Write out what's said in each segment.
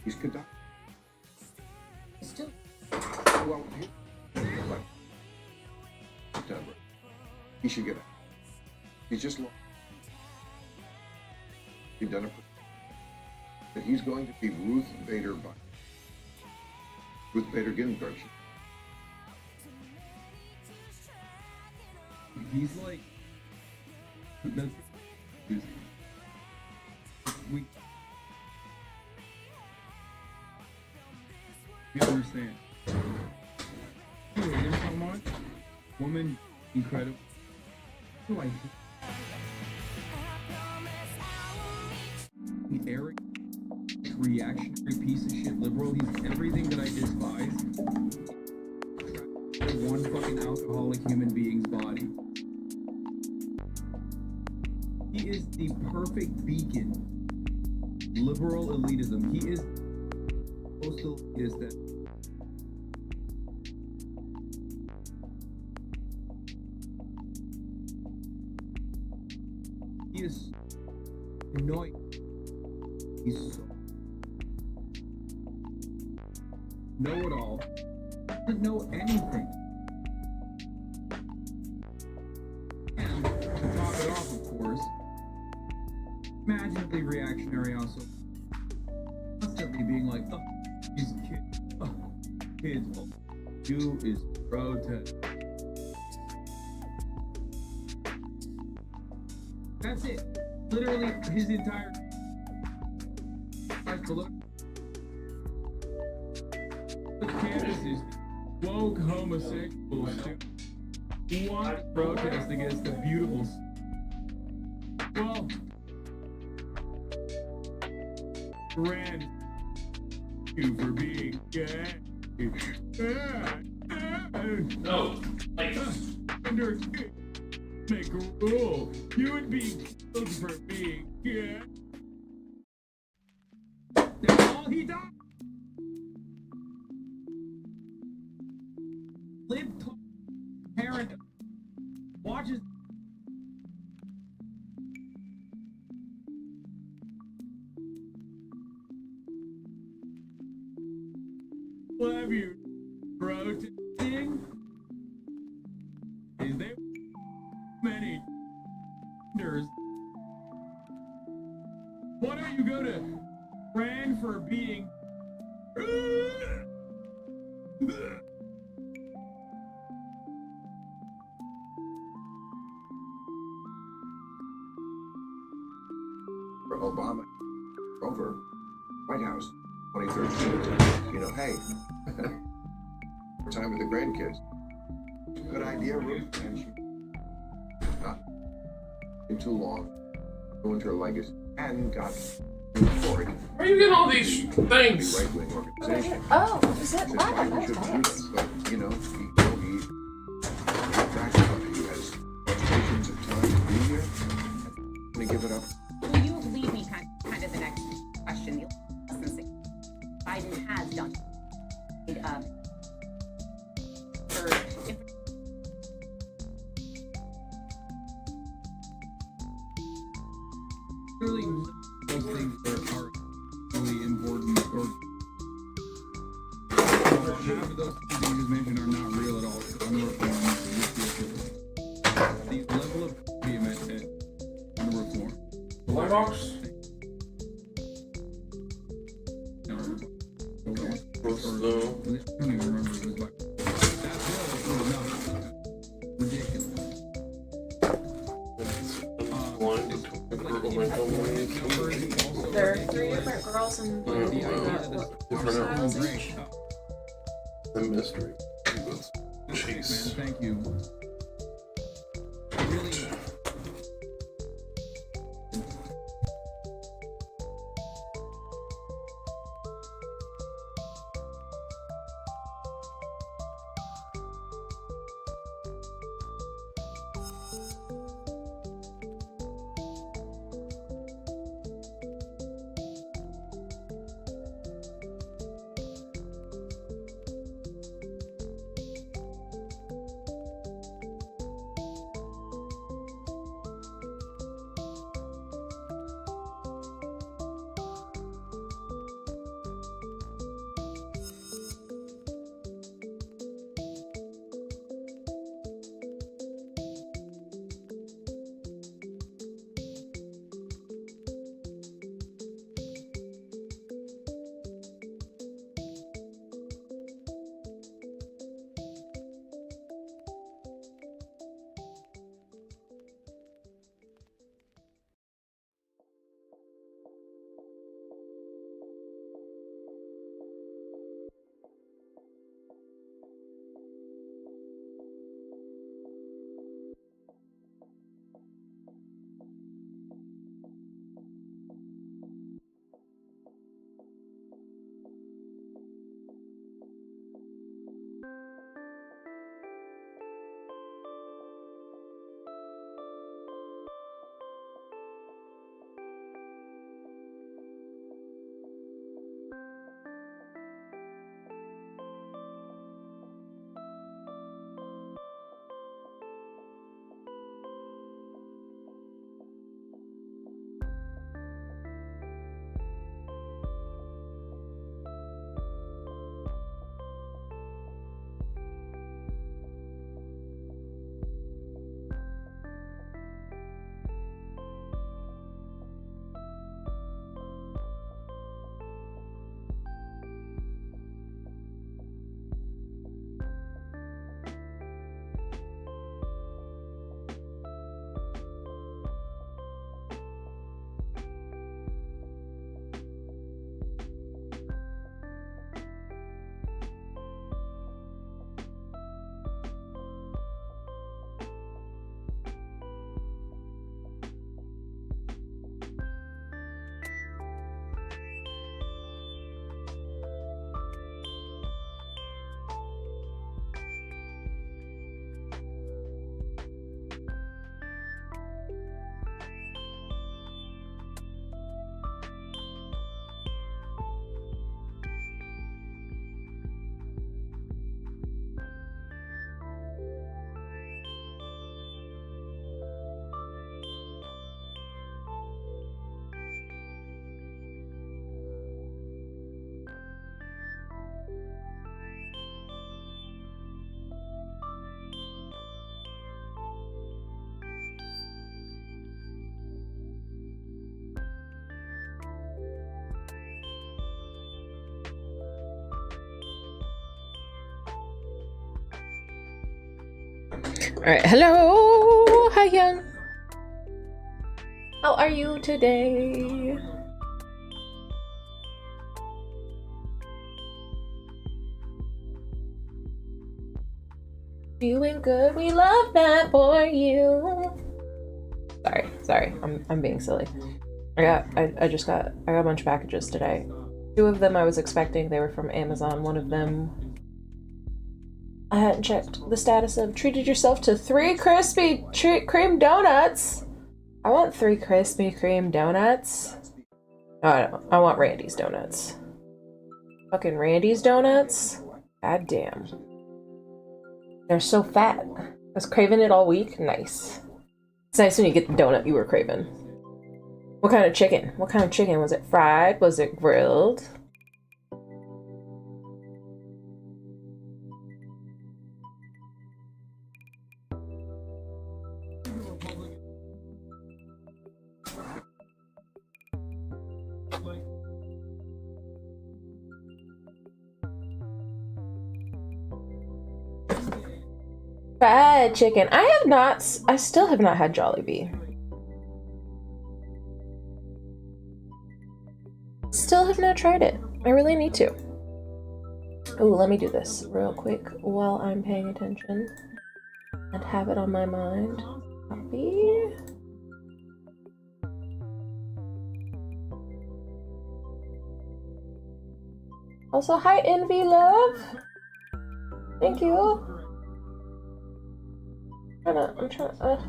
He's conducting. Still. Well, September. He should get out. He's just lost. He's done it. But he's going to be Ruth Bader Ginsburg. He's like, that's, we understand. Anyway, there's so much. Woman, incredible. Who I hate. Eric, reactionary piece of shit liberal. He's everything that I despise. One fucking alcoholic human being's body. He is the perfect beacon. Liberal elitism. He is postal elitist that he is annoying. He's so know-it-all. Doesn't know anything. And to top it off, of course, imaginably reactionary also. Constantly being like, oh, these kids, oh, kids, all you is protest. That's it. Literally, his entire the campus is woke homosexuals who want to protest against the beautiful. Well, Rand, you for being gay. No, like Under make a rule. You would be killed for being gay. That's all he does. Live parent watches. What have you protesting? Is there many genders? Why don't you go to Rand for being For Obama over White House 2013. You know, hey, time with the grandkids. Good idea, Ruth. And she not in too long go into her legacy and got for it. where are you getting all these things? Right-wing organization. Oh, is Says it? Wow, Biden that's shouldn't do nice. this, but you know, he back up. He has limitations of time to be here. I'm gonna give it up. Will you lead me kind of the next question? Biden has done for different. really those things that are really important or half of those things you just mentioned are not real at all. Unreformed is ridiculous. The level of vehement at unreformed. Black box? I don't even remember if it was like that bill was not ridiculous. There are 3 different girls and The idea that Different great. The mystery. Man, Jeez. thank you. Really. Alright, hello! Hi, Young! How are you today? Doing good, we love that for you. Sorry, I'm being silly. I got a bunch of packages today. 2 of them I was expecting, they were from Amazon. One of them I hadn't checked the status of. Treated yourself to 3 crispy cream donuts. I want 3 Krispy Kreme donuts. No, I don't. I want Randy's donuts. Fucking Randy's donuts? God damn. They're so fat. I was craving it all week. Nice. It's nice when you get the donut you were craving. What kind of chicken? What kind of chicken? Was it fried? Was it grilled? Fried chicken. I still have not had Jollibee. Still have not tried it. I really need to. Oh, let me do this real quick while I'm paying attention and have it on my mind. Copy. Also, hi Envy Love. Thank you. I'm trying to,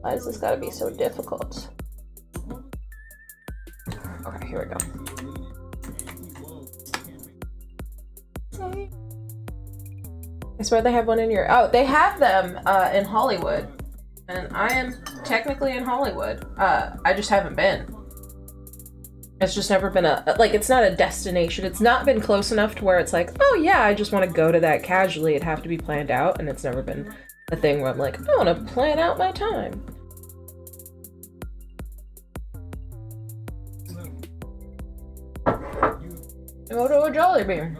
Why has this gotta be so difficult? Okay, here we go. I swear they have one in your— oh, they have them in Hollywood. And I am technically in Hollywood. I just haven't been. It's just never been like, it's not a destination. It's not been close enough to where it's like, oh yeah, I just want to go to that casually. It'd have to be planned out, and it's never been a thing where I'm like, I want to plan out my time. Go to a Jollibee.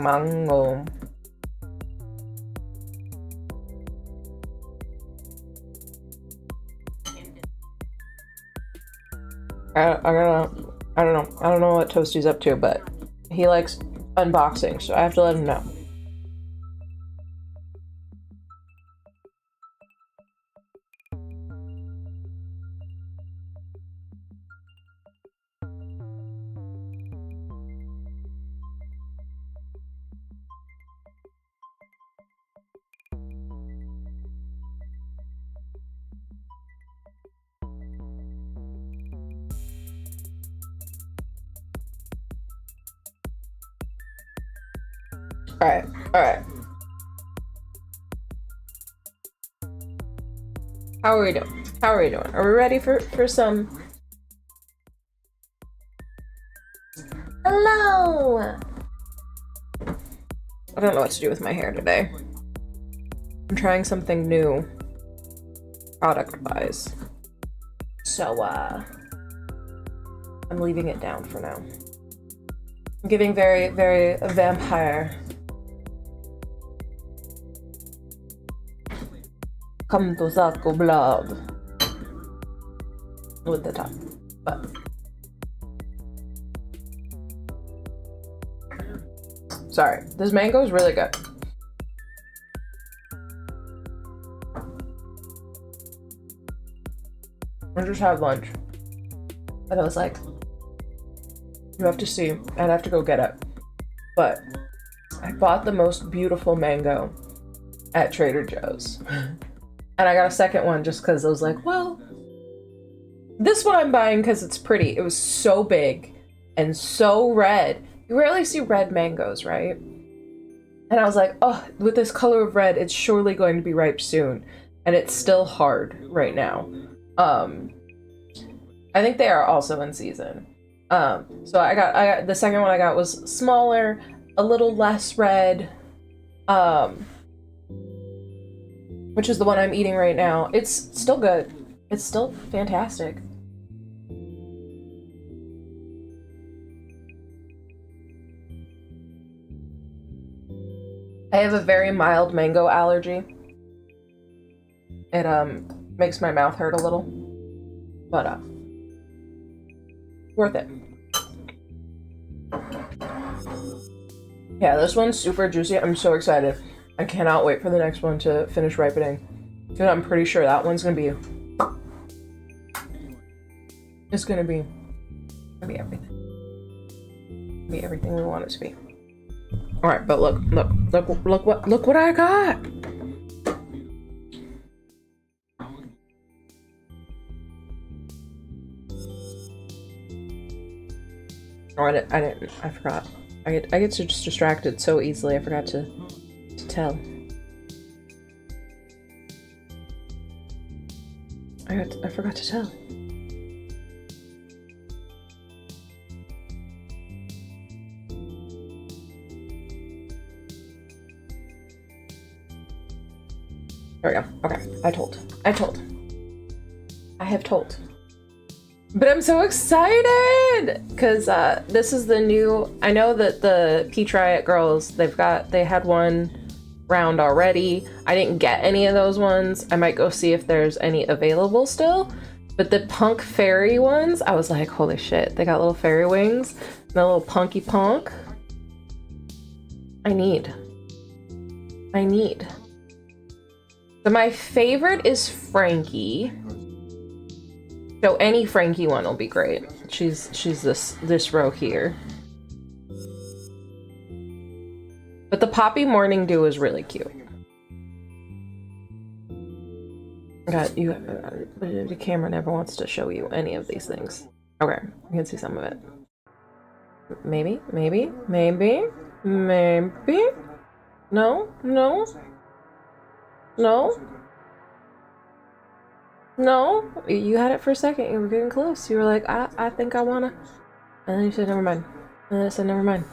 Mango. I don't know what Toasty's up to, but he likes unboxing, so I have to let him know. Alright. How are we doing? Are we ready for some— hello! I don't know what to do with my hair today. I'm trying something new, product-wise. So, I'm leaving it down for now. I'm giving very, very vampire. Come to suck blood with the top, but sorry, this mango is really good. I just had lunch, and I was like, you have to see, I'd have to go get it, but I bought the most beautiful mango at Trader Joe's. And I got a second one just because I was like, well, this one I'm buying because it's pretty. It was so big and so red. You rarely see red mangoes, right? And I was like, oh, with this color of red, it's surely going to be ripe soon. And it's still hard right now. I think they are also in season. So I got the second one I got was smaller, a little less red, which is the one I'm eating right now. It's still good. It's still fantastic. I have a very mild mango allergy. It makes my mouth hurt a little, but worth it. Yeah, this one's super juicy. I'm so excited. I cannot wait for the next one to finish ripening. Because I'm pretty sure that one's gonna be... It's gonna be everything. Be everything we want it to be. Alright, but look what I got! Oh, I forgot. I get just distracted so easily. I forgot to tell. I forgot to tell. There we go. Okay, I have told. But I'm so excited! Because this is the new... I know that the Peach Riot girls, they had one round already. I didn't get any of those ones. I might go see if there's any available still. But the punk fairy ones, I was like, holy shit. They got little fairy wings. And a little punky punk. I need. So my favorite is Frankie. So any Frankie one will be great. She's this row here. But the Poppy Morning Dew is really cute. God, the camera never wants to show you any of these things. Okay, you can see some of it. Maybe. No, you had it for a second. You were getting close. You were like, I think I wanna, and then you said never mind. And then I said never mind.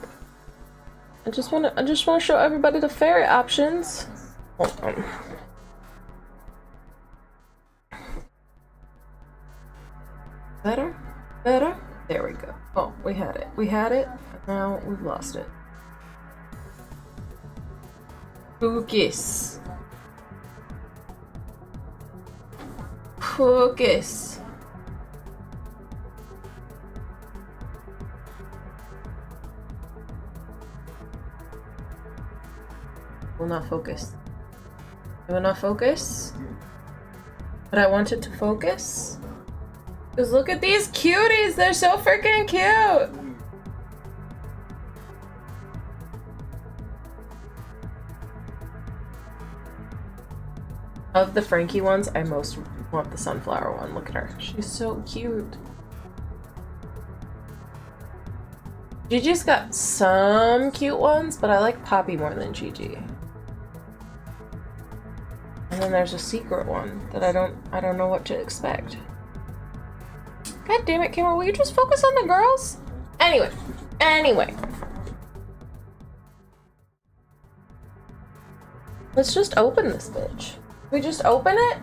I just wanna show everybody the fairy options. Hold on. Better. There we go. Oh, we had it. Now we've lost it. Focus. Will not focus. It will not focus. But I want it to focus. Because look at these cuties! They're so freaking cute! Of the Frankie ones, I most want the sunflower one. Look at her. She's so cute. Gigi's got some cute ones, but I like Poppy more than Gigi. And then there's a secret one that I don't know what to expect. God damn it, Cameron, will you just focus on the girls? Anyway. Let's just open this bitch. We just open it?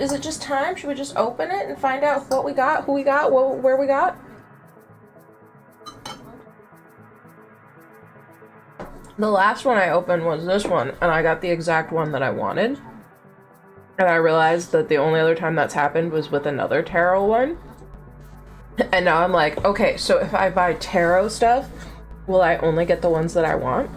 Is it just time? Should we just open it and find out what we got, who we got, where we got? The last one I opened was this one, and I got the exact one that I wanted. And I realized that the only other time that's happened was with another tarot one. And now I'm like, okay, so if I buy tarot stuff, will I only get the ones that I want?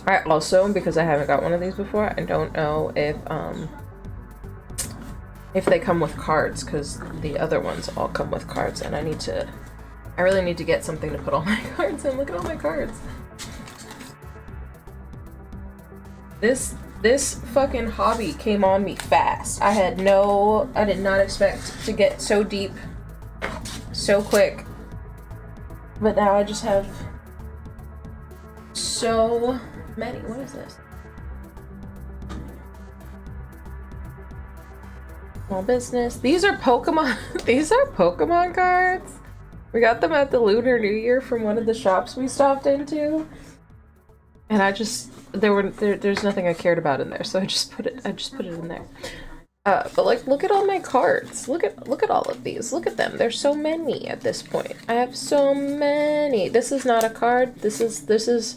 I also, because I haven't got one of these before, I don't know if they come with cards, because the other ones all come with cards, and I really need to get something to put all my cards in. Look at all my cards. This fucking hobby came on me fast. I did not expect to get so deep so quick. But now I just have so many. What is this? Small business. These are Pokemon. These are Pokemon cards. We got them at the Lunar New Year from one of the shops we stopped into. And I just there's nothing I cared about in there, so I just put it in there. But like, look at all my cards. Look at all of these. Look at them. There's so many at this point. I have so many. This is not a card. This is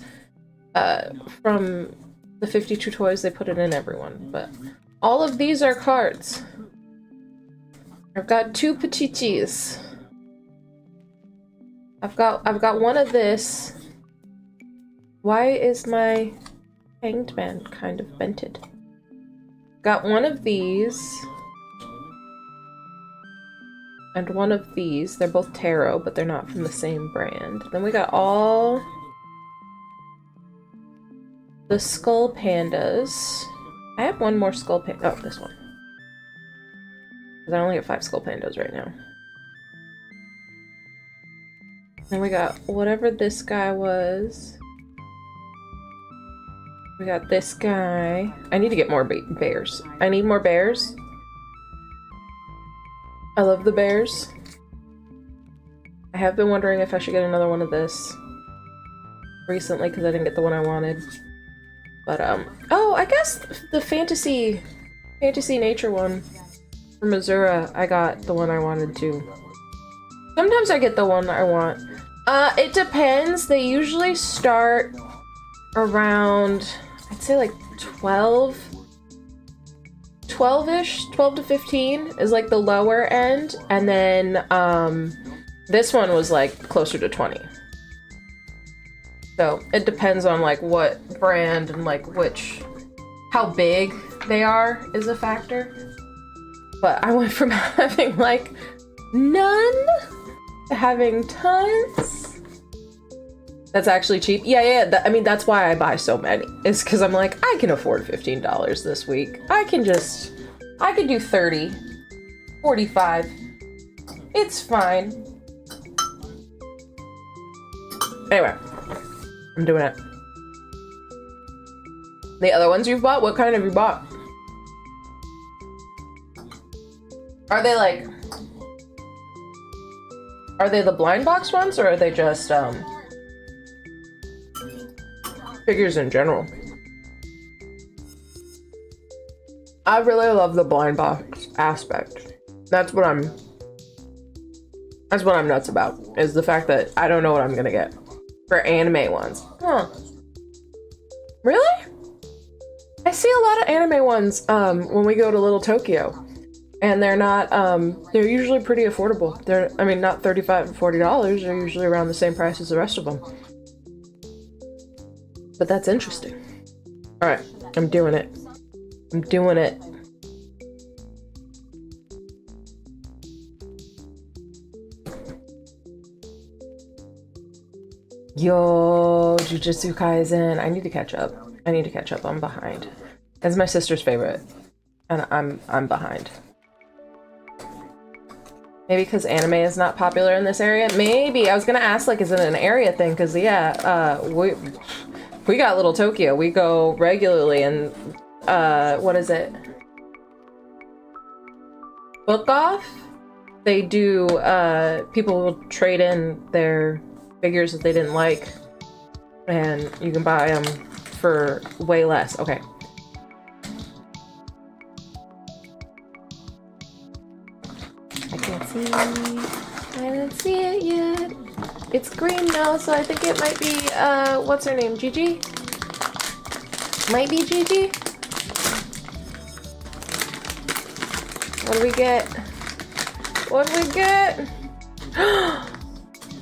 from the 52 toys. They put it in everyone, but all of these are cards. I've got 2 Pachichis. I've got one of this. Why is my hanged man kind of bented? Got one of these. And one of these. They're both tarot, but they're not from the same brand. Then we got all the skull pandas. I have one more skull panda. Oh, this one. Because I only have 5 skull pandas right now. Then we got whatever this guy was. We got this guy. I need to get more bears. I need more bears. I love the bears. I have been wondering if I should get another one of this recently because I didn't get the one I wanted. But oh, I guess the fantasy nature one from Missouri, I got the one I wanted too. Sometimes I get the one I want. It depends. They usually start around, I'd say like 12-ish, 12 to 15 is like the lower end, and then this one was like closer to 20. So it depends on like what brand and like how big they are is a factor. But I went from having like none to having tons. That's actually cheap. Yeah. I mean, that's why I buy so many. It's because I'm like, I can afford $15 this week. I can do 30, 45. It's fine. Anyway, I'm doing it. The other ones you've bought, what kind have you bought? Are they the blind box ones, or are they just figures in general? I really love the blind box aspect. That's what I'm nuts about, is the fact that I don't know what I'm gonna get for anime ones. Huh. Really? I see a lot of anime ones when we go to Little Tokyo. And they're not, they're usually pretty affordable. I mean, not $35 and $40. They're usually around the same price as the rest of them. But that's interesting. Alright, I'm doing it. I'm doing it. Yo, Jujutsu Kaisen. I need to catch up. I'm behind. That's my sister's favorite. And I'm behind. Maybe because anime is not popular in this area? Maybe. I was gonna ask, like, is it an area thing? Because, yeah, we got Little Tokyo. We go regularly, and, what is it? Book Off? They do, people will trade in their figures that they didn't like, and you can buy them for way less. Okay. I can't see. I didn't see it yet. It's green now, so I think it might be, what's her name? Gigi? Might be Gigi? What do we get? What do we get?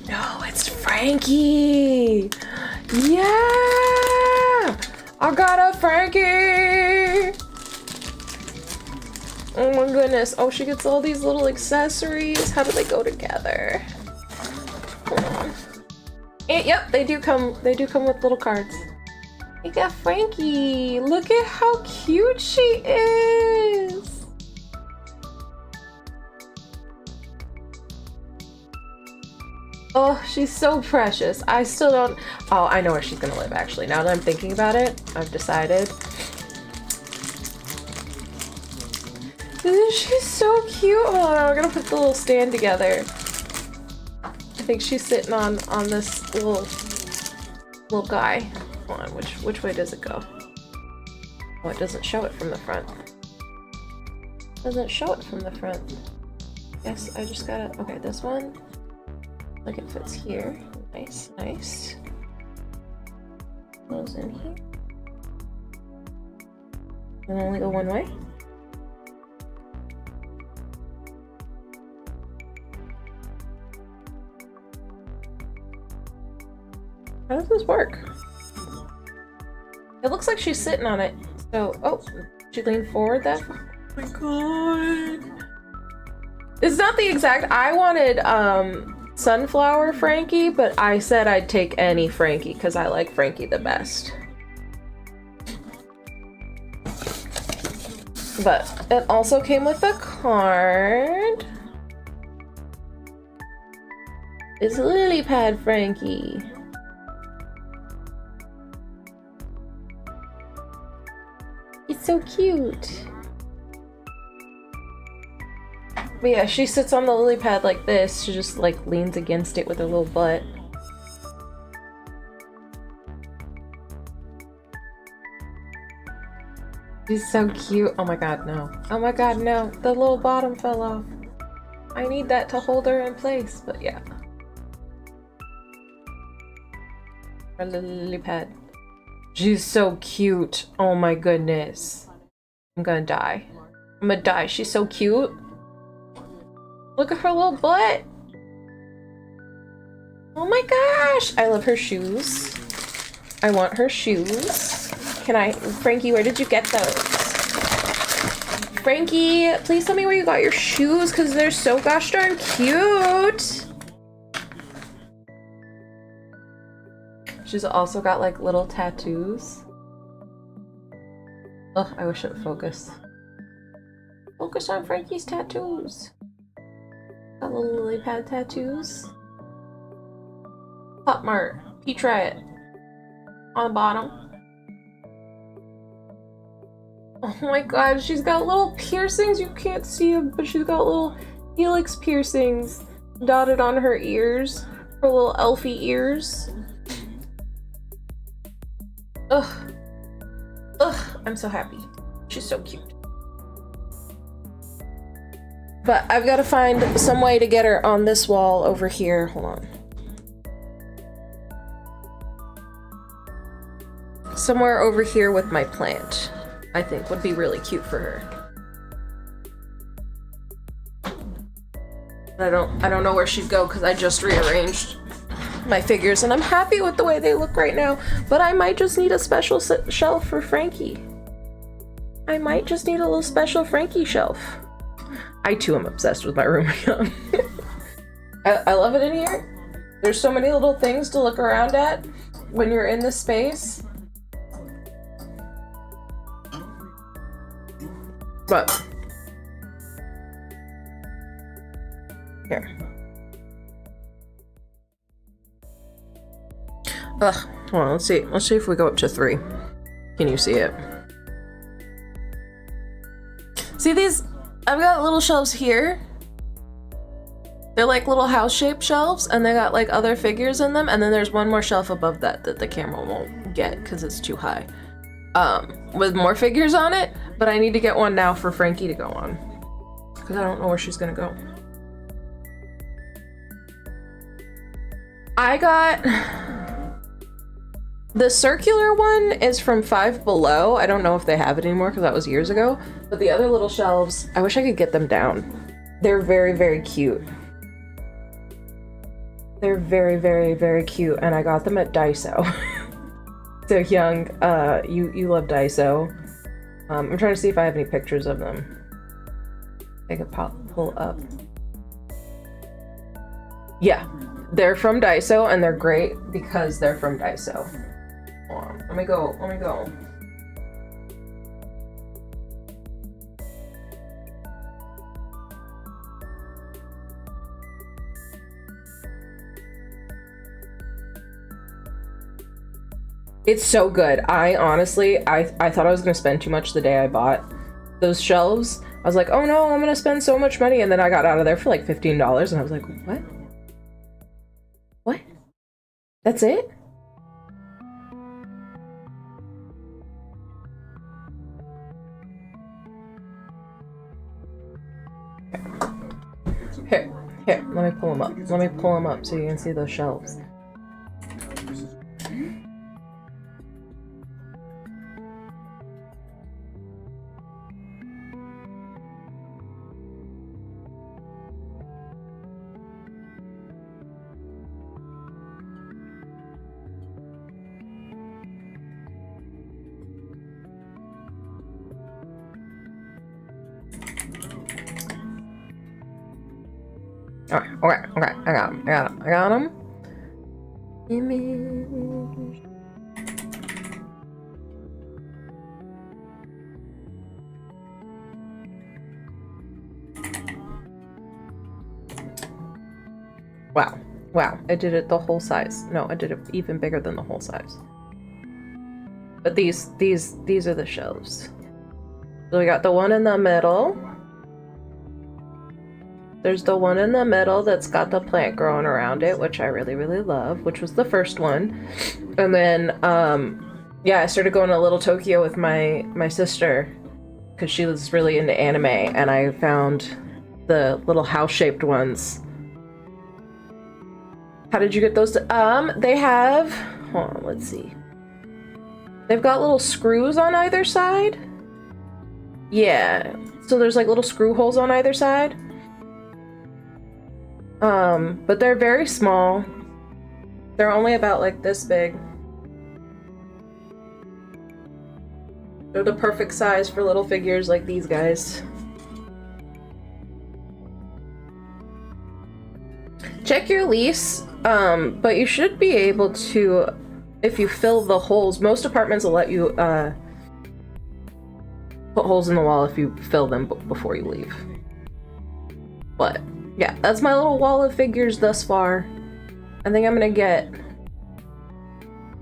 No, it's Frankie! Yeah! I got a Frankie! Oh my goodness. Oh, she gets all these little accessories. How do they go together? Hold on. Yep, they do come with little cards. We got Frankie. Look at how cute she is. Oh, she's so precious. I still don't... Oh, I know where she's gonna live, actually. Now that I'm thinking about it, I've decided. She's so cute. Hold on, we're gonna put the little stand together. I think she's sitting on this little guy. Hold on, which way does it go? Oh, it doesn't show it from the front. Doesn't show it from the front. Yes, I just gotta. Okay, this one. Like it fits here. Nice, nice. Goes in here. And only go one way. How does this work? It looks like she's sitting on it. So, oh, she leaned forward that far. Oh my god. It's not the exact, I wanted sunflower Frankie, but I said I'd take any Frankie because I like Frankie the best. But it also came with a card. It's Lily Pad Frankie. It's so cute. But yeah, she sits on the lily pad like this. She just like leans against it with her little butt. She's so cute. Oh my god, no. Oh my god, no. The little bottom fell off. I need that to hold her in place, but yeah. Her little lily pad. She's so cute. Oh my goodness. I'm gonna die. I'm gonna die. She's so cute. Look at her little butt. Oh my gosh. I love her shoes. I want her shoes. Can I? Frankie, where did you get those? Frankie, please tell me where you got your shoes because they're so gosh darn cute. She's also got like little tattoos. Ugh, I wish it would focus. Focus on Frankie's tattoos. Got little lily pad tattoos. Pop Mart. Peach Riot. On the bottom. Oh my god, she's got little piercings. You can't see them, but she's got little helix piercings dotted on her ears. Her little elfie ears. Ugh. Ugh, I'm so happy. She's so cute. But I've got to find some way to get her on this wall over here. Hold on. Somewhere over here with my plant, I think would be really cute for her. I don't know where she'd go because I just rearranged my figures and I'm happy with the way they look right now, but I might just need a special shelf for Frankie. I might just need a little special Frankie shelf. I too am obsessed with my room again. I love it in here. There's so many little things to look around at when you're in this space. But here. Ugh, hold on, let's see. Let's see if we go up to 3. Can you see it? See these? I've got little shelves here. They're like little house-shaped shelves, and they got like other figures in them, and then there's one more shelf above that that the camera won't get because it's too high. With more figures on it, but I need to get one now for Frankie to go on because I don't know where she's gonna go. I got the circular one is from Five Below. I don't know if they have it anymore because that was years ago. But the other little shelves, I wish I could get them down. They're very, very cute. They're very, very, very cute, and I got them at Daiso. So Young, you love Daiso. I'm trying to see if I have any pictures of them. I could pull up. Yeah, they're from Daiso, and they're great because they're from Daiso. Hold on, let me go. It's so good. I honestly, I thought I was gonna spend too much the day I bought those shelves. I was like, oh no, I'm gonna spend so much money, and then I got out of there for like $15, and I was like, what? What? That's it? Here, let me pull them up. Let me pull them up so you can see those shelves. Okay, I got them. Image. Wow, I did it the whole size. No, I did it even bigger than the whole size. But these are the shelves. So we got the one in the middle. There's the one in the middle that's got the plant growing around it, which I really, really love, which was the first one. And then, yeah, I started going to Little Tokyo with my sister because she was really into anime, and I found the little house-shaped ones. How did you get those? They have, hold on, let's see. They've got little screws on either side. Yeah, so there's like little screw holes on either side. But they're very small. They're only about like this big. They're the perfect size for little figures like these guys. Check your lease, but you should be able to, if you fill the holes, most apartments will let you, put holes in the wall if you fill them before you leave. But yeah, that's my little wall of figures thus far. I think I'm gonna get...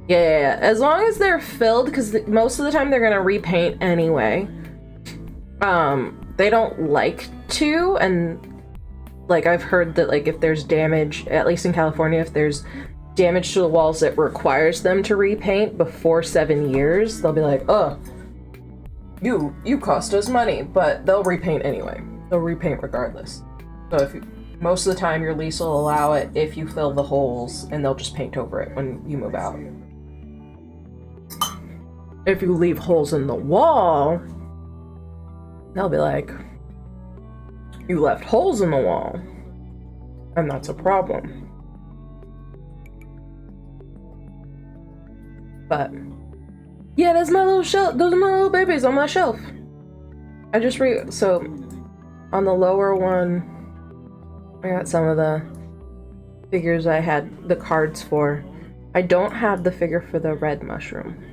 Yeah, as long as they're filled, because most of the time they're gonna repaint anyway. They don't like to, and like I've heard that like if there's damage, at least in California, if there's damage to the walls that requires them to repaint before 7 years, they'll be like, oh, you cost us money, but they'll repaint anyway. They'll repaint regardless. So if you, most of the time your lease will allow it if you fill the holes, and they'll just paint over it when you move out. If you leave holes in the wall, they'll be like, you left holes in the wall, and that's a problem. But yeah, that's my little shelf. Those are my little babies on my shelf. I just so on the lower one, I got some of the figures I had the cards for. I don't have the figure for the red mushroom.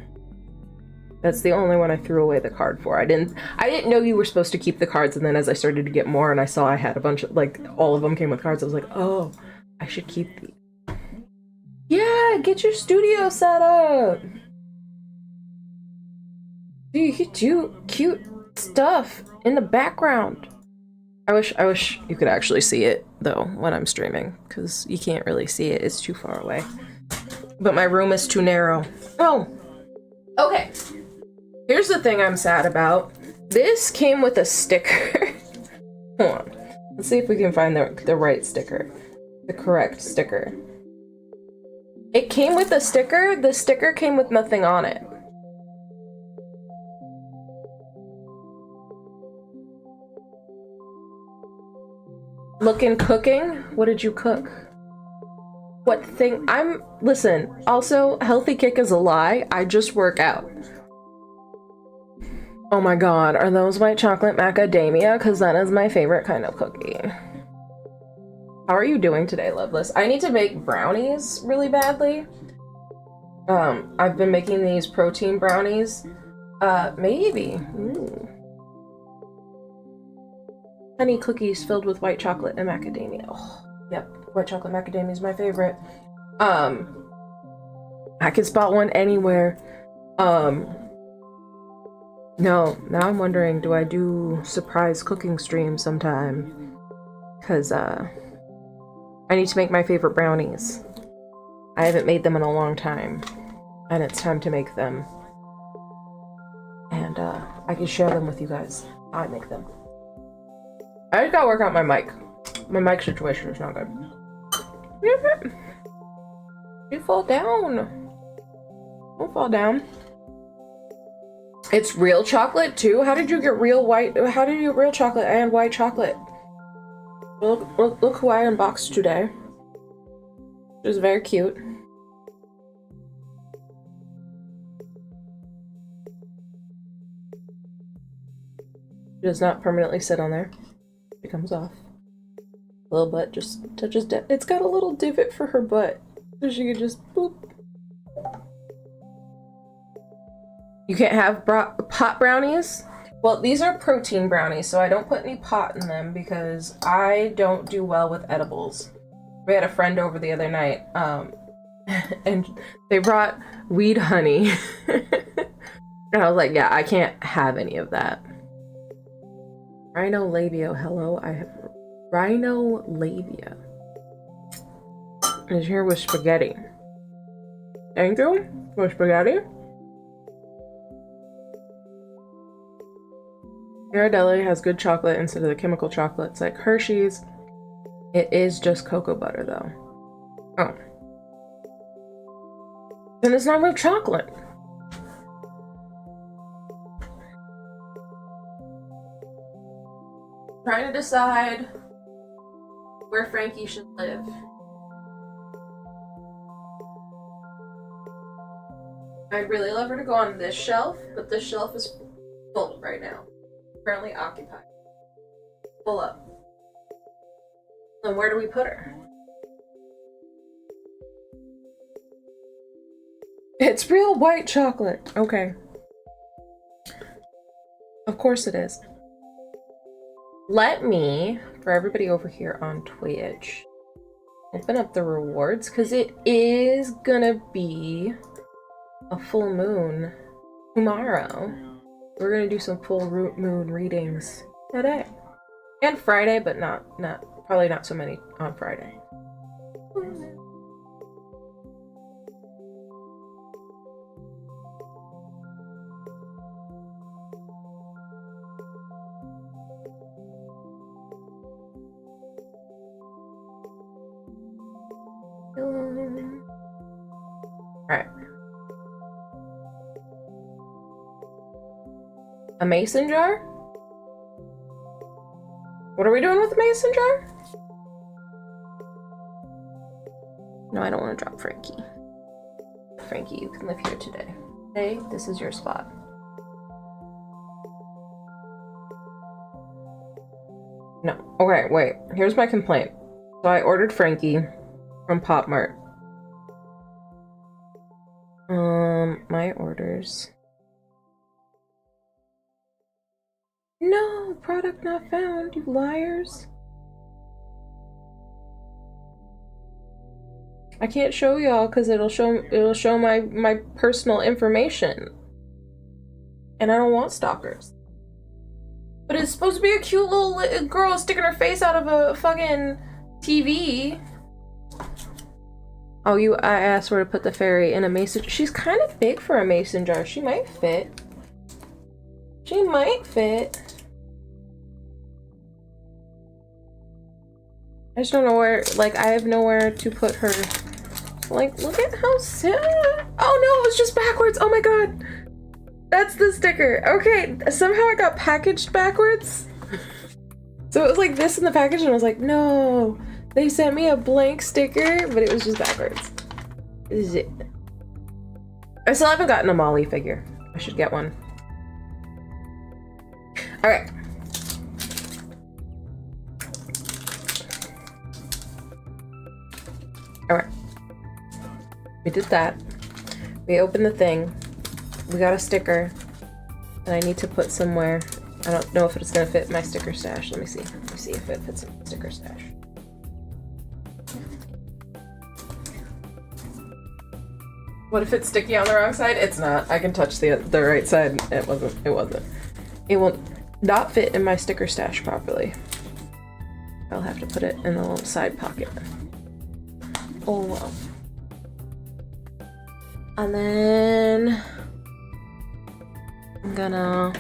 That's the only one I threw away the card for. I didn't know you were supposed to keep the cards, and then as I started to get more and I saw I had a bunch of, like, all of them came with cards, I was like, oh, I should keep these. Yeah, get your studio set up. You could do cute stuff in the background. I wish you could actually see it though when I'm streaming, because you can't really see it. It's too far away. But my room is too narrow. Oh, okay. Here's the thing I'm sad about. This came with a sticker. Hold on. Let's see if we can find the right sticker. The correct sticker. It came with a sticker. The sticker came with nothing on it. Looking cooking? What did you cook? What thing? Listen, also, healthy kick is a lie. I just work out. Oh my god, are those white chocolate macadamia? Because that is my favorite kind of cookie. How are you doing today, Loveless? I need to make brownies really badly. I've been making these protein brownies. Maybe. Ooh. Honey cookies filled with white chocolate and macadamia. Oh, yep, white chocolate macadamia is my favorite. I can spot one anywhere. No, now I'm wondering, do I do surprise cooking streams sometime? Because, I need to make my favorite brownies. I haven't made them in a long time, and it's time to make them. And, I can share them with you guys. I make them. I just gotta work out my mic. My mic situation is not good. You fall down. Don't fall down. It's real chocolate too? How did you get real chocolate and white chocolate? Look who I unboxed today. It was very cute. It does not permanently sit on there. It comes off. A little butt just touches it's got a little divot for her butt. So she could just boop. You can't have pot brownies? Well, these are protein brownies, so I don't put any pot in them because I don't do well with edibles. We had a friend over the other night, and they brought weed honey. And I was like, yeah, I can't have any of that. Rhino labia, hello, I have rhino labia. Is here with spaghetti. Thank you for spaghetti. Ghirardelli has good chocolate instead of the chemical chocolates like Hershey's. It is just cocoa butter though. Oh. Then it's not real chocolate. Trying to decide where Frankie should live. I'd really love her to go on this shelf, but this shelf is full right now. Currently occupied. Full up. Then where do we put her? It's real white chocolate. Okay. Of course it is. Let me, for everybody over here on Twitch, open up the rewards because it is gonna be a full moon tomorrow. We're gonna do some full moon readings today and Friday, but probably not so many on Friday. Alright. A mason jar? What are we doing with the mason jar? No, I don't want to drop Frankie. Frankie, you can live here today. Today, this is your spot. No. Okay, wait. Here's my complaint. So I ordered Frankie from Pop Mart. My orders. No, product not found, you liars. I can't show y'all because it'll show my personal information. And I don't want stalkers. But it's supposed to be a cute little girl sticking her face out of a fucking TV. Oh, I asked where to put the fairy in a mason. She's kind of big for a mason jar. She might fit. She might fit. I just don't know where, like, I have nowhere to put her. Like, look at how sad. Oh no, it's just backwards. Oh my god. That's the sticker. Okay, somehow it got packaged backwards. So it was like this in the package and I was like, no. They sent me a blank sticker, but it was just backwards. This is it. I still haven't gotten a Molly figure. I should get one. Alright. Alright. We did that. We opened the thing. We got a sticker. And I need to put somewhere. I don't know if it's gonna fit my sticker stash. Let me see. Let me see if it fits in my sticker stash. What if it's sticky on the wrong side? It's not. I can touch the right side. It wasn't. It wasn't. It will not fit in my sticker stash properly. I'll have to put it in the little side pocket. Oh well. And then I'm gonna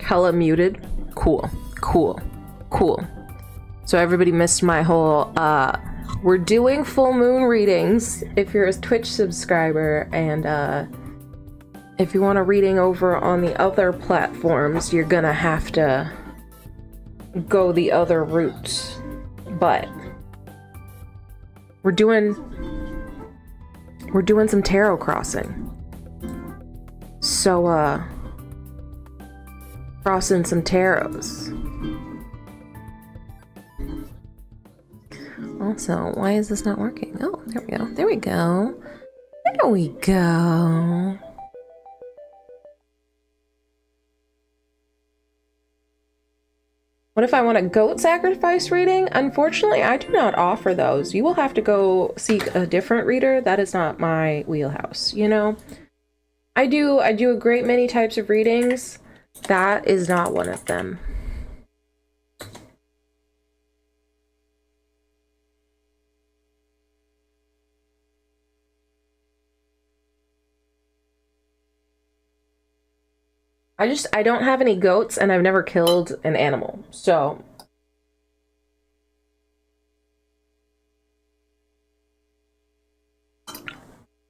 hella muted. Cool, cool, cool. So everybody missed my whole, we're doing full moon readings if you're a Twitch subscriber, and if you want a reading over on the other platforms, you're gonna have to go the other route. But we're doing some tarot crossing. So, crossing some tarots. Also, why is this not working? Oh, there we go. There we go. There we go. What if I want a goat sacrifice reading? Unfortunately, I do not offer those. You will have to go seek a different reader. That is not my wheelhouse, you know? I do a great many types of readings. That is not one of them. I don't have any goats, and I've never killed an animal, so.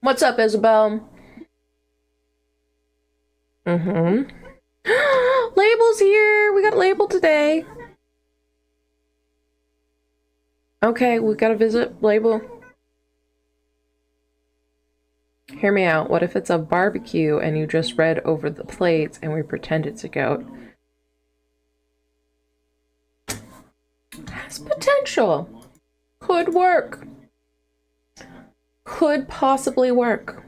What's up, Isabel? Mm-hmm. Label's here! We got a label today. Okay, we gotta visit label. Hear me out. What if it's a barbecue and you just read over the plates and we pretend it's a goat? Has potential. Could work. Could possibly work.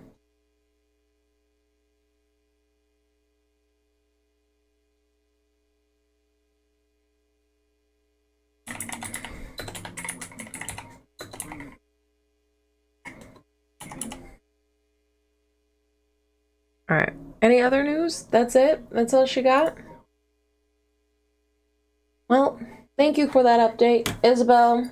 All right. Any other news? That's it? That's all she got? Well, thank you for that update, Isabel.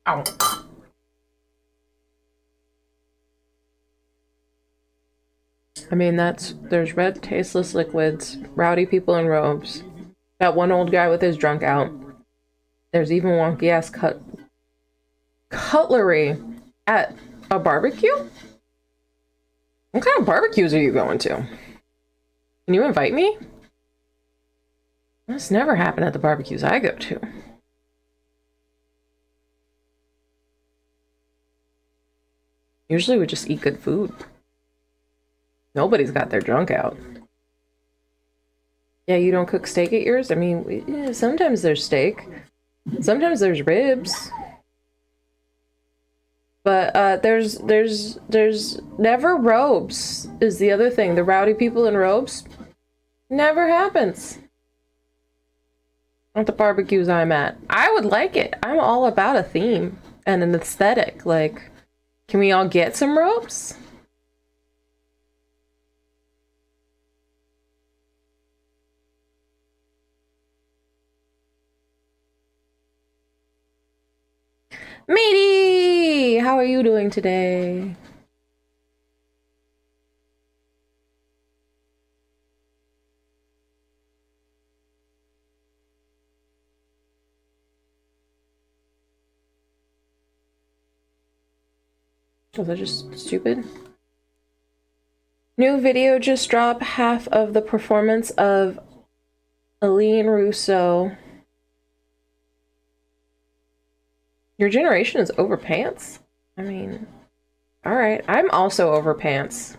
Ow. I mean, there's red tasteless liquids, rowdy people in robes, that one old guy with his drunk out. There's even wonky ass cutlery at a barbecue? What kind of barbecues are you going to? Can you invite me? That's never happened at the barbecues I go to. Usually we just eat good food. Nobody's got their junk out. Yeah, you don't cook steak at yours? I mean, yeah, sometimes there's steak. Sometimes there's ribs. But there's never robes is the other thing. The rowdy people in robes never happens at the barbecues I'm at. I would like it. I'm all about a theme and an aesthetic. Like, can we all get some robes? Matey, how are you doing today? Was that just stupid? New video just dropped. Half of the performance of Aline Russo. Your generation is over pants? I mean, alright. I'm also over pants.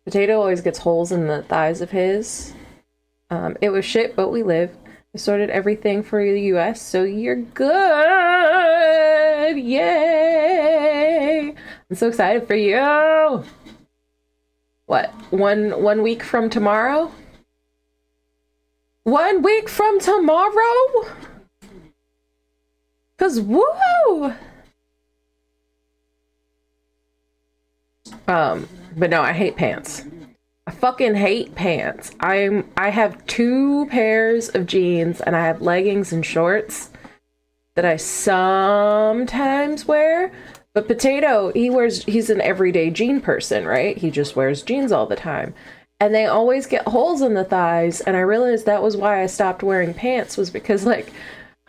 Potato always gets holes in the thighs of his. It was shit, but we live. I sorted everything for the US, so you're good! Yay! I'm so excited for you! What? One week from tomorrow? 1 week from tomorrow? 'Cause woo! But no, I hate pants. I fucking hate pants. I have 2 pairs of jeans and I have leggings and shorts that I sometimes wear. But Potato, he's an everyday jean person, right? He just wears jeans all the time. And they always get holes in the thighs, and I realized that was why I stopped wearing pants, was because, like,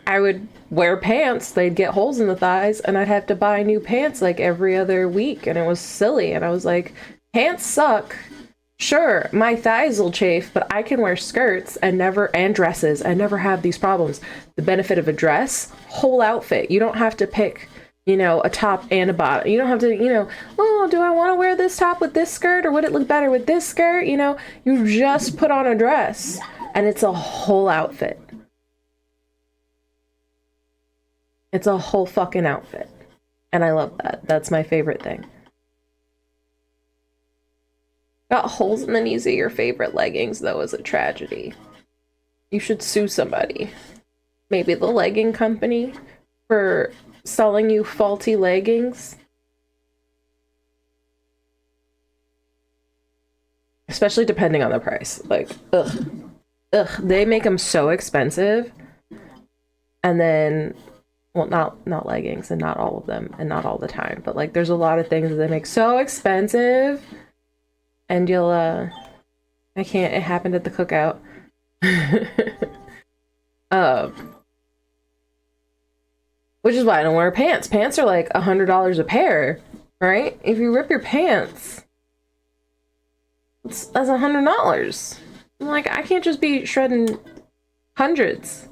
I would wear pants, they'd get holes in the thighs, and I'd have to buy new pants like every other week, and it was silly. And I was like, pants suck. Sure, my thighs will chafe, but I can wear skirts and dresses and never have these problems. The benefit of a dress, whole outfit. You don't have to pick, a top and a bottom. You don't have to, oh, do I want to wear this top with this skirt, or would it look better with this skirt? You just put on a dress and it's a whole outfit. It's a whole fucking outfit. And I love that. That's my favorite thing. Got holes in the knees of your favorite leggings, though, is a tragedy. You should sue somebody. Maybe the legging company for selling you faulty leggings. Especially depending on the price. Like, ugh. They make them so expensive. And then... well, not leggings, and not all of them, and not all the time, but like there's a lot of things that they make so expensive, and you'll I can't. It happened at the cookout. Which is why I don't wear pants. Pants are like $100 a pair, right? If you rip your pants, that's $100. I'm like, I can't just be shredding hundos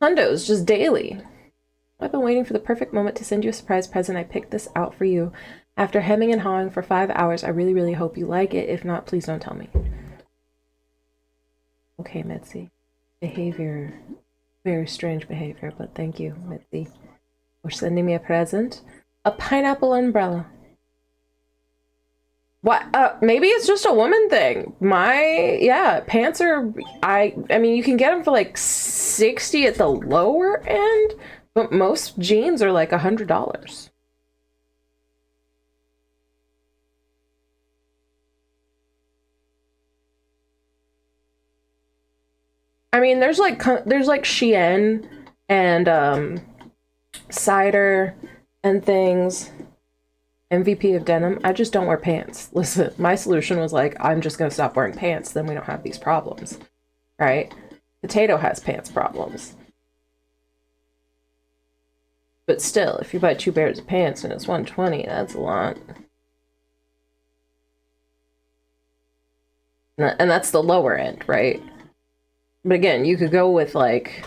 just daily. I've been waiting for the perfect moment to send you a surprise present. I picked this out for you. After hemming and hawing for 5 hours, I really, really hope you like it. If not, please don't tell me. Okay, Mitzi. Behavior. Very strange behavior, but thank you, Mitzi, for sending me a present. A pineapple umbrella. What? Maybe it's just a woman thing. Pants are... I mean, you can get them for like $60 at the lower end, but most jeans are like $100. I mean, there's like Shein and Cider and things. MVP of denim. I just don't wear pants. Listen, my solution was like, I'm just gonna stop wearing pants, then we don't have these problems, right? Potato has pants problems. But still, if you buy 2 pairs of pants and it's $120, that's a lot. And that's the lower end, right? But again, you could go with like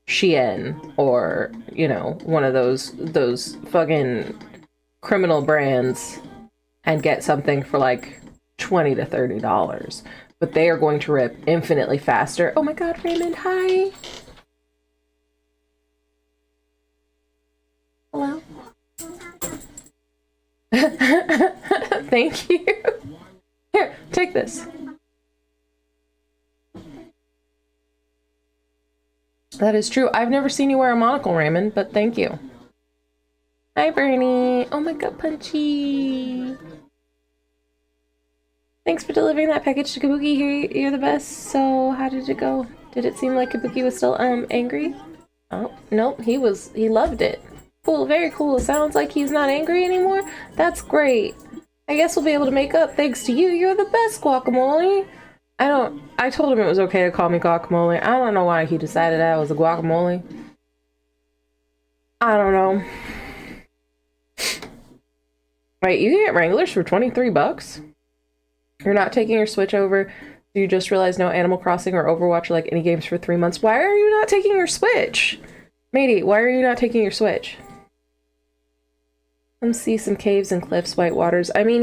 Shein or, you know, one of those fucking criminal brands and get something for like $20 to $30. But they are going to rip infinitely faster. Oh my god, Raymond, hi. Hello. Thank you. Here, take this. That is true. I've never seen you wear a monocle, Raymond, but thank you. Hi, Bernie. Oh my god, Punchy. Thanks for delivering that package to Kabuki. You're the best. So, how did it go? Did it seem like Kabuki was still, angry? Oh, nope. He loved it. Cool, very cool. Sounds like he's not angry anymore. That's great. I guess we'll be able to make up thanks to you. You're the best, Guacamole. I told him it was okay to call me guacamole. I don't know why he decided I was a guacamole. I don't know. Wait, you can get Wranglers for 23 bucks? You're not taking your Switch over. You just realized no Animal Crossing or Overwatch or like any games for 3 months. Why are you not taking your Switch? Matey, why are you not taking your Switch? Come see some caves and cliffs, white waters. I mean,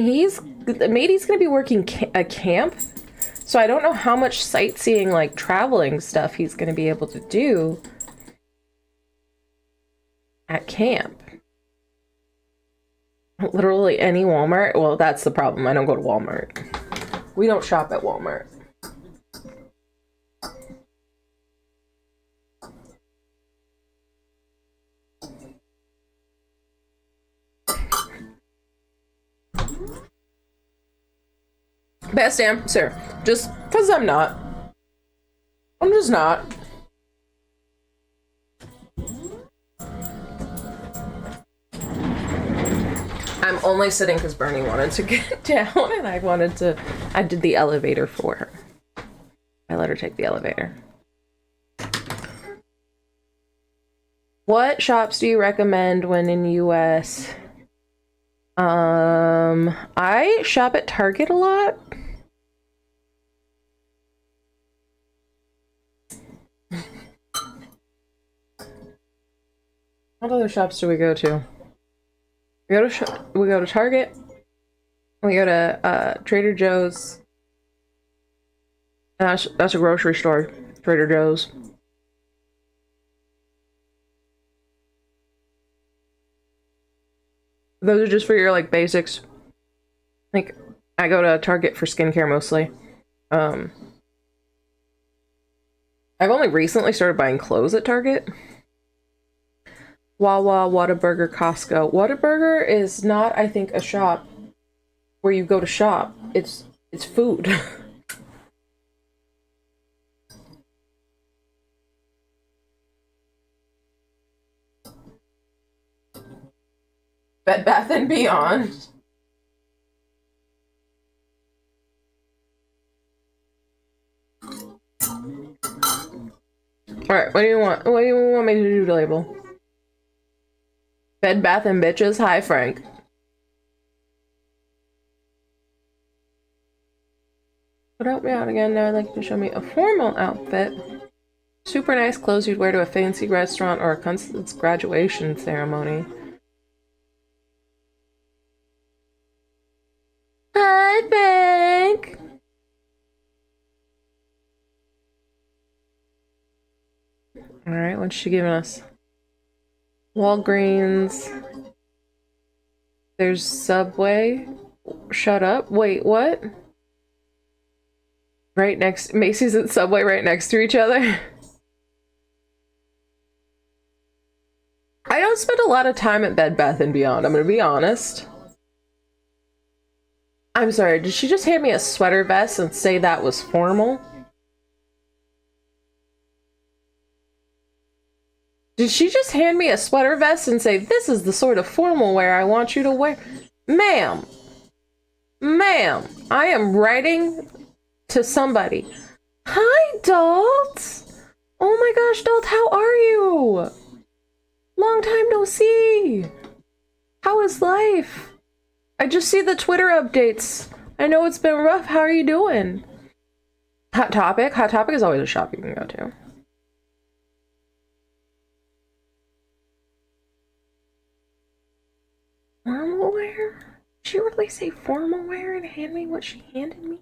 Matey's gonna be working a camp. So I don't know how much sightseeing, like traveling stuff he's going to be able to do at camp. Literally any Walmart. Well, that's the problem. I don't go to Walmart. We don't shop at Walmart. Best answer. Just because I'm not. I'm just not. I'm only sitting because Bernie wanted to get down and I did the elevator for her. I let her take the elevator. What shops do you recommend when in US? I shop at Target a lot. What other shops do we go to? We go to Target. We go to Trader Joe's. That's a grocery store. Trader Joe's. Those are just for your like basics. Like I go to Target for skincare mostly. I've only recently started buying clothes at Target. Wawa, Whataburger, Costco. Whataburger is not, I think, a shop where you go to shop. It's food. Bed Bath and Beyond. Alright, what do you want? What do you want me to do to label? Bed Bath and Bitches? Hi, Frank. But help me out again. Now I'd like you to show me a formal outfit. Super nice clothes you'd wear to a fancy restaurant or a cousin's graduation ceremony. Hi, Frank. Alright, what's she giving us? Walgreens. There's Subway. Shut up. Wait, what? Right next... Macy's and Subway right next to each other? I don't spend a lot of time at Bed Bath & Beyond, I'm gonna be honest. I'm sorry, did she just hand me a sweater vest and say that was formal? Did she just hand me a sweater vest and say, this is the sort of formal wear I want you to wear? Ma'am, I am writing to somebody. Hi, Dalt. Oh my gosh, Dalt, how are you? Long time no see. How is life? I just see the Twitter updates I know it's been rough. How are you doing? Hot Topic? Hot Topic is always a shop you can go to. Formal wear? Did she really say formal wear and hand me what she handed me?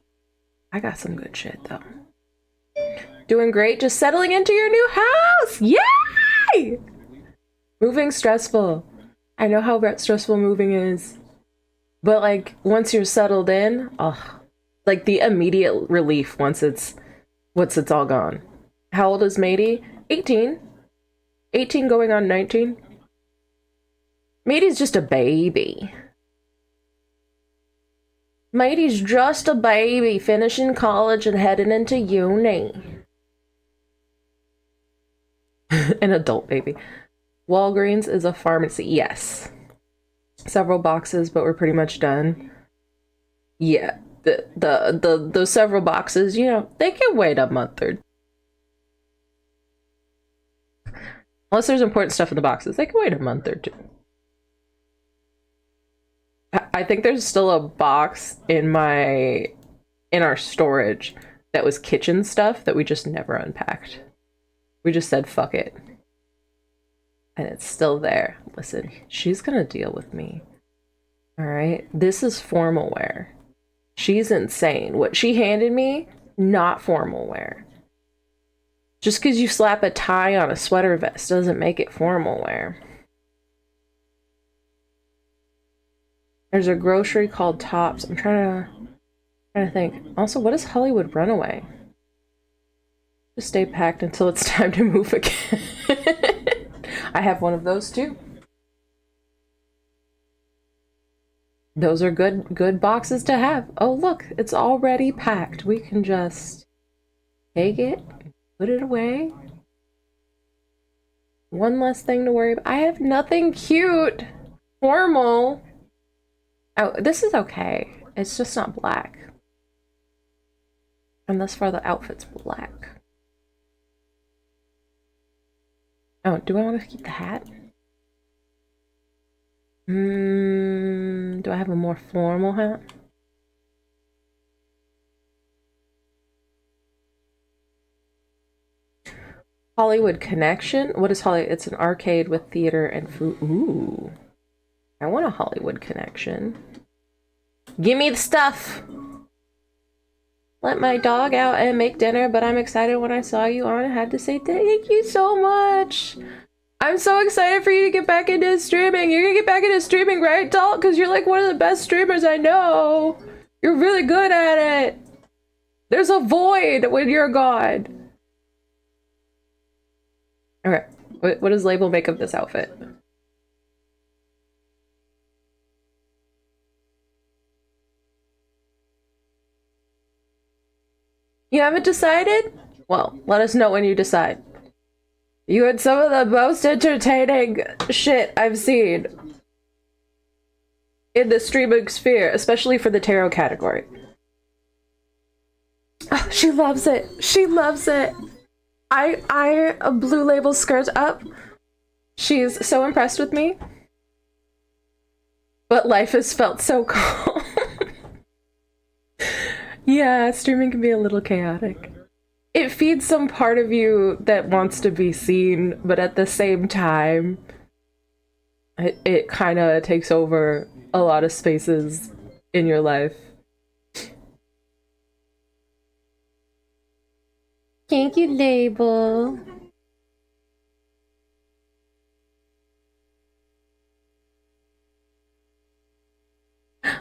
I got some good shit though. Doing great, just settling into your new house! Yay! Moving stressful. I know how stressful moving is. But like, once you're settled in, oh, like the immediate relief once it's all gone. How old is Matey? 18. 18 going on 19. Matey's just a baby. Matey's just a baby, finishing college and heading into uni. An adult baby. Walgreens is a pharmacy. Yes. Several boxes, but we're pretty much done. Yeah. The several boxes, you know, they can wait a month or... Unless there's important stuff in the boxes, they can wait a month or two. I think there's still a box in our storage that was kitchen stuff that we just never unpacked. We just said, fuck it. And it's still there. Listen, she's gonna deal with me. Alright? This is formal wear. She's insane. What she handed me, not formal wear. Just because you slap a tie on a sweater vest doesn't make it formal wear. There's a grocery called Tops. I'm trying to think. Also, what is Hollywood Runaway? Just stay packed until it's time to move again. I have one of those too. Those are good boxes to have. Oh look, it's already packed. We can just take it, put it away. One less thing to worry about. I have nothing cute, formal. Oh, this is okay. It's just not black. And thus far the outfit's black. Oh, do I want to keep the hat? Do I have a more formal hat? Hollywood Connection? What is Hollywood? It's an arcade with theater and food. Ooh. I want a Hollywood Connection. Give me the stuff! Let my dog out and make dinner, but I'm excited when I saw you on. I had to say thank you so much. I'm so excited for you to get back into streaming. You're gonna get back into streaming, right, Doll? Because you're like one of the best streamers I know. You're really good at it. There's a void when you're gone. Okay, what does Label make of this outfit? You haven't decided? Well, let us know when you decide. You had some of the most entertaining shit I've seen in the streaming sphere, especially for the tarot category. Oh, she loves it. She loves it. I Blue Label skirt up. She's so impressed with me. But life has felt so calm. Yeah, streaming can be a little chaotic. It feeds some part of you that wants to be seen, but at the same time, it kind of takes over a lot of spaces in your life. Thank you, Label.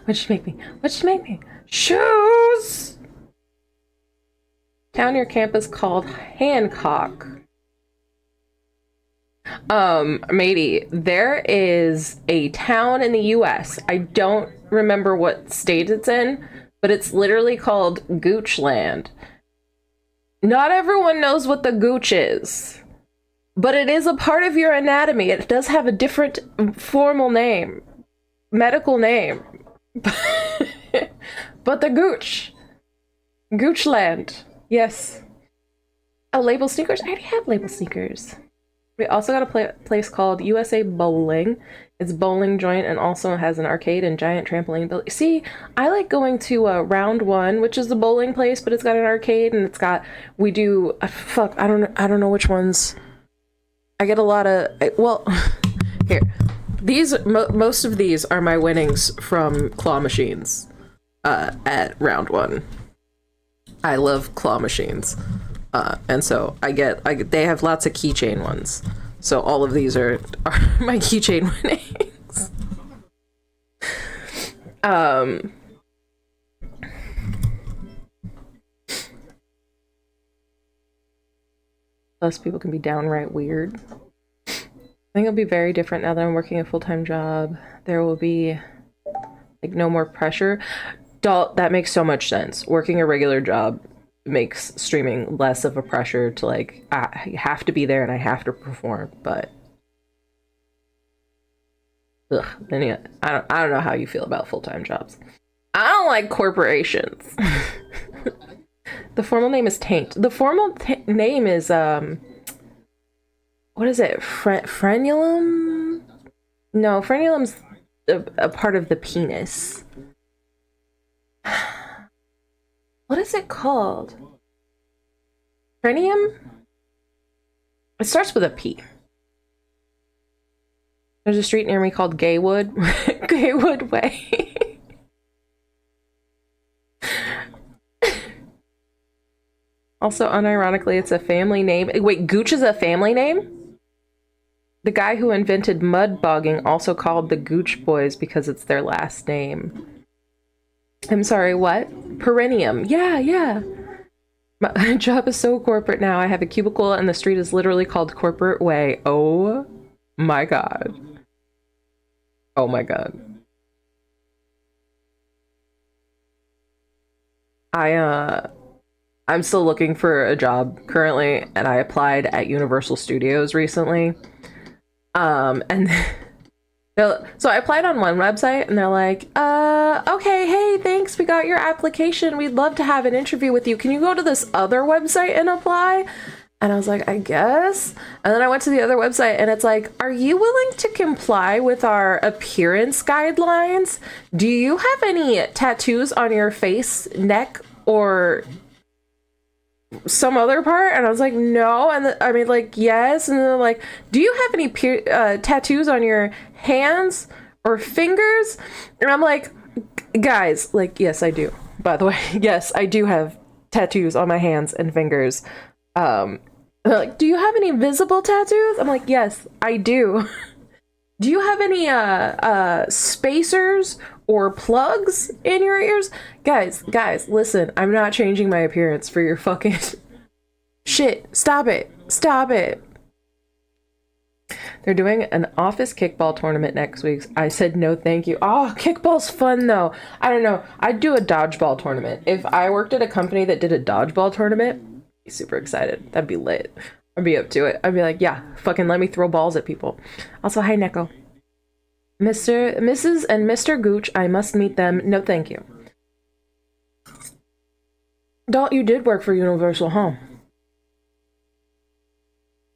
What'd she make me? What'd she make me? Shoes! Town near campus called Hancock. Matey, there is a town in the US. I don't remember what state it's in, but it's literally called Goochland. Not everyone knows what the gooch is, but it is a part of your anatomy. It does have a different formal name, medical name. But the gooch. Goochland. Yes. Oh, Label sneakers? I already have Label sneakers. We also got a place called USA Bowling. It's bowling joint and also has an arcade and giant trampoline building. See, I like going to Round One, which is the bowling place, but it's got an arcade and it's got, we do, fuck, I don't know which ones. I get a lot of, well, here. These, most of these are my winnings from claw machines at Round One. I love claw machines. And so they have lots of keychain ones. So all of these are my keychain winnings. Plus people can be downright weird. I think it'll be very different now that I'm working a full-time job. There will be like no more pressure. That makes so much sense. Working a regular job makes streaming less of a pressure to like, I have to be there and I have to perform, but ugh, anyway, I don't know how you feel about full-time jobs. I don't like corporations. The formal name is Taint. The formal name is what is it? Frenulum? No, frenulum's a part of the penis. What is it called? Perineum? It starts with a P. There's a street near me called Gaywood. Gaywood Way. Also, unironically, it's a family name. Wait, Gooch is a family name? The guy who invented mud bogging also called the Gooch Boys because it's their last name. I'm sorry, what? Perineum. Yeah. My job is so corporate now. I have a cubicle and the street is literally called Corporate Way. Oh my god. Oh my god. I'm still looking for a job currently, and I applied at Universal Studios recently. And so I applied on one website and they're like, okay, hey, thanks, we got your application. We'd love to have an interview with you. Can you go to this other website and apply? And I was like, I guess. And then I went to the other website and it's like, are you willing to comply with our appearance guidelines? Do you have any tattoos on your face, neck, or some other part? And I was like, no. And I mean, like, yes. And they're like, do you have any tattoos on your hands or fingers? And I'm like, guys, like, yes, I do. By the way, yes, I do have tattoos on my hands and fingers. They're like, do you have any visible tattoos? I'm like, yes, I do. Do you have any spacers or plugs in your ears? Guys, listen, I'm not changing my appearance for your fucking shit. Stop it. They're doing an office kickball tournament next week. I said no thank you. Oh, kickball's fun though. I don't know. I'd do a dodgeball tournament. If I worked at a company that did a dodgeball tournament, I'd be super excited. That'd be lit. I'd be up to it. I'd be like, yeah, fucking let me throw balls at people. Also, hi, Neko. Mrs. and Mr. Gooch, I must meet them. No, thank you. Dalt, you did work for Universal, huh?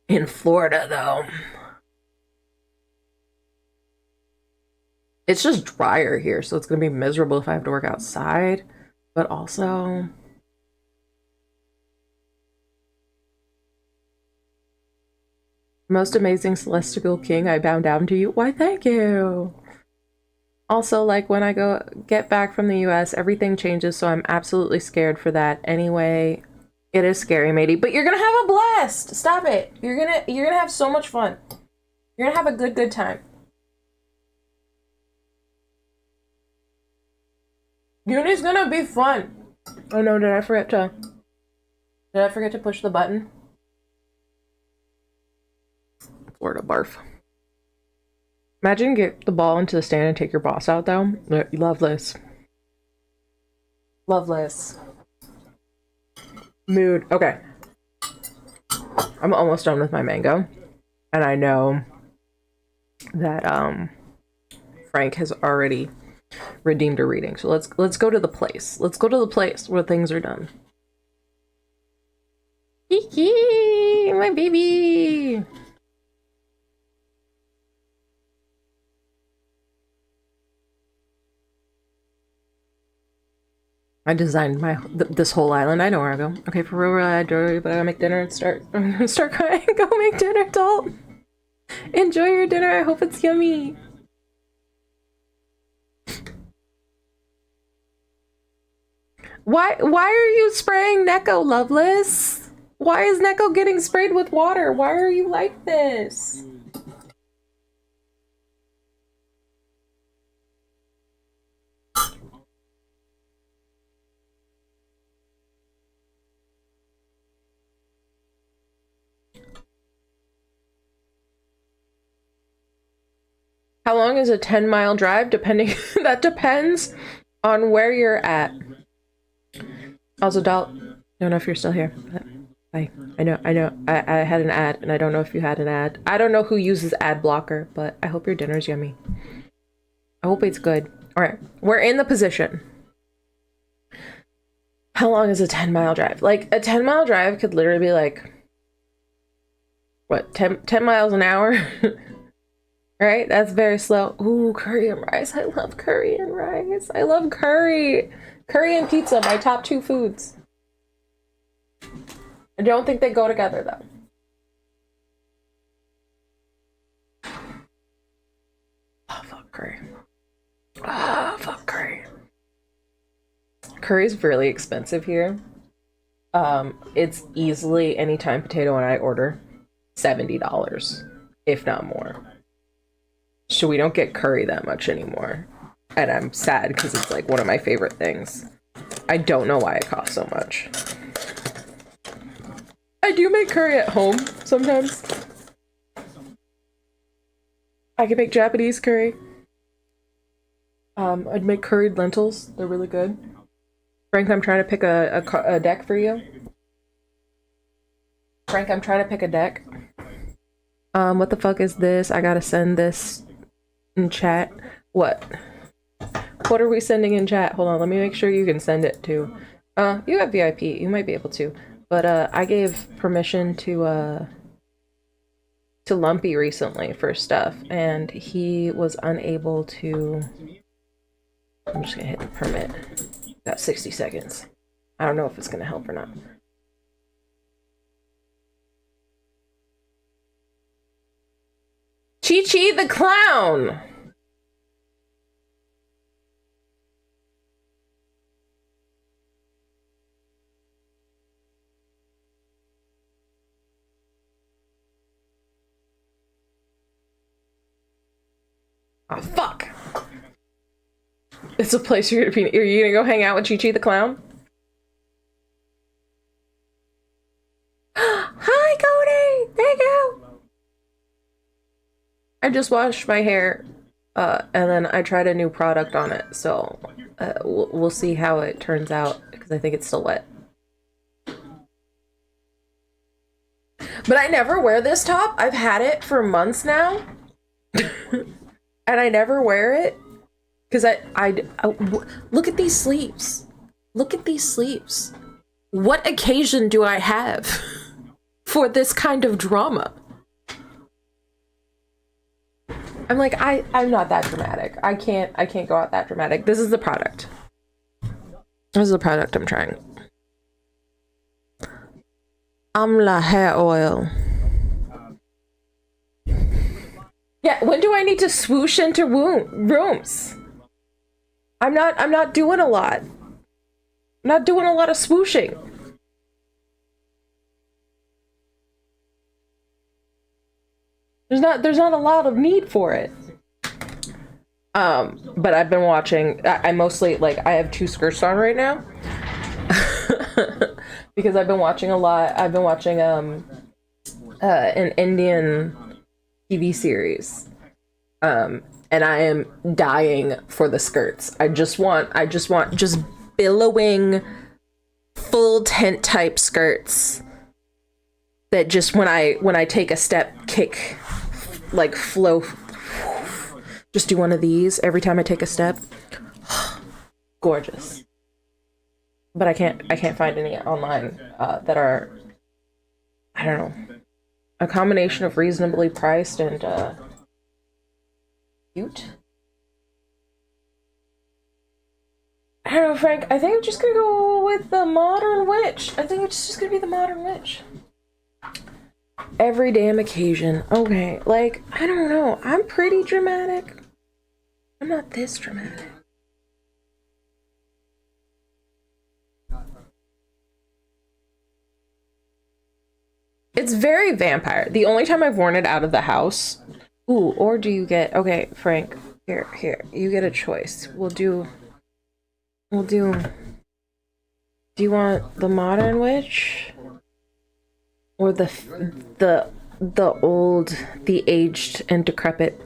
In Florida, though. It's just drier here, so it's gonna be miserable if I have to work outside. But also... most amazing celestial king, I bow down to you. Why, thank you. Also, like, when I get back from the US, everything changes, so I'm absolutely scared for that. Anyway, it is scary, matey, but you're gonna have a blast. Stop it. You're gonna have so much fun. You're gonna have a good time. Uni's gonna be fun. Oh no, did I forget to push the button? Florida barf. Imagine get the ball into the stand and take your boss out though. Loveless. Mood. Okay. I'm almost done with my mango. And I know that Frank has already redeemed a reading. So let's go to the place. Let's go to the place where things are done. Kiki, my baby. I designed this whole island. I know where I go. Okay, for real, I do, but I gotta make dinner and start crying. Go make dinner, doll. Enjoy your dinner. I hope it's yummy. Why are you spraying Neko, Loveless? Why is Neko getting sprayed with water? Why are you like this? How long is a 10-mile drive? Depending, that depends on where you're at. Also, Doll, don't know if you're still here. I know. I had an ad, and I don't know if you had an ad. I don't know who uses ad blocker, but I hope your dinner's yummy. I hope it's good. All right, we're in the position. How long is a 10-mile drive? Like, a 10-mile drive could literally be like, what, 10 miles an hour? Right? That's very slow. Ooh, curry and rice. I love curry and rice. I love curry. Curry and pizza, my top 2 foods. I don't think they go together, though. Oh, fuck curry. Ah, fuck curry. Curry's really expensive here. It's easily anytime potato and I order $70, if not more. So we don't get curry that much anymore. And I'm sad because it's like one of my favorite things. I don't know why it costs so much. I do make curry at home sometimes. I can make Japanese curry. I'd make curried lentils. They're really good. Frank, I'm trying to pick a deck for you. Frank, I'm trying to pick a deck. What the fuck is this? I gotta send this in chat. What? What are we sending in chat? Hold on, let me make sure you can send it to. You have VIP. You might be able to. But I gave permission to Lumpy recently for stuff, and he was unable to. I'm just gonna hit the permit. Got 60 seconds. I don't know if it's gonna help or not. Chi-Chi the clown! Oh, fuck! It's a place you're gonna be. Are you gonna go hang out with Chi-Chi the clown? Hi, Cody! Thank you! I just washed my hair, and then I tried a new product on it, so we'll see how it turns out, because I think it's still wet. But I never wear this top. I've had it for months now, and I never wear it, because I look at these sleeves. Look at these sleeves. What occasion do I have for this kind of drama? I'm like, I'm not that dramatic. I can't go out that dramatic. This is the product. This is the product I'm trying. Amla hair oil. Yeah, when do I need to swoosh into rooms? I'm not doing a lot. I'm not doing a lot of swooshing. There's not a lot of need for it. But I've been watching. I mostly like. I have 2 skirts on right now because I've been watching a lot. I've been watching an Indian TV series, and I am dying for the skirts. I just want billowing, full tent type skirts that just when I take a step, kick, like flow. Just do one of these every time I take a step. Gorgeous. But I can't find any online that are, I don't know, a combination of reasonably priced and cute. I don't know, Frank. I think I'm just gonna go with the modern witch. I think it's just gonna be the modern witch. Every damn occasion. Okay, like, I don't know. I'm pretty dramatic. I'm not this dramatic. It's very vampire. The only time I've worn it out of the house. Ooh, or do you get... Okay, Frank. Here. You get a choice. We'll do... Do you want the modern witch? Or the old, the aged and decrepit?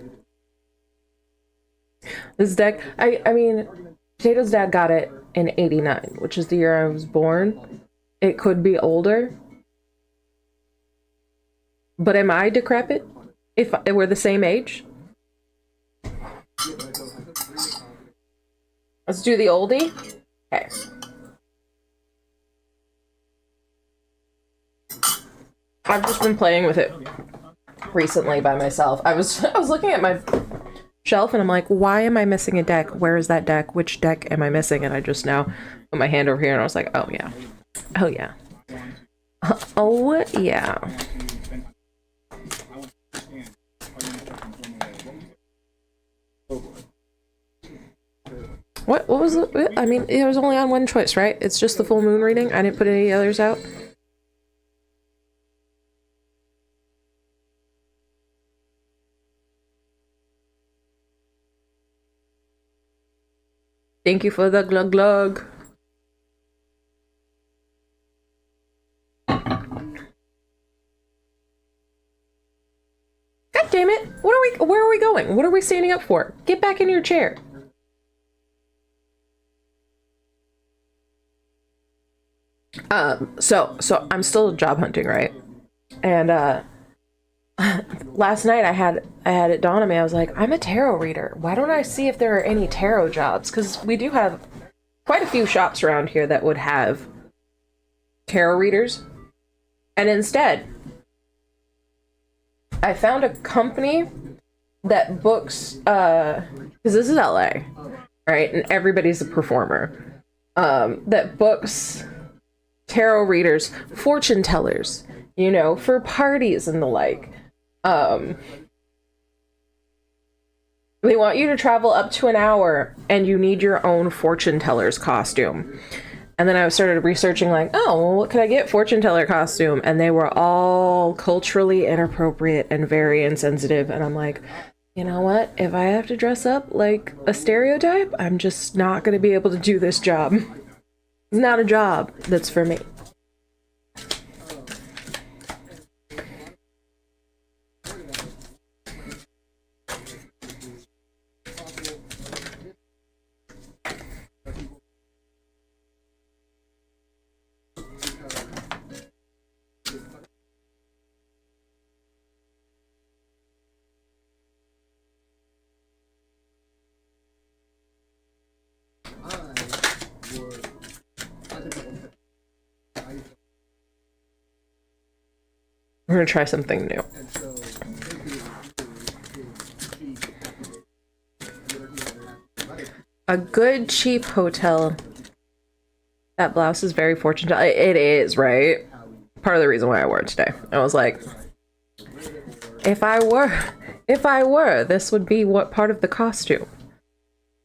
This deck... I mean, Potato's dad got it in 89, which is the year I was born. It could be older. But am I decrepit? If we're the same age? Let's do the oldie. Okay. I've just been playing with it recently by myself. I was looking at my shelf and I'm like, why am I missing a deck? Where is that deck? Which deck am I missing? And I just now put my hand over here and I was like, oh yeah. Oh yeah. Oh yeah. What was it? I mean, it was only on one choice, right? It's just the full moon reading. I didn't put any others out. Thank you for the glug glug. God damn it. Where are we going? What are we standing up for? Get back in your chair. So I'm still job hunting, right? And last night I had it dawn on me. I was like, I'm a tarot reader. Why don't I see if there are any tarot jobs? Because we do have quite a few shops around here that would have tarot readers. And instead, I found a company that books, because this is LA, right? And everybody's a performer. That books tarot readers, fortune tellers, you know, for parties and the like. They want you to travel up to an hour and you need your own fortune teller's costume. And then I started researching like, oh, well, what could I get fortune teller costume? And they were all culturally inappropriate and very insensitive. And I'm like, you know what? If I have to dress up like a stereotype, I'm just not going to be able to do this job. It's not a job that's for me. We're gonna try something new. A good cheap hotel. That blouse is very fortune telling. It is, right? Part of the reason why I wore it today. I was like, if I were, this would be what part of the costume.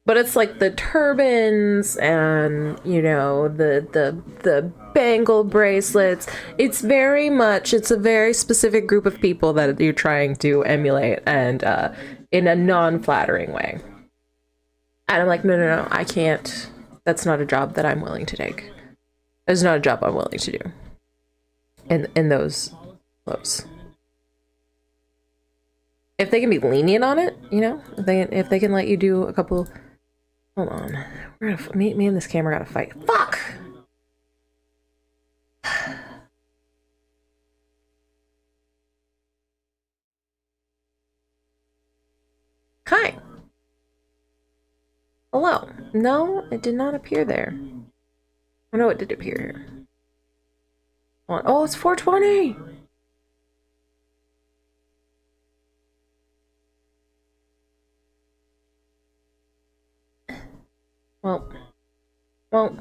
But it's like the turbans and, you know, the bangle bracelets. It's a very specific group of people that you're trying to emulate, and in a non-flattering way. And I'm like, no, I can't. That's not a job that I'm willing to take. It's not a job I'm willing to do. In those clothes. If they can be lenient on it, you know, if they can let you do a couple. Hold on. We're gonna me and this camera gotta fight. Fuck! Hi. Hello. No, it did not appear there. Oh no, it did appear here. Oh, it's 420! Well, Well.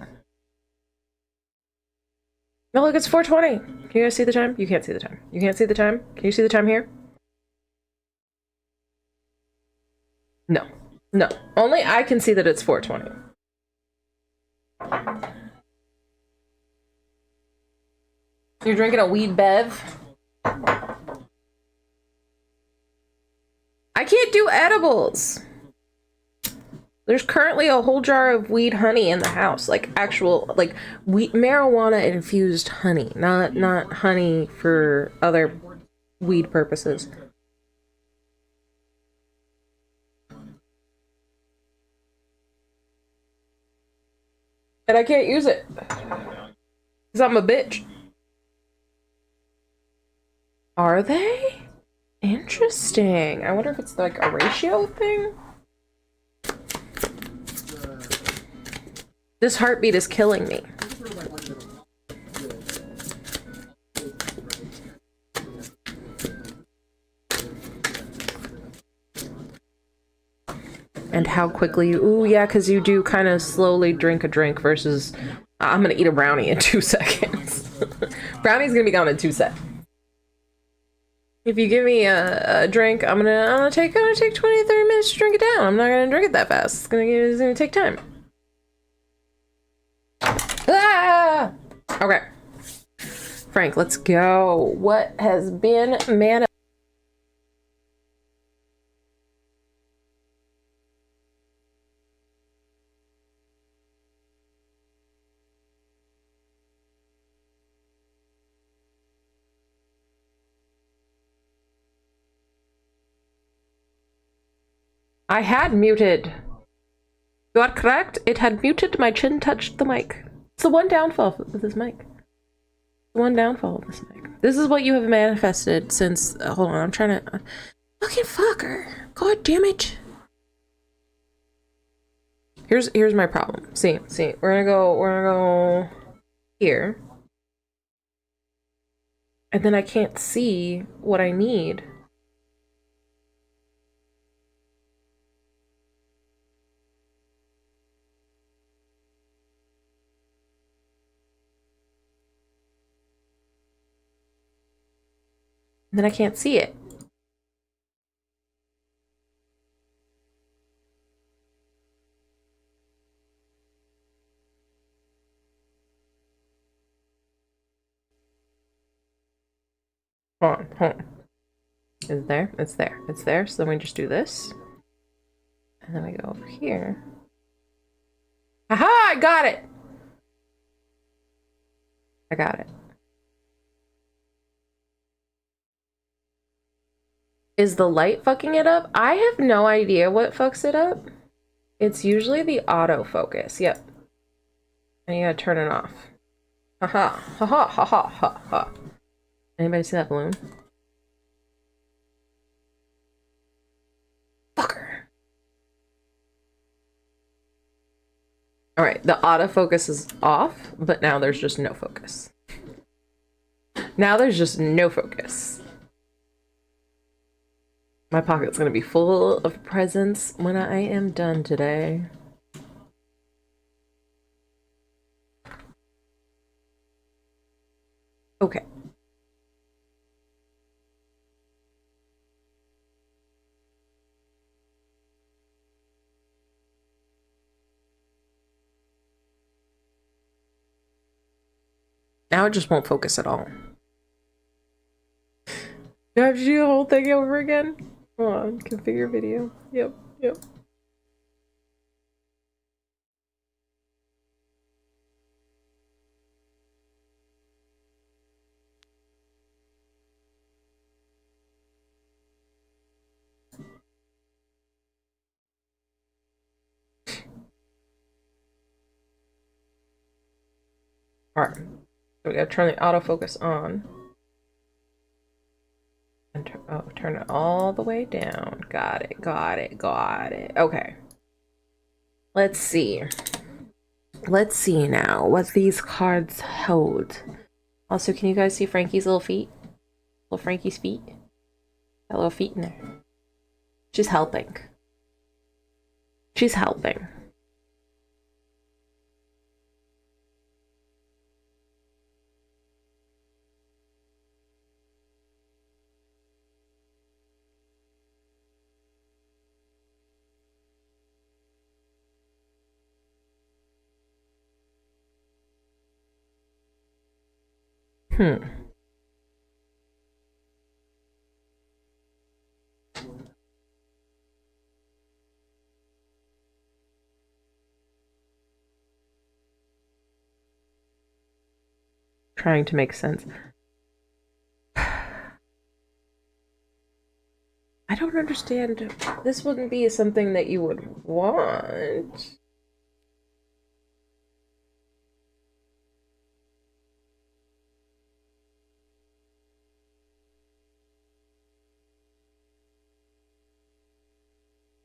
No, look, it's 4:20. Can you guys see the time? You can't see the time. You can't see the time? Can you see the time here? No. No. Only I can see that it's 4:20. You're drinking a weed bev? I can't do edibles. There's currently a whole jar of weed honey in the house, like actual, like weed, marijuana infused honey, not honey for other weed purposes. And I can't use it because I'm a bitch. Are they? Interesting. I wonder if it's like a ratio thing. This heartbeat is killing me. And how quickly you... Ooh, yeah, because you do kind of slowly drink a drink versus... I'm going to eat a brownie in 2 seconds. Brownie's going to be gone in 2 seconds. If you give me a drink, I'm gonna take 20 to 30 minutes to drink it down. I'm not gonna drink it that fast. It's gonna take time. Ah! Okay. Frank, let's go. What has been manifested? I had muted. You are correct. It had muted. My chin touched the mic. It's the one downfall of this mic. The one downfall of this mic. This is what you have manifested since... hold on, I'm trying to... fucking fucker. God damn it. Here's my problem. See. We're gonna go here. And then I can't see what I need. And then I can't see it. Hold on. Is there? It's there. So then we just do this. And then we go over here. Aha! I got it! I got it. Is the light fucking it up? I have no idea what fucks it up. It's usually the autofocus. Yep. And you gotta turn it off. Haha. Haha. Haha. Ha ha. Anybody see that balloon? Fucker. Alright, the autofocus is off, but now there's just no focus. Now there's just no focus. My pocket's gonna be full of presents when I am done today. Okay. Now it just won't focus at all. You have to do the whole thing over again? Hold on, configure video. Yep. Alright. So we gotta turn the autofocus on. And turn it all the way down. Got it. Okay. Let's see. Let's see now what these cards hold. Also, can you guys see Frankie's little feet? Little Frankie's feet? Got little feet in there. She's helping. She's helping. Hmm. Trying to make sense. I don't understand. This wouldn't be something that you would want.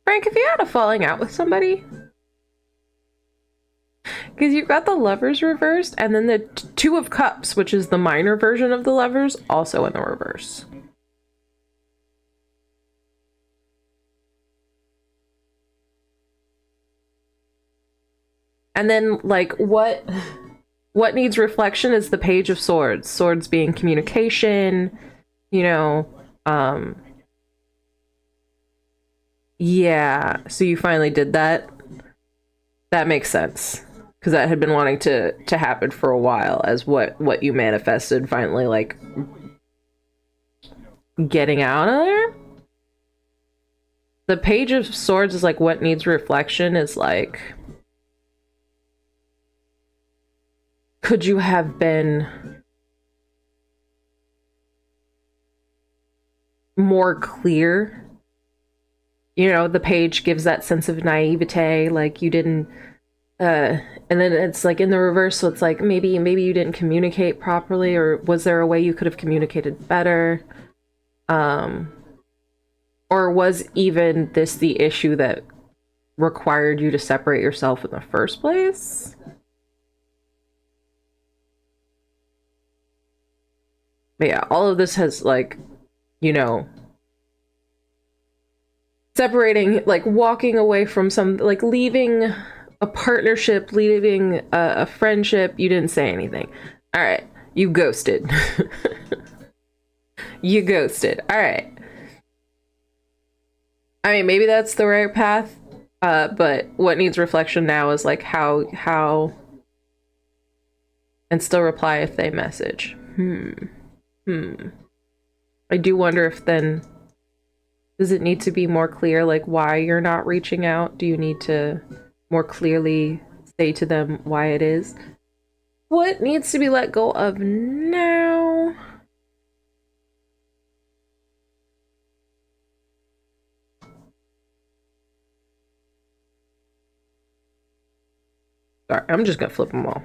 Frank, have you had a falling out with somebody? Because you've got the lovers reversed, and then the two of cups, which is the minor version of the lovers, also in the reverse. And then, like, what needs reflection is the Page of Swords. Swords being communication, you know, yeah, so you finally did that. That makes sense. Because that had been wanting to happen for a while, as what you manifested finally, like, getting out of there. The Page of Swords is like what needs reflection is like, could you have been more clear? You know, the page gives that sense of naivete, like you didn't, and then it's like in the reverse, so it's like maybe you didn't communicate properly, or was there a way you could have communicated better? Or was even this the issue that required you to separate yourself in the first place? But yeah, all of this has, like, you know, separating, like walking away from some, like leaving a partnership, leaving a friendship. You didn't say anything. All right, you ghosted. You ghosted. All right. I mean, maybe that's the right path. But what needs reflection now is like how, and still reply if they message. I do wonder if then, does it need to be more clear, like why you're not reaching out? Do you need to more clearly say to them why it is? What needs to be let go of now? Sorry, I'm just gonna flip them all.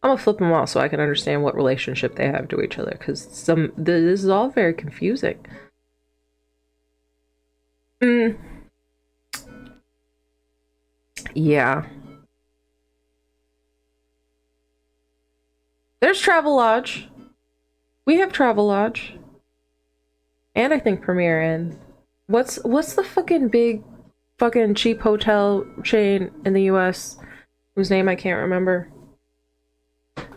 I'm gonna flip them all so I can understand what relationship they have to each other, because this is all very confusing. Yeah. There's Travelodge. We have Travelodge. And I think Premier Inn. What's the fucking big fucking cheap hotel chain in the US whose name I can't remember,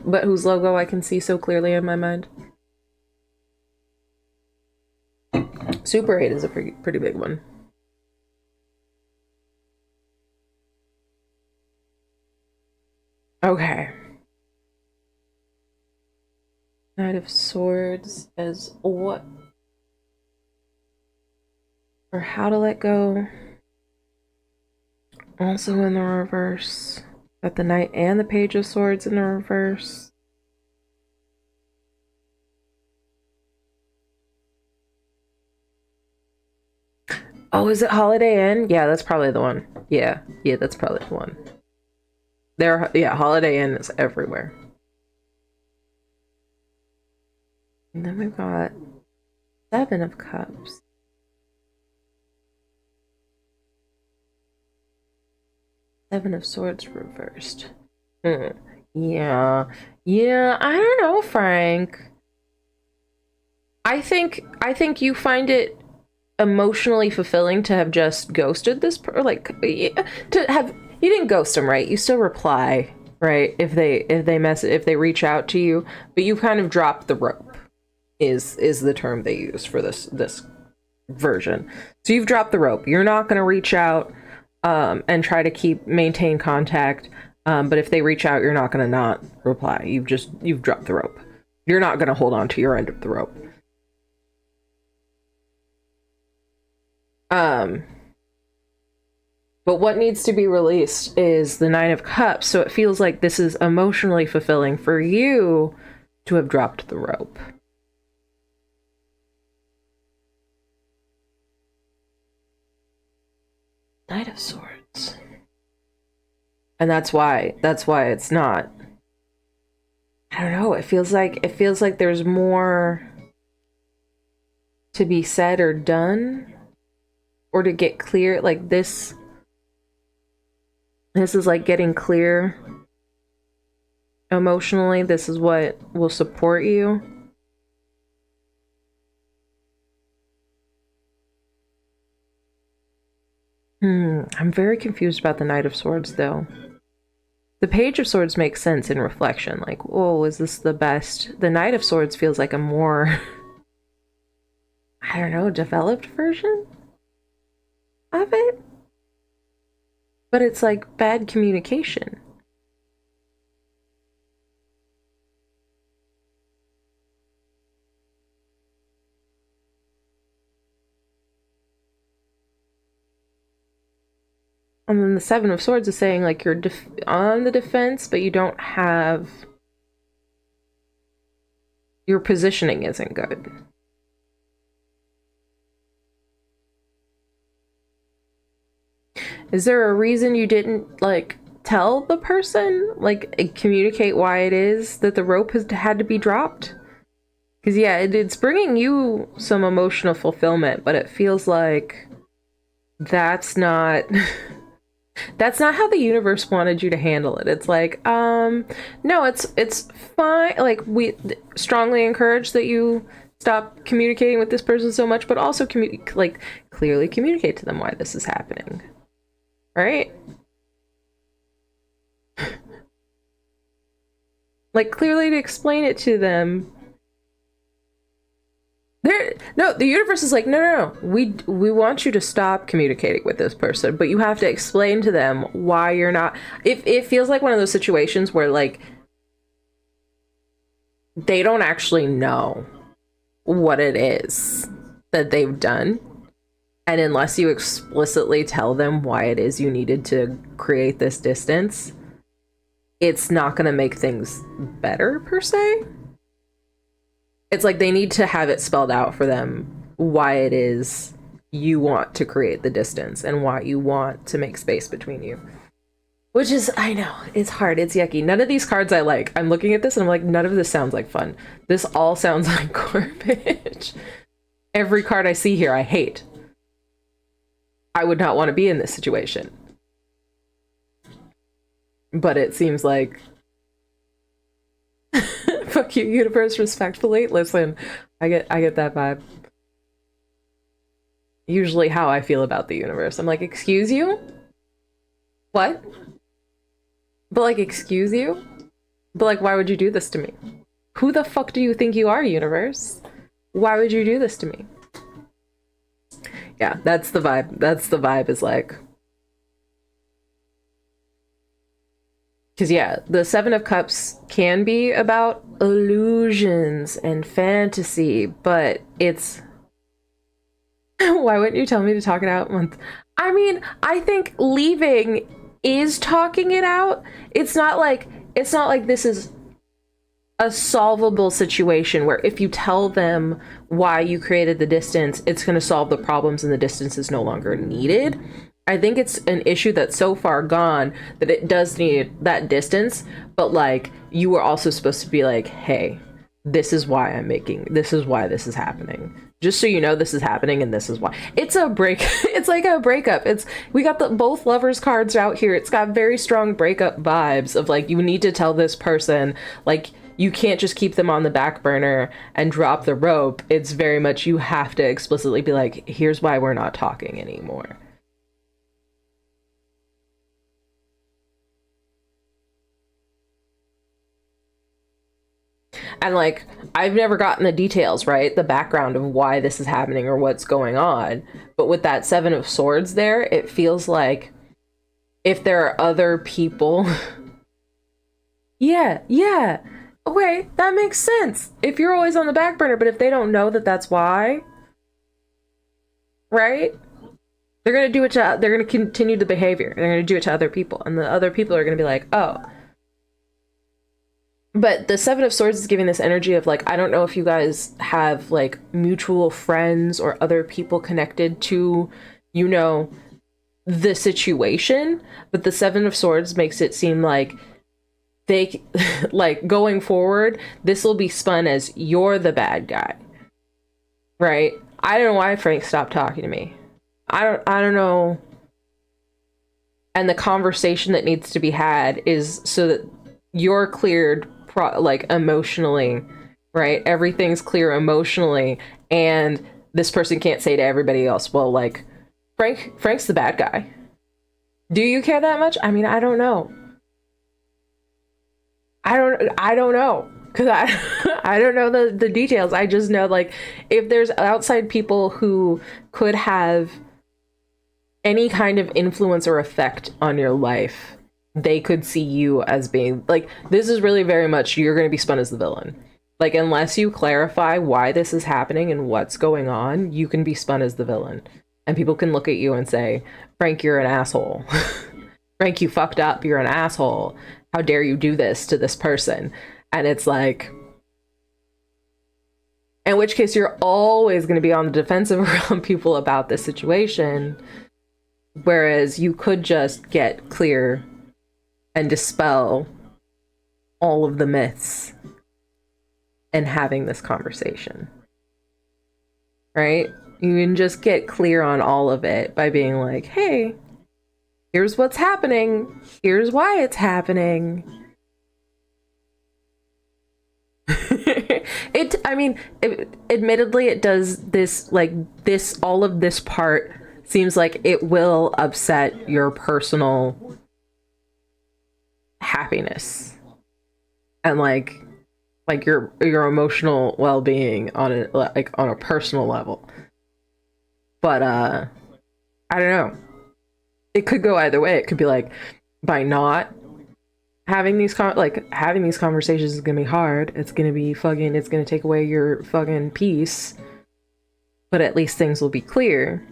but whose logo I can see so clearly in my mind? Super 8 is a pretty big one. Okay. Knight of Swords as what? Or how to let go. Also in the reverse. Got the Knight and the Page of Swords in the reverse. Oh, is it Holiday Inn? Yeah, that's probably the one. Yeah, that's probably the one. Yeah, Holiday Inn is everywhere. And then we've got 7 of Cups. Seven of Swords reversed. Yeah, I don't know, Frank. I think you find it emotionally fulfilling to have just ghosted this you didn't ghost them, right? You still reply, right? If they reach out to you, but you kind of dropped the rope is the term they use for this version. So you've dropped the rope. You're not going to reach out and try to maintain contact, but if they reach out, you're not going to not reply. You've dropped the rope. You're not going to hold on to your end of the rope. But what needs to be released is the Nine of Cups, so it feels like this is emotionally fulfilling for you to have dropped the rope. Knight of Swords. And that's why it's not. I don't know, it feels like there's more to be said or done, or to get clear. Like this is like getting clear emotionally. This is what will support you. I'm very confused about the Knight of Swords, though. The Page of Swords makes sense in reflection. Like, oh, is this the best? The Knight of Swords feels like a more, I don't know, developed version of it? But it's like bad communication. And then the Seven of Swords is saying, like, you're on the defense, but you don't have... Your positioning isn't good. Is there a reason you didn't, like, tell the person? Like, communicate why it is that the rope has had to be dropped? Because, yeah, it's bringing you some emotional fulfillment, but it feels like that's not... That's not how the universe wanted you to handle it. It's like, no, it's fine. Like, we strongly encourage that you stop communicating with this person so much, but also clearly communicate to them why this is happening. Right? Like, clearly to explain it to them. No, the universe is like, no. We want you to stop communicating with this person, but you have to explain to them why you're not. It feels like one of those situations where, like, they don't actually know what it is that they've done. And unless you explicitly tell them why it is you needed to create this distance, it's not going to make things better, per se. It's like they need to have it spelled out for them why it is you want to create the distance and why you want to make space between you. Which is, I know, it's hard, it's yucky. None of these cards I like. I'm looking at this and I'm like, none of this sounds like fun. This all sounds like garbage. Every card I see here I hate. I would not want to be in this situation. But it seems like... Fuck you, universe, respectfully. Listen, I get that vibe. Usually how I feel about the universe. I'm like, excuse you? What? But like, excuse you? But like, why would you do this to me? Who the fuck do you think you are, universe? Why would you do this to me? Yeah, that's the vibe. That's the vibe, is like... Because, yeah, the Seven of Cups can be about illusions and fantasy, but it's... Why wouldn't you tell me to talk it out? I mean, I think leaving is talking it out. It's not like this is a solvable situation where if you tell them why you created the distance, it's going to solve the problems and the distance is no longer needed. I think it's an issue that's so far gone that it does need that distance, but like, you were also supposed to be like, hey, this is why this is happening. Just so you know, this is happening and this is why. It's a break. It's like a breakup. We got both lovers cards out here. It's got very strong breakup vibes of like, you need to tell this person, like, you can't just keep them on the back burner and drop the rope. It's very much, you have to explicitly be like, here's why we're not talking anymore. And like, I've never gotten the details, right? The background of why this is happening or what's going on. But with that Seven of Swords there, it feels like if there are other people... yeah. Okay, that makes sense. If you're always on the back burner, but if they don't know that that's why, right? They're gonna do it to, they're gonna continue the behavior. They're gonna do it to other people, and the other people are gonna be like, oh. But the Seven of Swords is giving this energy of like, I don't know if you guys have like mutual friends or other people connected to, you know, the situation, but the Seven of Swords makes it seem like they, like, going forward, this will be spun as you're the bad guy, right? I don't know why Frank stopped talking to me. I don't know. And the conversation that needs to be had is so that you're cleared, like, emotionally, right? Everything's clear emotionally, and this person can't say to everybody else, well, like, Frank's the bad guy. Do you care that much? I mean, I don't know. I don't know, because I don't know the details. I just know, like, if there's outside people who could have any kind of influence or effect on your life, they could see you as being, like, this is really very much, you're going to be spun as the villain. Like, unless you clarify why this is happening and what's going on, you can be spun as the villain. And people can look at you and say, Frank, you're an asshole. Frank, you fucked up. You're an asshole. How dare you do this to this person? And it's like, in which case you're always going to be on the defensive around people about this situation. Whereas you could just get clear and dispel all of the myths and having this conversation. Right? You can just get clear on all of it by being like, hey, here's what's happening. Here's why it's happening. Admittedly, it does this, like, this, all of this part seems like it will upset your personal happiness and like your emotional well-being on a personal level. But I don't know. It could go either way. It could be like, by not having these having these conversations is gonna be hard. It's gonna be fucking, it's gonna take away your fucking peace. But at least things will be clear.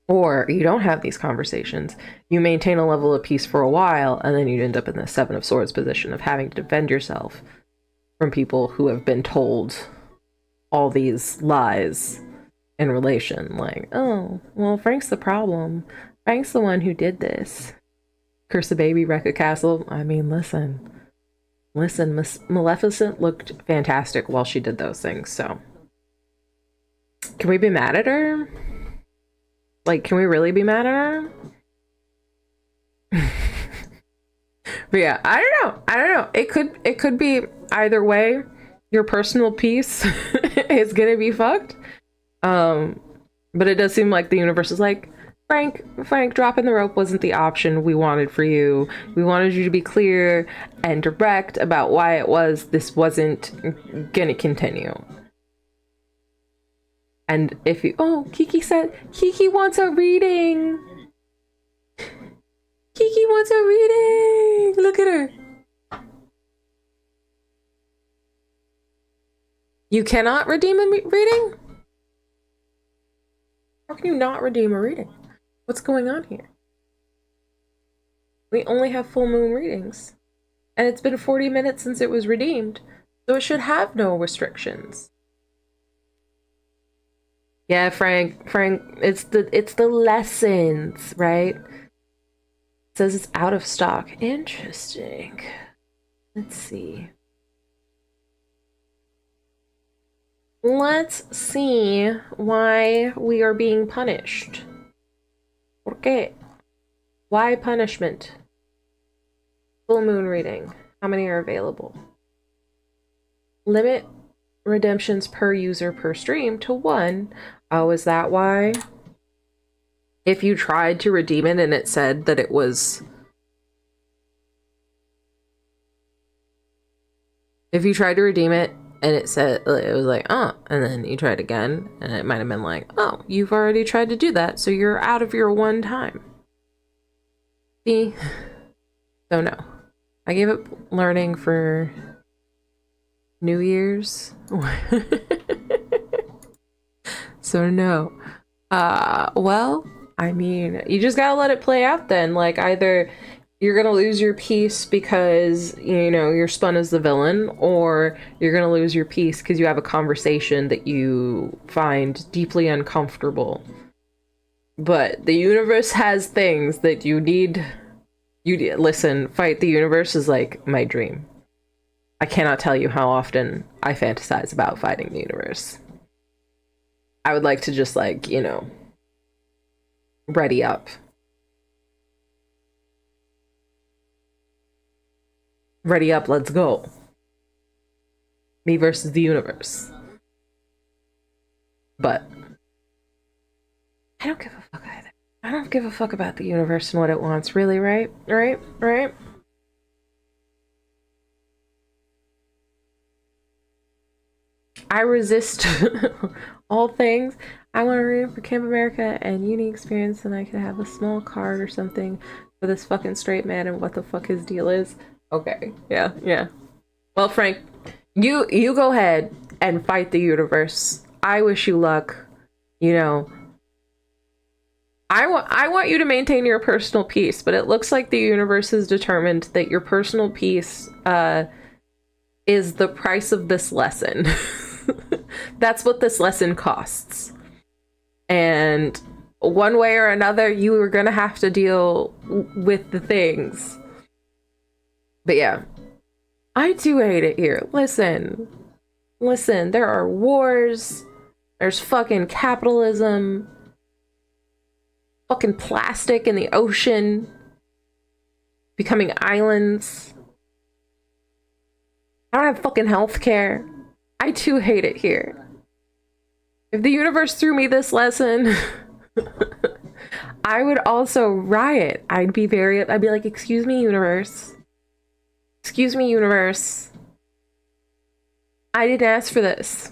Or you don't have these conversations. You maintain a level of peace for a while, and then you end up in the Seven of Swords position of having to defend yourself from people who have been told all these lies in relation. Like, oh, well, Frank's the problem. Frank's the one who did this. Curse a baby, wreck a castle. I mean, listen, Maleficent looked fantastic while she did those things, so. Can we be mad at her? Like, can we really be mad at her? But yeah, I don't know. It could be either way. Your personal peace is gonna be fucked. But it does seem like the universe is like, Frank, dropping the rope wasn't the option we wanted for you. We wanted you to be clear and direct about why it was this wasn't gonna continue. And if you, oh, Kiki said, Kiki wants a reading. Kiki wants a reading. Look at her. You cannot redeem a reading? How can you not redeem a reading? What's going on here? We only have full moon readings. And it's been 40 minutes since it was redeemed. So it should have no restrictions. Yeah, Frank, it's the lessons, right? It says it's out of stock. Interesting. Let's see. Let's see why we are being punished. ¿Por qué? Why punishment? Full moon reading. How many are available? Limit redemptions per user per stream to 1. Oh, is that why? If you tried to redeem it and it said that it was... If you tried to redeem it and it said, it was like, oh, and then you tried again, and it might have been like, oh, you've already tried to do that, so you're out of your 1 time. See? So no. I gave up learning for New Year's. So no. Well, I mean, you just gotta let it play out then. Like, either you're gonna lose your peace because, you know, you're spun as the villain, or you're gonna lose your peace because you have a conversation that you find deeply uncomfortable. But the universe has things that you need. Listen, fight the universe is like my dream. I cannot tell you how often I fantasize about fighting the universe. I would like to just, like, you know, ready up. Ready up, let's go. Me versus the universe. But I don't give a fuck either. I don't give a fuck about the universe and what it wants, really, right? Right? I resist all things. I want to read for Camp America and uni experience, and I could have a small card or something for this fucking straight man and what the fuck his deal is. Okay, yeah. Well, Frank, you go ahead and fight the universe. I wish you luck. You know, I want you to maintain your personal peace, but it looks like the universe has determined that your personal peace is the price of this lesson. That's what this lesson costs. And one way or another, you are gonna have to deal with the things. But yeah, I do hate it here. Listen, there are wars, there's fucking capitalism, fucking plastic in the ocean, becoming islands. I don't have fucking healthcare. I too hate it here. If the universe threw me this lesson, I would also riot. I'd be like, excuse me, universe. Excuse me, universe. I didn't ask for this.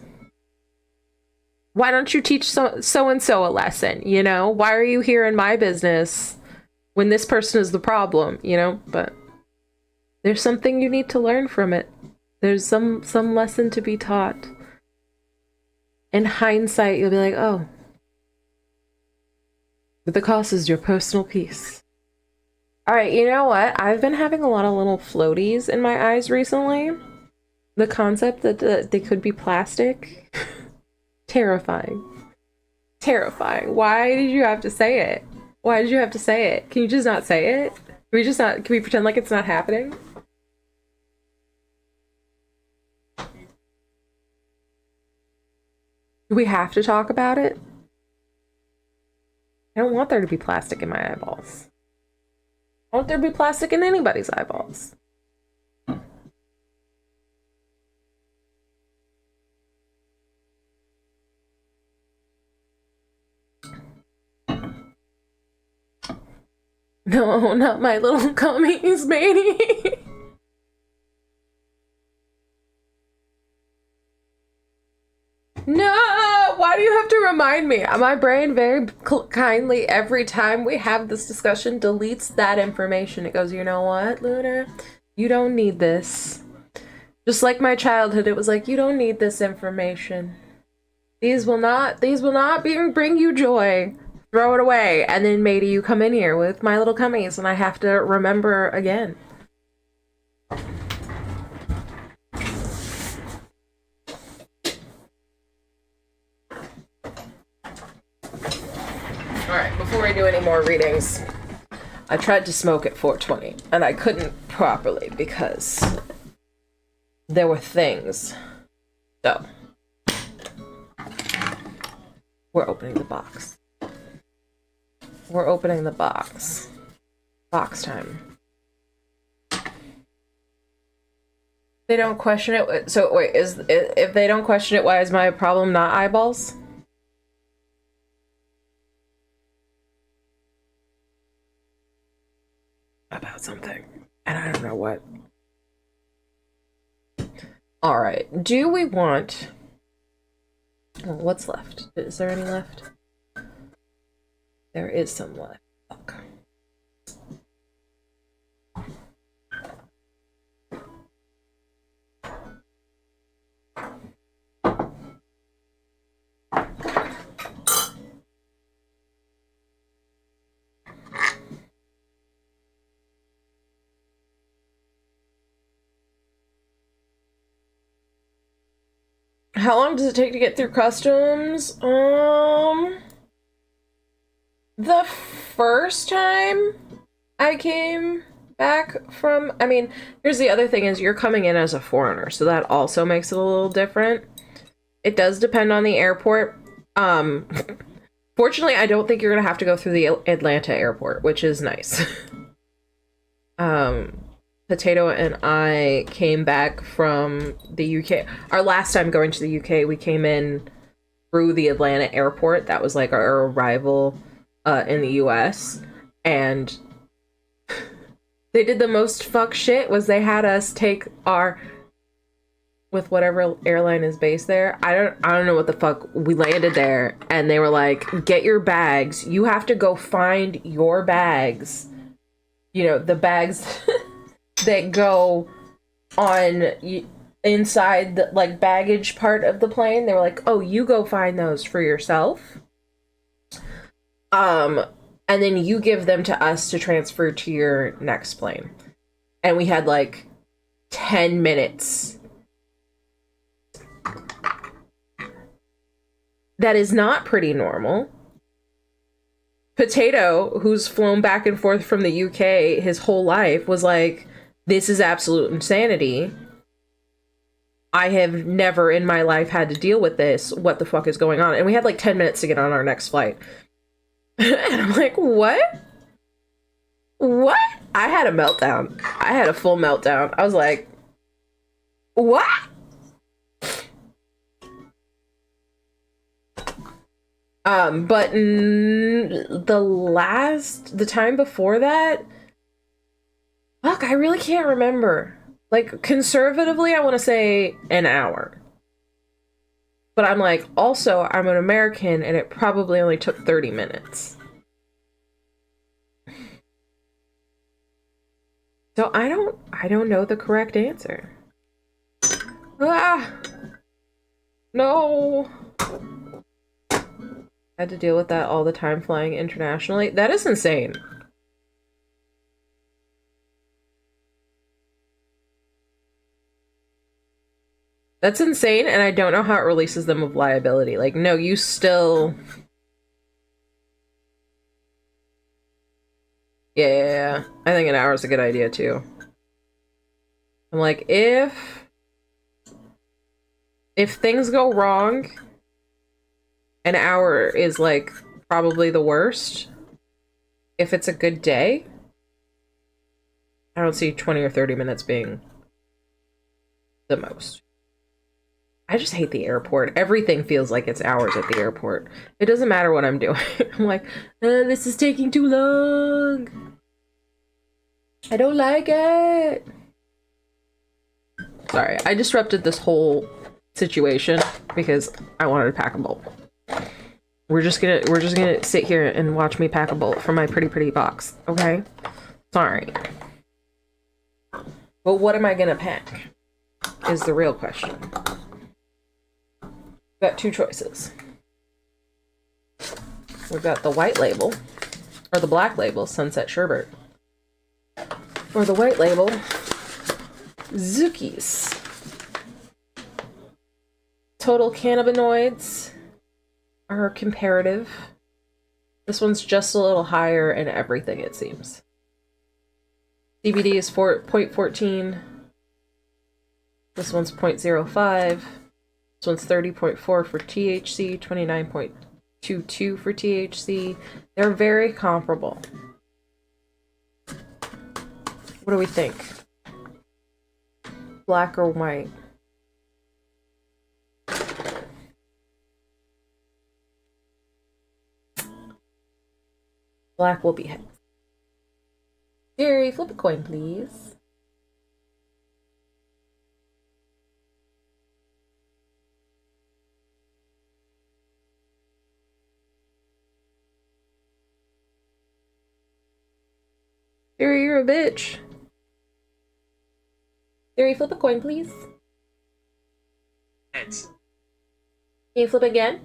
Why don't you teach so-and-so a lesson, you know? Why are you here in my business when this person is the problem, you know? But there's something you need to learn from it. There's some lesson to be taught. In hindsight, you'll be like, oh. But the cost is your personal peace. Alright, you know what? I've been having a lot of little floaties in my eyes recently. The concept that they could be plastic. Terrifying. Why did you have to say it? Can you just not say it? Can we pretend like it's not happening? Do we have to talk about it? I don't want there to be plastic in my eyeballs. I want there to be plastic in anybody's eyeballs. No, not my little gummies, matey. No! Why do you have to remind me? My brain very kindly, every time we have this discussion, deletes that information. It goes, you know what, Luna? You don't need this. Just like my childhood, it was like, you don't need this information. These will not bring you joy. Throw it away. And then maybe you come in here with my little cummies and I have to remember again. Alright, before we do any more readings, I tried to smoke at 420 and I couldn't properly because there were things. So, we're opening the box. Box time. They don't question it. So wait, if they don't question it, why is my problem not eyeballs? About something, and I don't know what. All right. Do we want? Well, what's left? Is there any left? There is some left. Fuck. How long does it take to get through customs? The first time I came back from, I mean, here's the other thing is you're coming in as a foreigner, so that also makes it a little different. It does depend on the airport. Fortunately, I don't think you're gonna have to go through the Atlanta airport, which is nice. Potato and I came back from the UK. Our last time going to the UK, we came in through the Atlanta airport. That was like our arrival in the US. And they did the most fuck shit was they had us take our, with whatever airline is based there. I don't know what the fuck. We landed there and they were like, get your bags. You have to go find your bags. You know, the bags that go on inside the like baggage part of the plane. They were like, oh, you go find those for yourself. And then you give them to us to transfer to your next plane. And we had like 10 minutes. That is not pretty normal. Potato, who's flown back and forth from the UK his whole life, was like, this is absolute insanity. I have never in my life had to deal with this. What the fuck is going on? And we had like 10 minutes to get on our next flight. And I'm like, what? What? I had a meltdown. I had a full meltdown. I was like, what? But the time before that, fuck, I really can't remember. Like, conservatively, I want to say an hour. But I'm like, also, I'm an American, and it probably only took 30 minutes. So I don't know the correct answer. Ah! No! I had to deal with that all the time flying internationally. That is insane. That's insane, and I don't know how it releases them of liability. Like, no, you still... Yeah, I think an hour is a good idea, too. I'm like, if things go wrong, an hour is, like, probably the worst. If it's a good day, I don't see 20 or 30 minutes being the most. I just hate the airport. Everything feels like it's hours at the airport. It doesn't matter what I'm doing. I'm like, this is taking too long. I don't like it. Sorry, I disrupted this whole situation because I wanted to pack a bolt. We're just gonna sit here and watch me pack a bolt from my pretty box, okay? Sorry. But what am I gonna pack? Is the real question. We've got two choices. We've got the white label, or the black label, Sunset Sherbet. Or the white label, Zookies. Total cannabinoids are comparative. This one's just a little higher in everything, it seems. CBD is 0.14. This one's 0.05. This one's 30.4 for THC, 29.22 for THC. They're very comparable. What do we think? Black or white? Black will be heads. Jerry, flip a coin, please. Jerry, you're a bitch. Jerry, flip a coin, please. Heads. Can you flip again?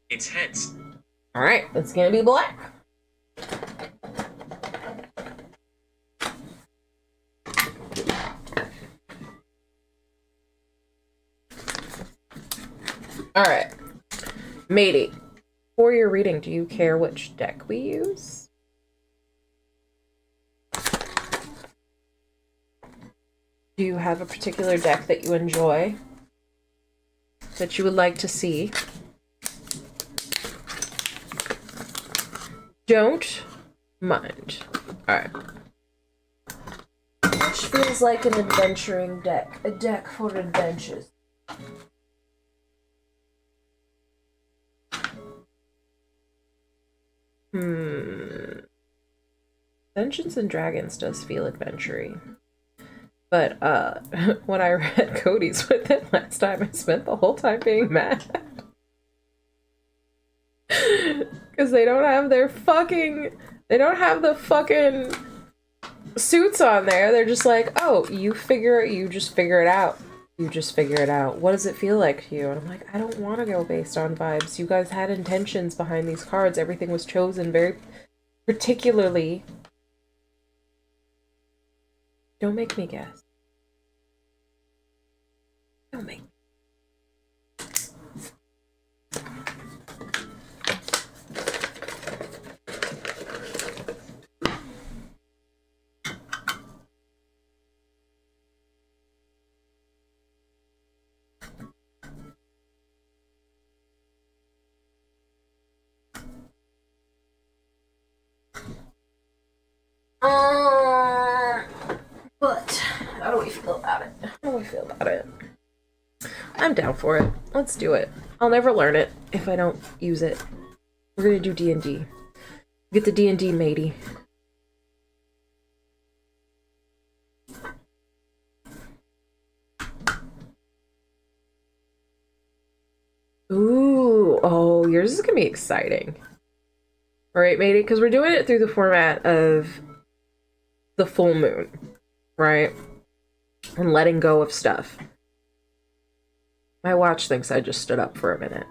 It's heads. Alright, it's gonna be black. Alright. Matey, for your reading, do you care which deck we use? Do you have a particular deck that you enjoy? That you would like to see? Don't mind. Alright. Which feels like an adventuring deck. A deck for adventures. Dungeons and Dragons does feel adventure-y. But, when I read Cody's with it last time, I spent the whole time being mad. Because they don't have their fucking... They don't have the fucking suits on there. They're just like, oh, you just figure it out. You just figure it out. What does it feel like to you? And I'm like, I don't want to go based on vibes. You guys had intentions behind these cards. Everything was chosen very particularly. Don't make me guess. Don't make me. But how do we feel about it? How do we feel about it? I'm down for it. Let's do it. I'll never learn it if I don't use it. We're gonna do D&D. Get the D&D matey. Ooh, oh, yours is gonna be exciting. All right, matey, because we're doing it through the format of the full moon, right? And letting go of stuff. My watch thinks I just stood up for a minute.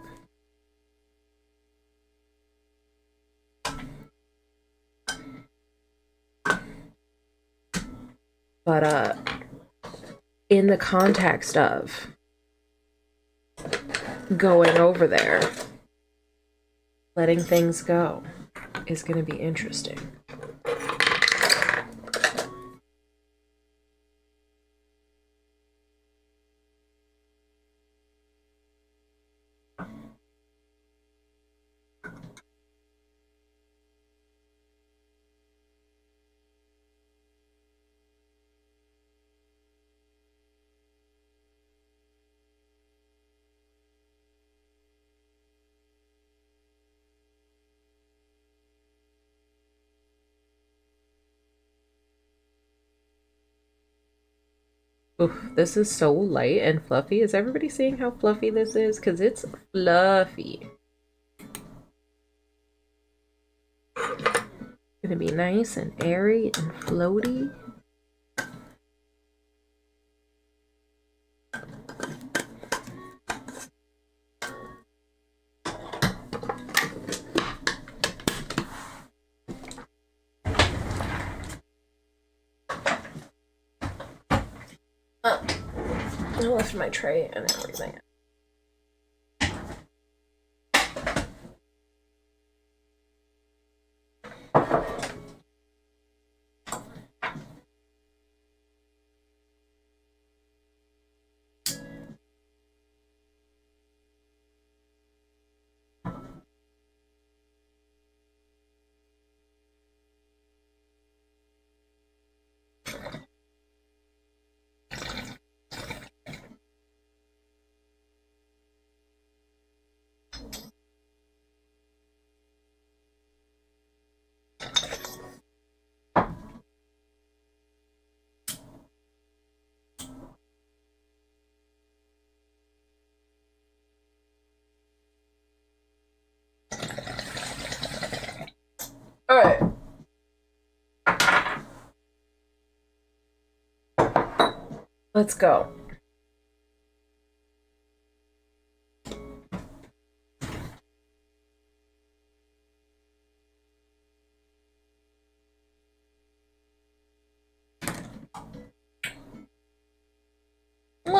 But, in the context of going over there, letting things go is going to be interesting. Oof, this is so light and fluffy. Is everybody seeing how fluffy this is? Because it's fluffy. Gonna be nice and airy and floaty. I left my tray and everything. All right. Let's go.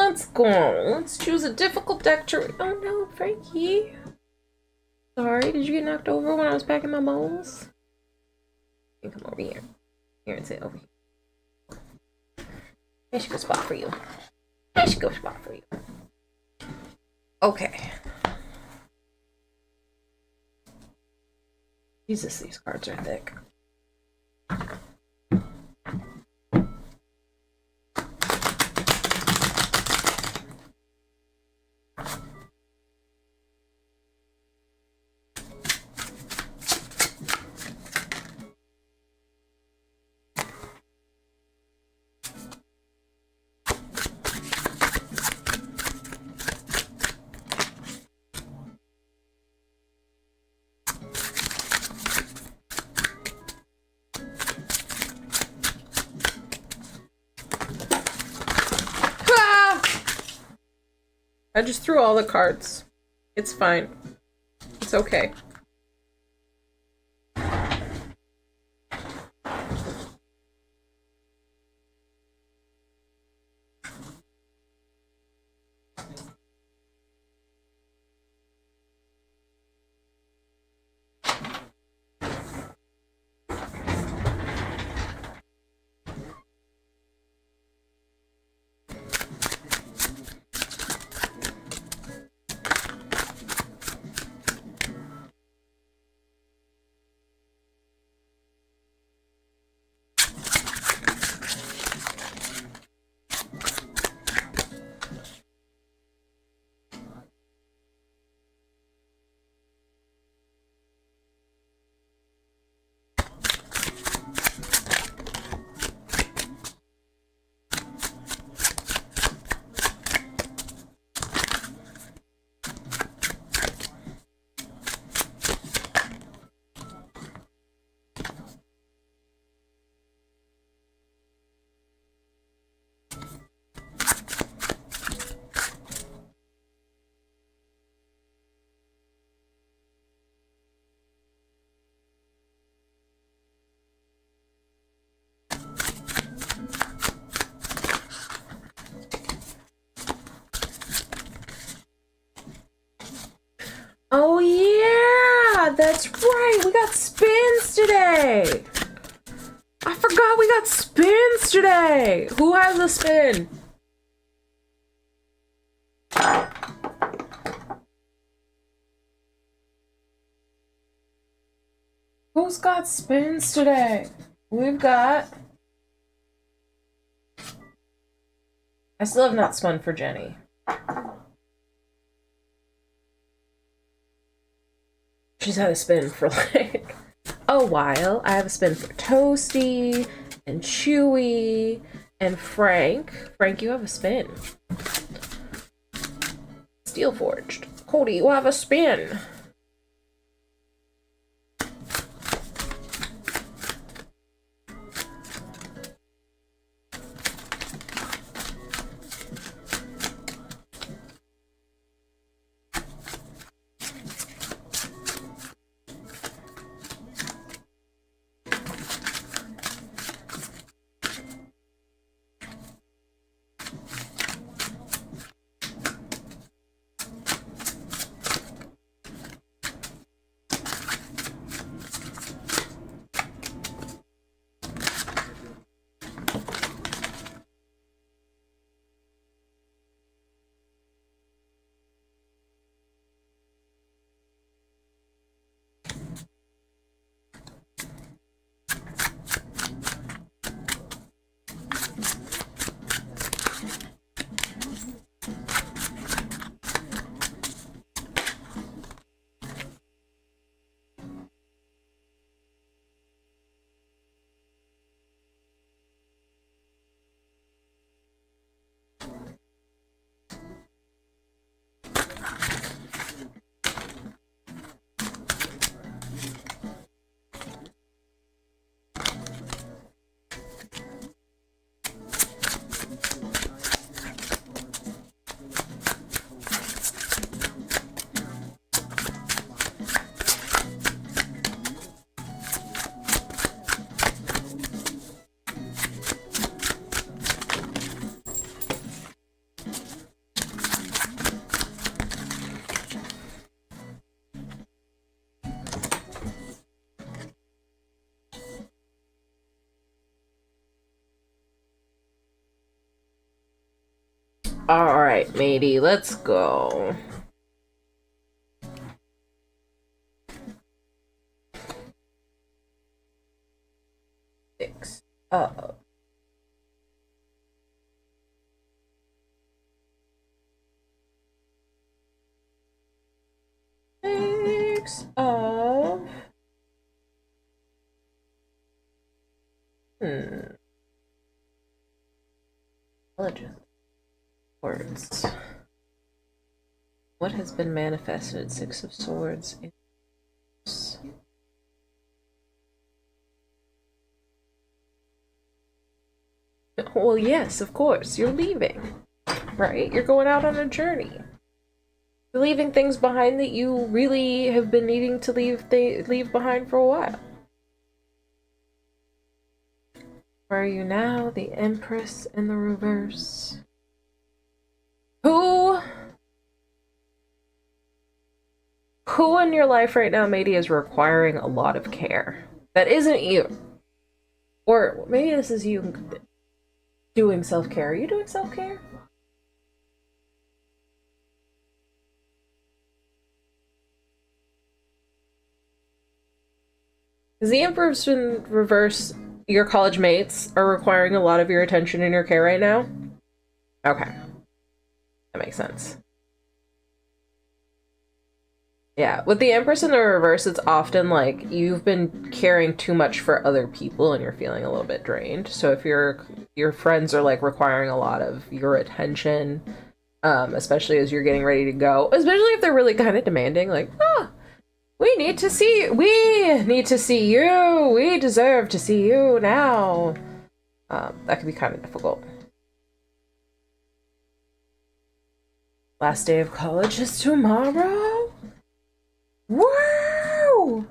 Let's go. Let's choose a difficult deck to. Oh no, Frankie. Sorry, did you get knocked over when I was packing my moles? You can come over here. Here and sit over here. There's a good spot for you. There's a good spot for you. Okay. Jesus, these cards are thick. I just threw all the cards. It's fine. It's okay. Oh yeah, that's right. We got spins today. I forgot we got spins today. Who has a spin? Who's got spins today? We've got... I still have not spun for Jenny. She's had a spin for like a while. I have a spin for Toasty and Chewy and Frank. Frank, you have a spin. Steel Forged. Cody, you have a spin. Alright, matey, let's go. Six up. Six up. Intelligence. Words. What has been manifested? Six of Swords. Well, yes, of course. You're leaving, right? You're going out on a journey. You're leaving things behind that you really have been needing to leave behind for a while. Where are you now? The Empress in the reverse. Who in your life right now, matey, is requiring a lot of care? That isn't you. Or maybe this is you doing self-care. Are you doing self-care? Because the Emperor's in reverse. Your college mates are requiring a lot of your attention and your care right now? Okay. That makes sense. Yeah, with the Empress in the reverse, it's often like you've been caring too much for other people and you're feeling a little bit drained. So if your friends are like requiring a lot of your attention, especially as you're getting ready to go, especially if they're really kind of demanding, like, we need to see you, we deserve to see you now. That could be kind of difficult. Last day of college is tomorrow? Wow!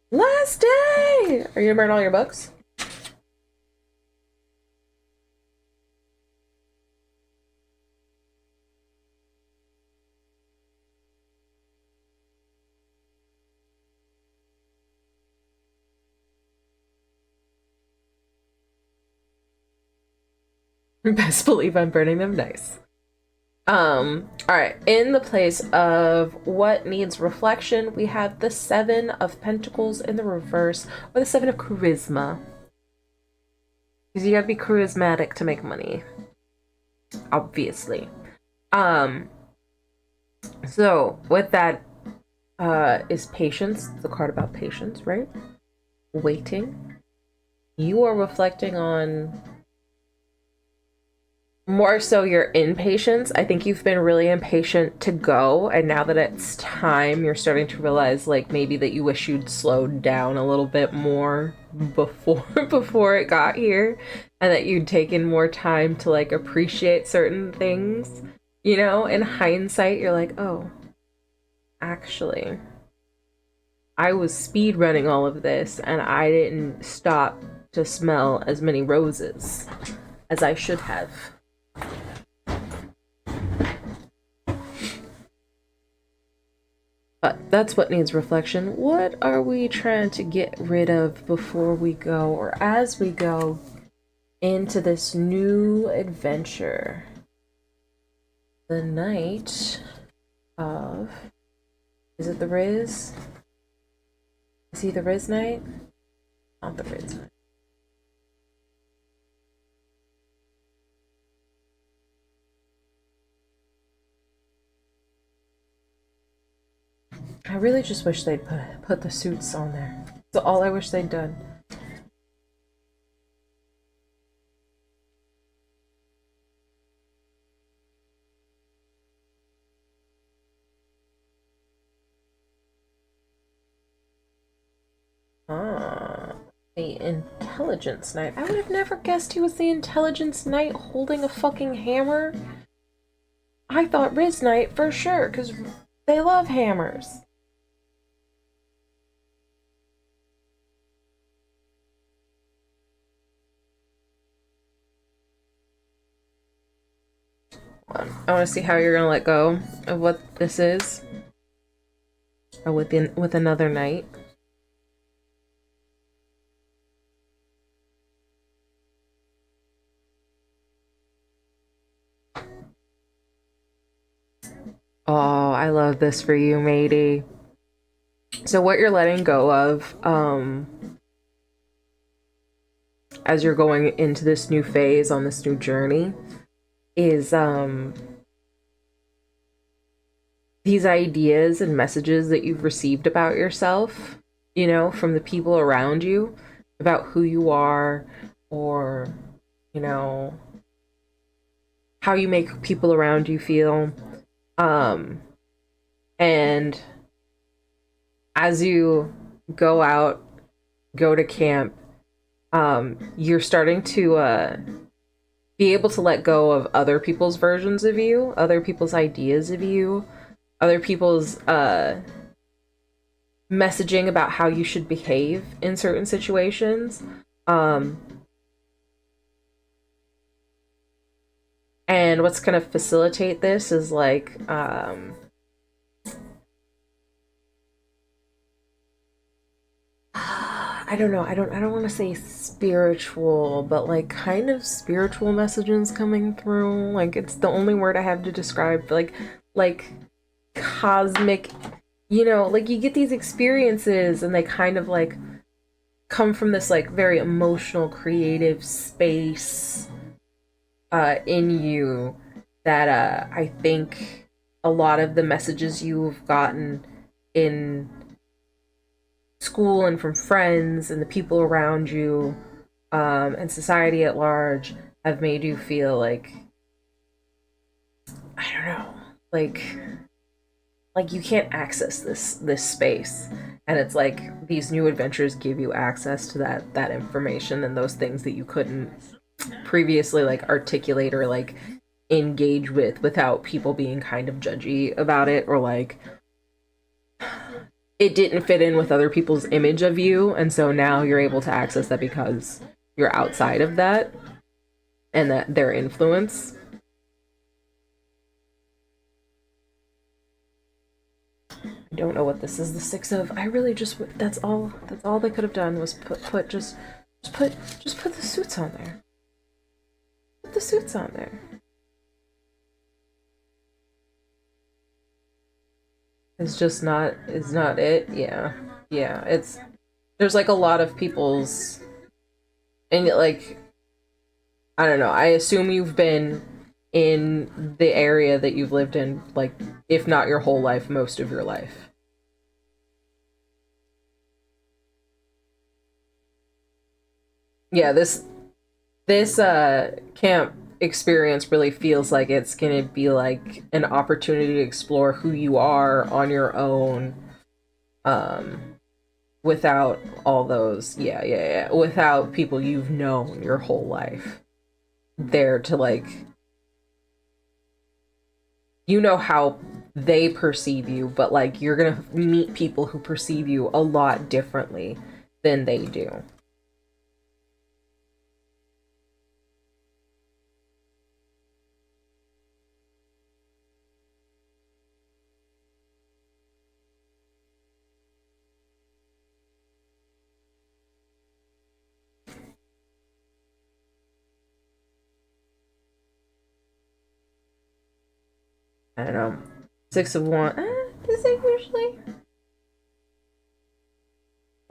Last day! Are you gonna burn all your books? Best believe I'm burning them. Nice. Alright, in the place of what needs reflection, we have the Seven of Pentacles in the reverse, or the Seven of Charisma. Because you gotta be charismatic to make money. Obviously. So, with that, is patience. It's a card about patience, right? Waiting. You are reflecting on more so your impatience. I think you've been really impatient to go, and now that it's time, you're starting to realize like maybe that you wish you'd slowed down a little bit more before it got here, and that you'd taken more time to like appreciate certain things. You know, in hindsight, you're like, oh, actually, I was speed running all of this and I didn't stop to smell as many roses as I should have. But that's what needs reflection. What are we trying to get rid of before we go, or as we go into this new adventure? The Knight of... Is it the Riz? Is he the Riz Knight? Not the Riz Knight. I really just wish they'd put the suits on there. That's all I wish they'd done. The Intelligence Knight. I would have never guessed he was the Intelligence Knight holding a fucking hammer. I thought Riz Knight for sure, because they love hammers. I want to see how you're gonna let go of what this is. Or with another knight. Oh, I love this for you, matey. So what you're letting go of, as you're going into this new phase on this new journey, is these ideas and messages that you've received about yourself, you know, from the people around you, about who you are, or, you know, how you make people around you feel. And as you go out, go to camp, you're starting to be able to let go of other people's versions of you, other people's ideas of you, other people's messaging about how you should behave in certain situations. And what's going to facilitate this is like I don't know. I don't want to say spiritual, but like kind of spiritual messages coming through. Like it's the only word I have to describe like cosmic, you know, like you get these experiences and they kind of like come from this like very emotional creative space in you that I think a lot of the messages you've gotten in school and from friends and the people around you and society at large have made you feel like, I don't know, like you can't access this space. And it's like these new adventures give you access to that information and those things that you couldn't previously like articulate or like engage with without people being kind of judgy about it, or like it didn't fit in with other people's image of you. And so now you're able to access that because you're outside of that and that their influence. I don't know what this is the six of. I really just, that's all they could have done was put the suits on there. Put the suits on there. It's just not, it's not it. Yeah. It's, there's like a lot of people's, and like, I don't know, I assume you've been in the area that you've lived in, like, if not your whole life, most of your life. Yeah, this camp experience really feels like it's gonna be like an opportunity to explore who you are on your own, without all those, without people you've known your whole life there to like, you know how they perceive you, but like you're gonna meet people who perceive you a lot differently than they do. I don't know. Six of Wands. Does it usually?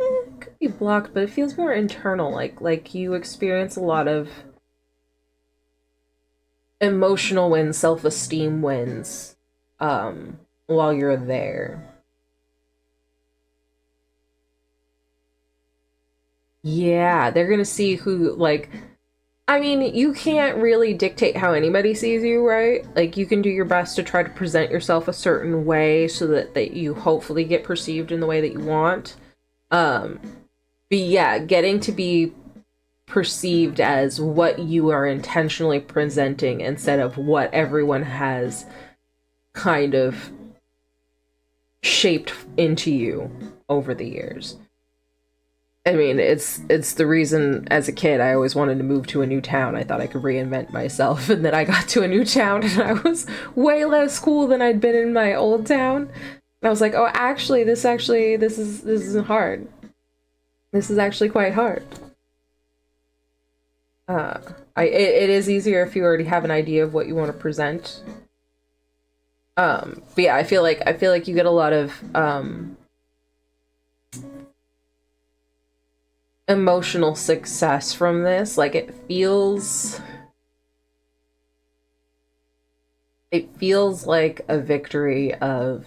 It could be blocked, but it feels more internal. Like you experience a lot of emotional wins, self-esteem wins, while you're there. Yeah, they're gonna see who, like, I mean, you can't really dictate how anybody sees you, right? Like, you can do your best to try to present yourself a certain way so that you hopefully get perceived in the way that you want. But yeah, getting to be perceived as what you are intentionally presenting instead of what everyone has kind of shaped into you over the years. I mean, it's the reason as a kid I always wanted to move to a new town. I thought I could reinvent myself, and then I got to a new town and I was way less cool than I'd been in my old town. And I was like, oh, actually, this isn't hard. This is actually quite hard. It is easier if you already have an idea of what you want to present. But yeah, I feel like you get a lot of emotional success from this. Like it feels like a victory of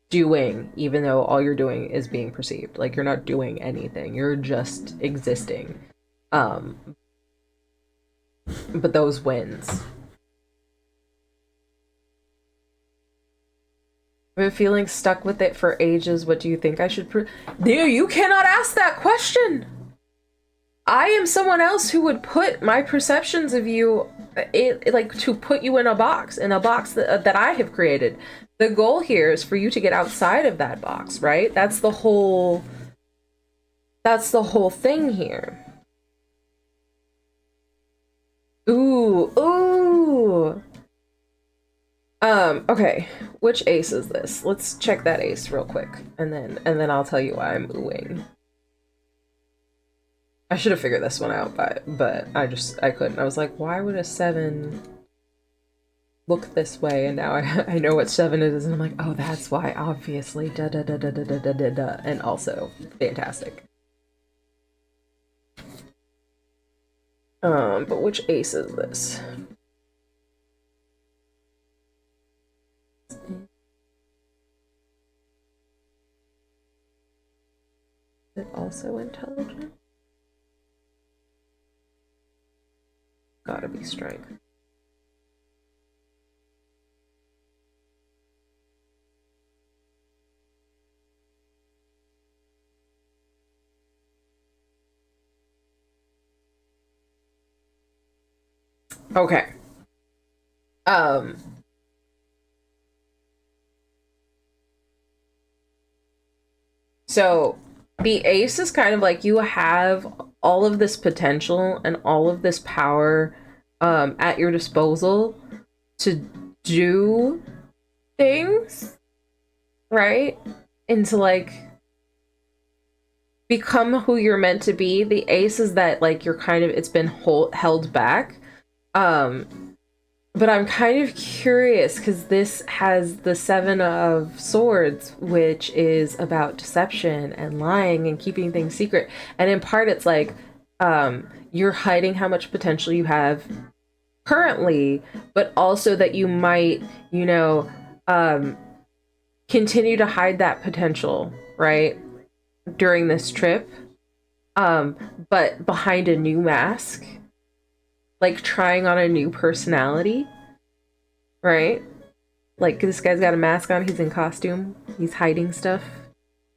doing, even though all you're doing is being perceived. Like you're not doing anything, you're just existing. But those wins. I've been feeling stuck with it for ages. What do you think I should Dear, you cannot ask that question. I am someone else who would put my perceptions of you, like to put you in a box that I have created. The goal here is for you to get outside of that box, right? That's the whole thing here. Ooh. Okay. Which ace is this? Let's check that ace real quick, and then I'll tell you why I'm oohing. I should have figured this one out, but I couldn't. I was like, why would a 7 look this way? And now I know what 7 is, and I'm like, oh, that's why, obviously. Da da da da da da da da da. And also, fantastic. But which ace is this? Is it also intelligent? Gotta be strength. Okay. So the ace is kind of like you have all of this potential and all of this power at your disposal to do things, right? And to like become who you're meant to be. The ace is that like you're kind of, it's been held back. But I'm kind of curious because this has the 7 of Swords, which is about deception and lying and keeping things secret. And in part, it's like you're hiding how much potential you have currently, but also that you might, you know, continue to hide that potential, right, during this trip, but behind a new mask. Like trying on a new personality, right? Like this guy's got a mask on, he's in costume, he's hiding stuff,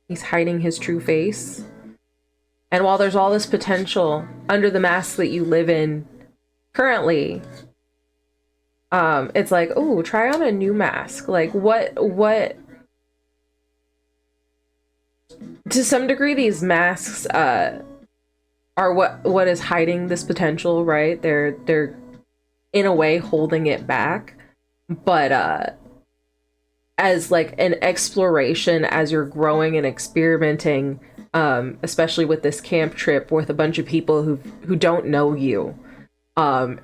he's hiding his true face. And while there's all this potential under the mask that you live in currently, it's like, oh, try on a new mask. Like what to some degree these masks are what is hiding this potential, right? They're in a way holding it back, but as like an exploration, as you're growing and experimenting, especially with this camp trip with a bunch of people who don't know you,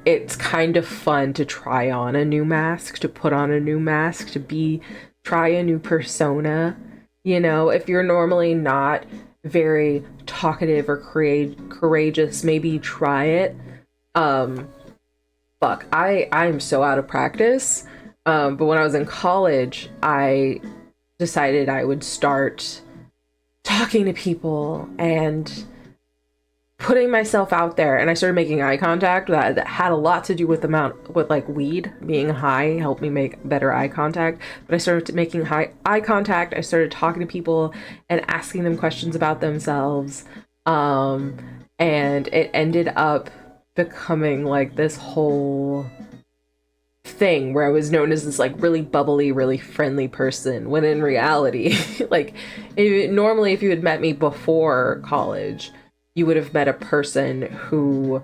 it's kind of fun to try on a new mask, to put on a new mask, to try a new persona. You know, if you're normally not very talkative or courageous, maybe try it. Fuck, I'm so out of practice. But when I was in college, I decided I would start talking to people and putting myself out there, and I started making eye contact. That had a lot to do with like weed. Being high helped me make better eye contact. But I started making eye contact. I started talking to people and asking them questions about themselves. And it ended up becoming like this whole thing where I was known as this like really bubbly, really friendly person, when in reality, like normally if you had met me before college, you would have met a person who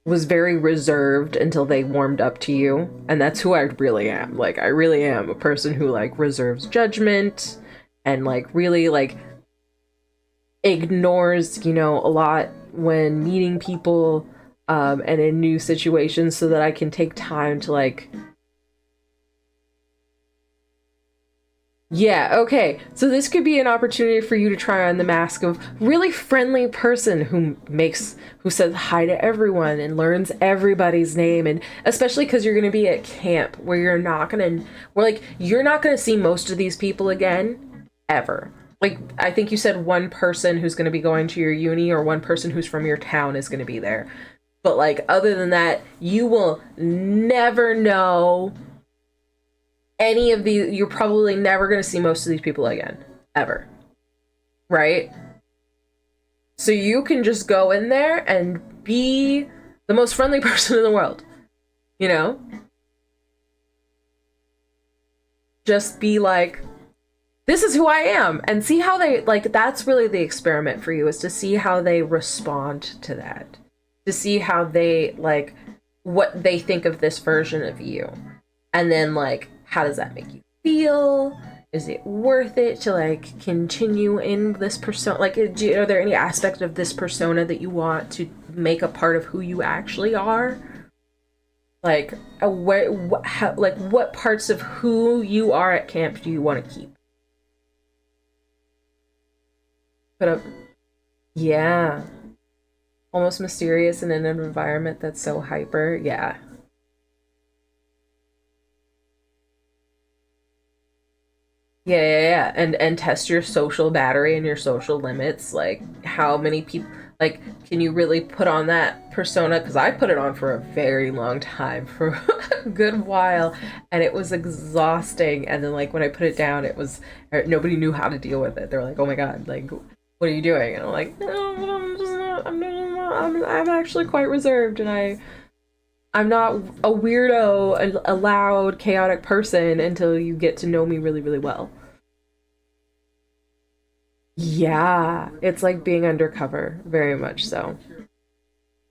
was very reserved until they warmed up to you. And that's who I really am. Like, I really am a person who, like, reserves judgment and, like, really, like, ignores, you know, a lot when meeting people and in new situations, so that I can take time to, like, Yeah, okay. So this could be an opportunity for you to try on the mask of really friendly person who says hi to everyone and learns everybody's name, and especially because you're gonna be at camp where you're not gonna see most of these people again ever. Like, I think you said one person who's gonna be going to your uni or one person who's from your town is gonna be there. But like other than that, you will never know any of these. You're probably never going to see most of these people again, ever. Right? So you can just go in there and be the most friendly person in the world. You know? Just be like, this is who I am. And see how they, like, that's really the experiment for you, is to see how they respond to that. To see how they, like, what they think of this version of you. And then, like, how does that make you feel? Is it worth it to like continue in this persona? Like, are there any aspect of this persona that you want to make a part of who you actually are? Like, what parts of who you are at camp do you want to keep? Yeah, almost mysterious in an environment that's so hyper. Yeah. Yeah. And test your social battery and your social limits. Like, how many people, like, can you really put on that persona? Because I put it on for a very long time, for a good while, and it was exhausting. And then, like, when I put it down, it was, nobody knew how to deal with it. They're like, oh my God, like, what are you doing? And I'm like, no, I'm actually quite reserved, and I'm not a weirdo, a loud, chaotic person until you get to know me really, really well. Yeah, it's like being undercover, very much so.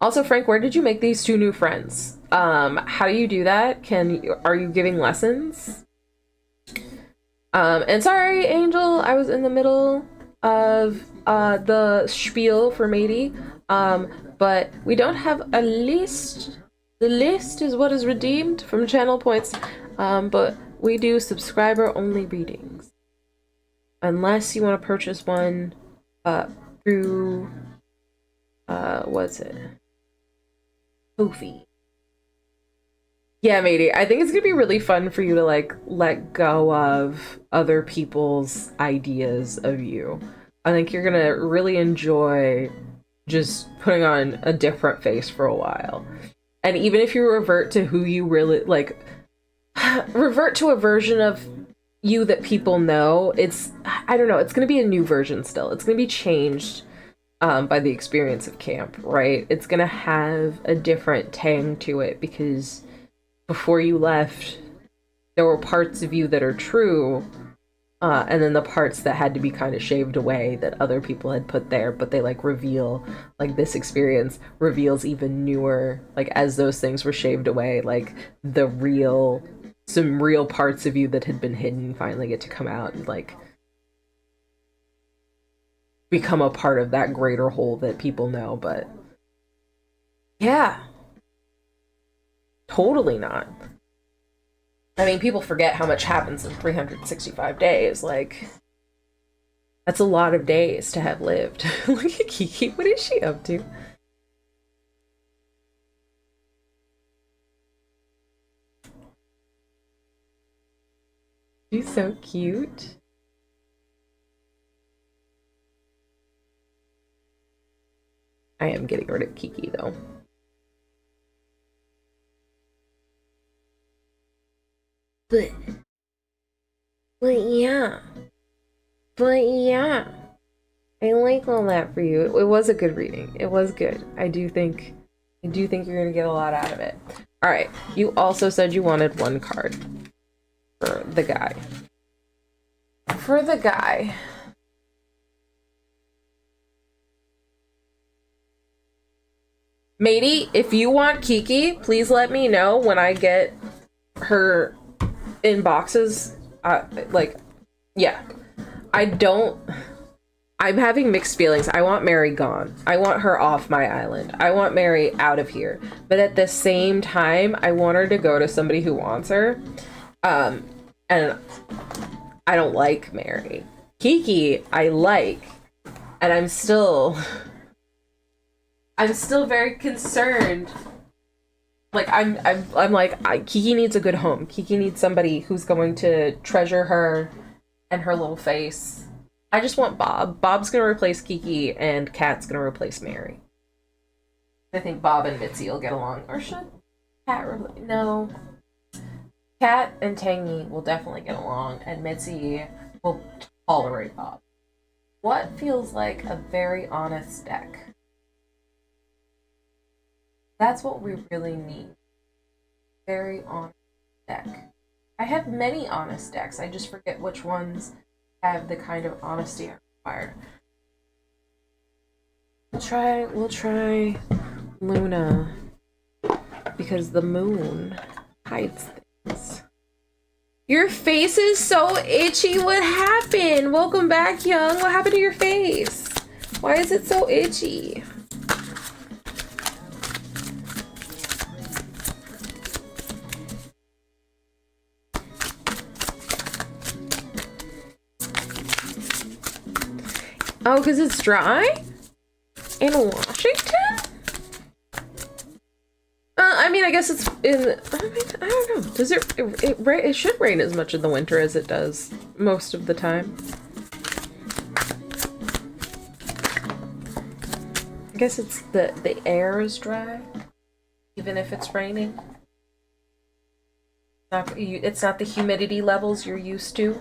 Also, Frank, where did you make these two new friends? How do you do that? Are you giving lessons? And sorry, Angel, I was in the middle of the spiel for matey. But we don't have a list. The list is what is redeemed from channel points, but we do subscriber-only readings. Unless you want to purchase one through, what's it? Ko-fi. Yeah, matey, I think it's gonna be really fun for you to, like, let go of other people's ideas of you. I think you're gonna really enjoy just putting on a different face for a while. And even if you revert to who you really, like, revert to a version of you that people know, I don't know, it's going to be a new version still. It's going to be changed by the experience of camp, right? It's going to have a different tang to it, because before you left, there were parts of you that are true, and then the parts that had to be kind of shaved away that other people had put there, but they, like, reveal, like, this experience reveals even newer, like, as those things were shaved away, like, some real parts of you that had been hidden finally get to come out and, like, become a part of that greater whole that people know. But yeah, totally not. I mean, people forget how much happens in 365 days. Like, that's a lot of days to have lived. Look at Kiki. What is she up to? She's so cute. I am getting rid of Kiki, though. But yeah. I like all that for you. It was a good reading. It was good. I do think you're gonna get a lot out of it. Alright, you also said you wanted one card for the guy. Matey, if you want Kiki, please let me know when I get her in boxes. Yeah. I'm having mixed feelings. I want Mary gone. I want her off my island. I want Mary out of here. But at the same time, I want her to go to somebody who wants her. And I don't like Mary. Kiki, I like. And I'm still very concerned. Like, I'm like, Kiki needs a good home. Kiki needs somebody who's going to treasure her and her little face. I just want Bob. Bob's gonna replace Kiki, and Kat's gonna replace Mary. I think Bob and Mitzi will get along. Or should Kat no. Kat and Tangy will definitely get along, and Mitzi will tolerate Bob. What feels like a very honest deck? That's what we really need. Very honest deck. I have many honest decks. I just forget which ones have the kind of honesty I require. We'll try Luna. Because the moon hides things. Your face is so itchy. What happened? Welcome back, Young. What happened to your face? Why is it so itchy? Oh, because it's dry? In Washington? I mean, I guess it's in... I don't know. Does it should rain as much in the winter as it does most of the time. I guess it's the air is dry, even if it's raining. It's not the humidity levels you're used to.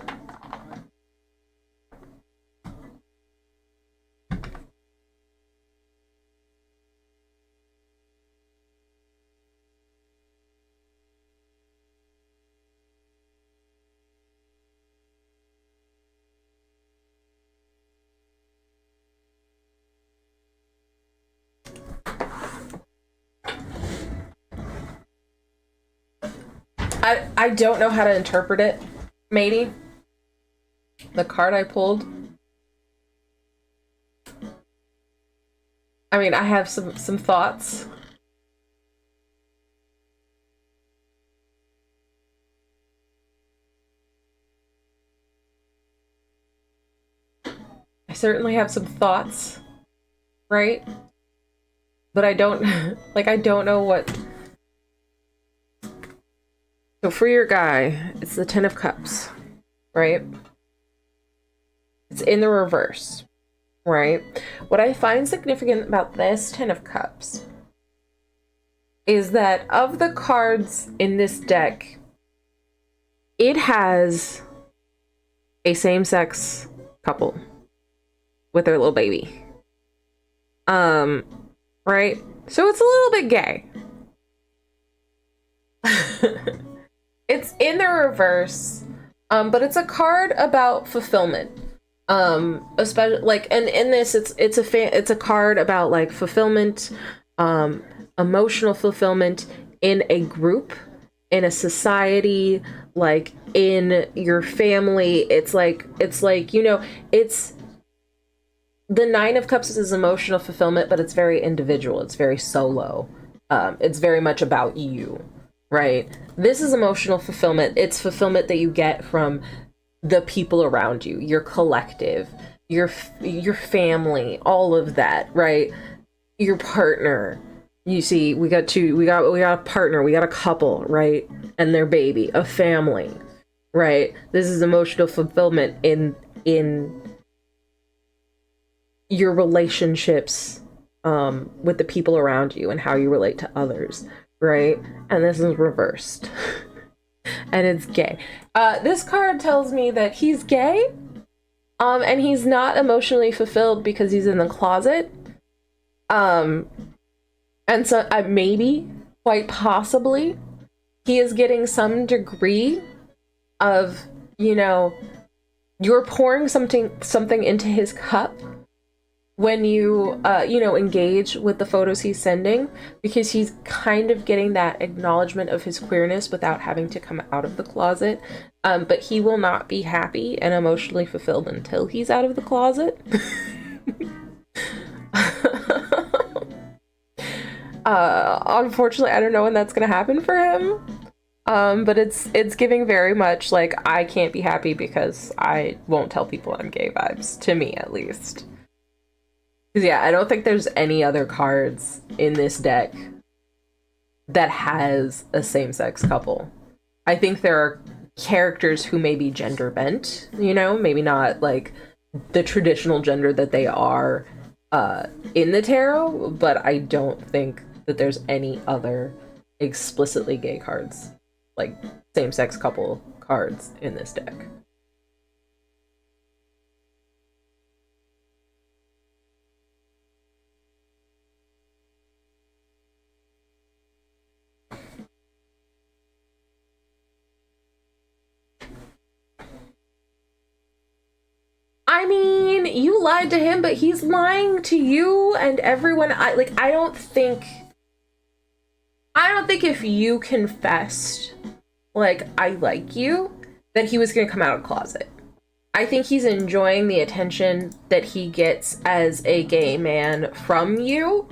I don't know how to interpret it, matey. The card I pulled. I mean, I have some thoughts. I certainly have some thoughts, right? But I don't, like, I don't know what... So for your guy, it's the Ten of Cups, right? It's in the reverse, right? What I find significant about this Ten of Cups is that of the cards in this deck, it has a same-sex couple with their little baby. Right? So it's a little bit gay. It's in the reverse, but it's a card about fulfillment. Especially like, and in this, it's a card about like fulfillment, emotional fulfillment in a group, in a society, like in your family. It's like you know, it's the Nine of Cups is emotional fulfillment, but it's very individual. It's very solo. It's very much about you. Right? This is emotional fulfillment. It's fulfillment that you get from the people around you, your collective, your family, all of that, right? Your partner. You see, we got a partner, we got a couple, right? And their baby, a family, right? This is emotional fulfillment in your relationships with the people around you and how you relate to others. Right? And this is reversed. And it's gay. This card tells me that he's gay. And he's not emotionally fulfilled because he's in the closet. And so maybe, quite possibly, he is getting some degree of, you know, you're pouring something into his cup when you, you know, engage with the photos he's sending, because he's kind of getting that acknowledgement of his queerness without having to come out of the closet. But he will not be happy and emotionally fulfilled until he's out of the closet. Unfortunately, I don't know when that's going to happen for him. But it's giving very much like I can't be happy because I won't tell people I'm gay vibes, to me at least. Because yeah, I don't think there's any other cards in this deck that has a same-sex couple. I think there are characters who may be gender bent, you know, maybe not like the traditional gender that they are in the tarot, but I don't think that there's any other explicitly gay cards, like same-sex couple cards in this deck. I mean, you lied to him, but he's lying to you and everyone. I don't think if you confessed, like, I like you, that he was gonna come out of the closet. I think he's enjoying the attention that he gets as a gay man from you.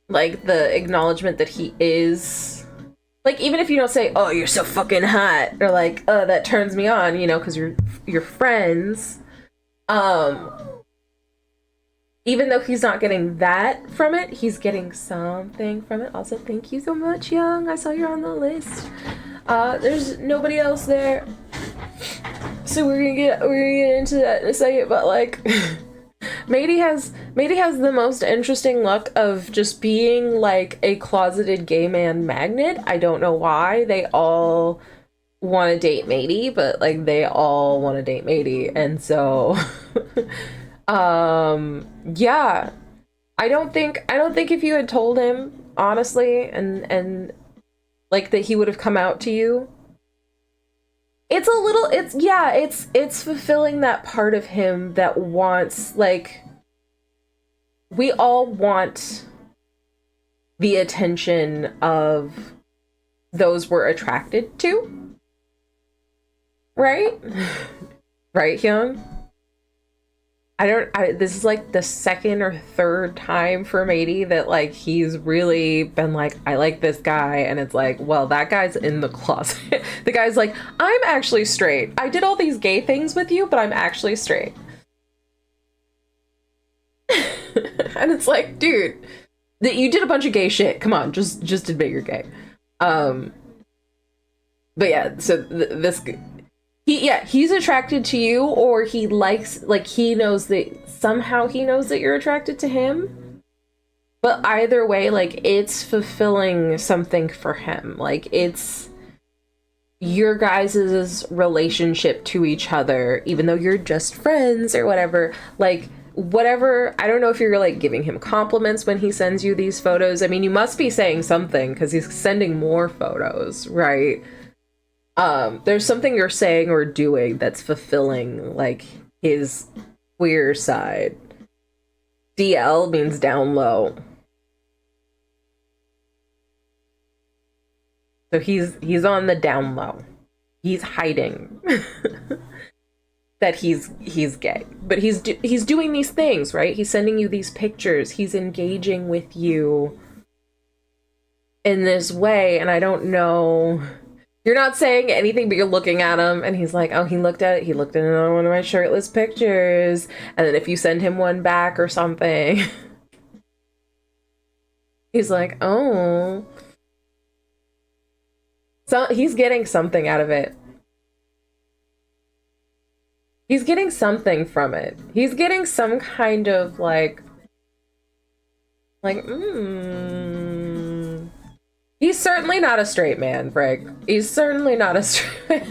Like, the acknowledgement that he is... Like, even if you don't say, oh, you're so fucking hot, or like, oh, that turns me on, you know, because you're friends. Even though he's not getting that from it, he's getting something from it. Also, thank you so much, Young. I saw you're on the list. There's nobody else there. So we're gonna get into that in a second, but like Matey has the most interesting luck of just being like a closeted gay man magnet. I don't know why they all want to date Matey, but like they all want to date Matey, and so yeah. I don't think if you had told him honestly and like that he would have come out to you. It's fulfilling that part of him that wants, like, we all want the attention of those we're attracted to, right? Right, Hyung? This is like the second or third time for Matey that like he's really been like, I like this guy, and it's like, well, that guy's in the closet. The guy's like, I'm actually straight. I did all these gay things with you, but I'm actually straight. And it's like, dude, you did a bunch of gay shit. Come on, just admit you're gay. But yeah, so he's attracted to you, or he likes, like, he knows that you're attracted to him. But either way, like, it's fulfilling something for him. Like, it's your guys' relationship to each other, even though you're just friends or whatever. Like, whatever, I don't know if you're, like, giving him compliments when he sends you these photos. I mean, you must be saying something, because he's sending more photos, right? There's something you're saying or doing that's fulfilling, like, his queer side. DL means down low. So he's on the down low. He's hiding that he's gay. But he's doing these things, right? He's sending you these pictures. He's engaging with you in this way, and I don't know... You're not saying anything, but you're looking at him, and he's like, oh, he looked at another one of my shirtless pictures. And then if you send him one back or something, he's like, oh. So he's getting something out of it. He's getting something from it. He's getting some kind of like, He's certainly not a straight man, Brig. He's certainly not a straight...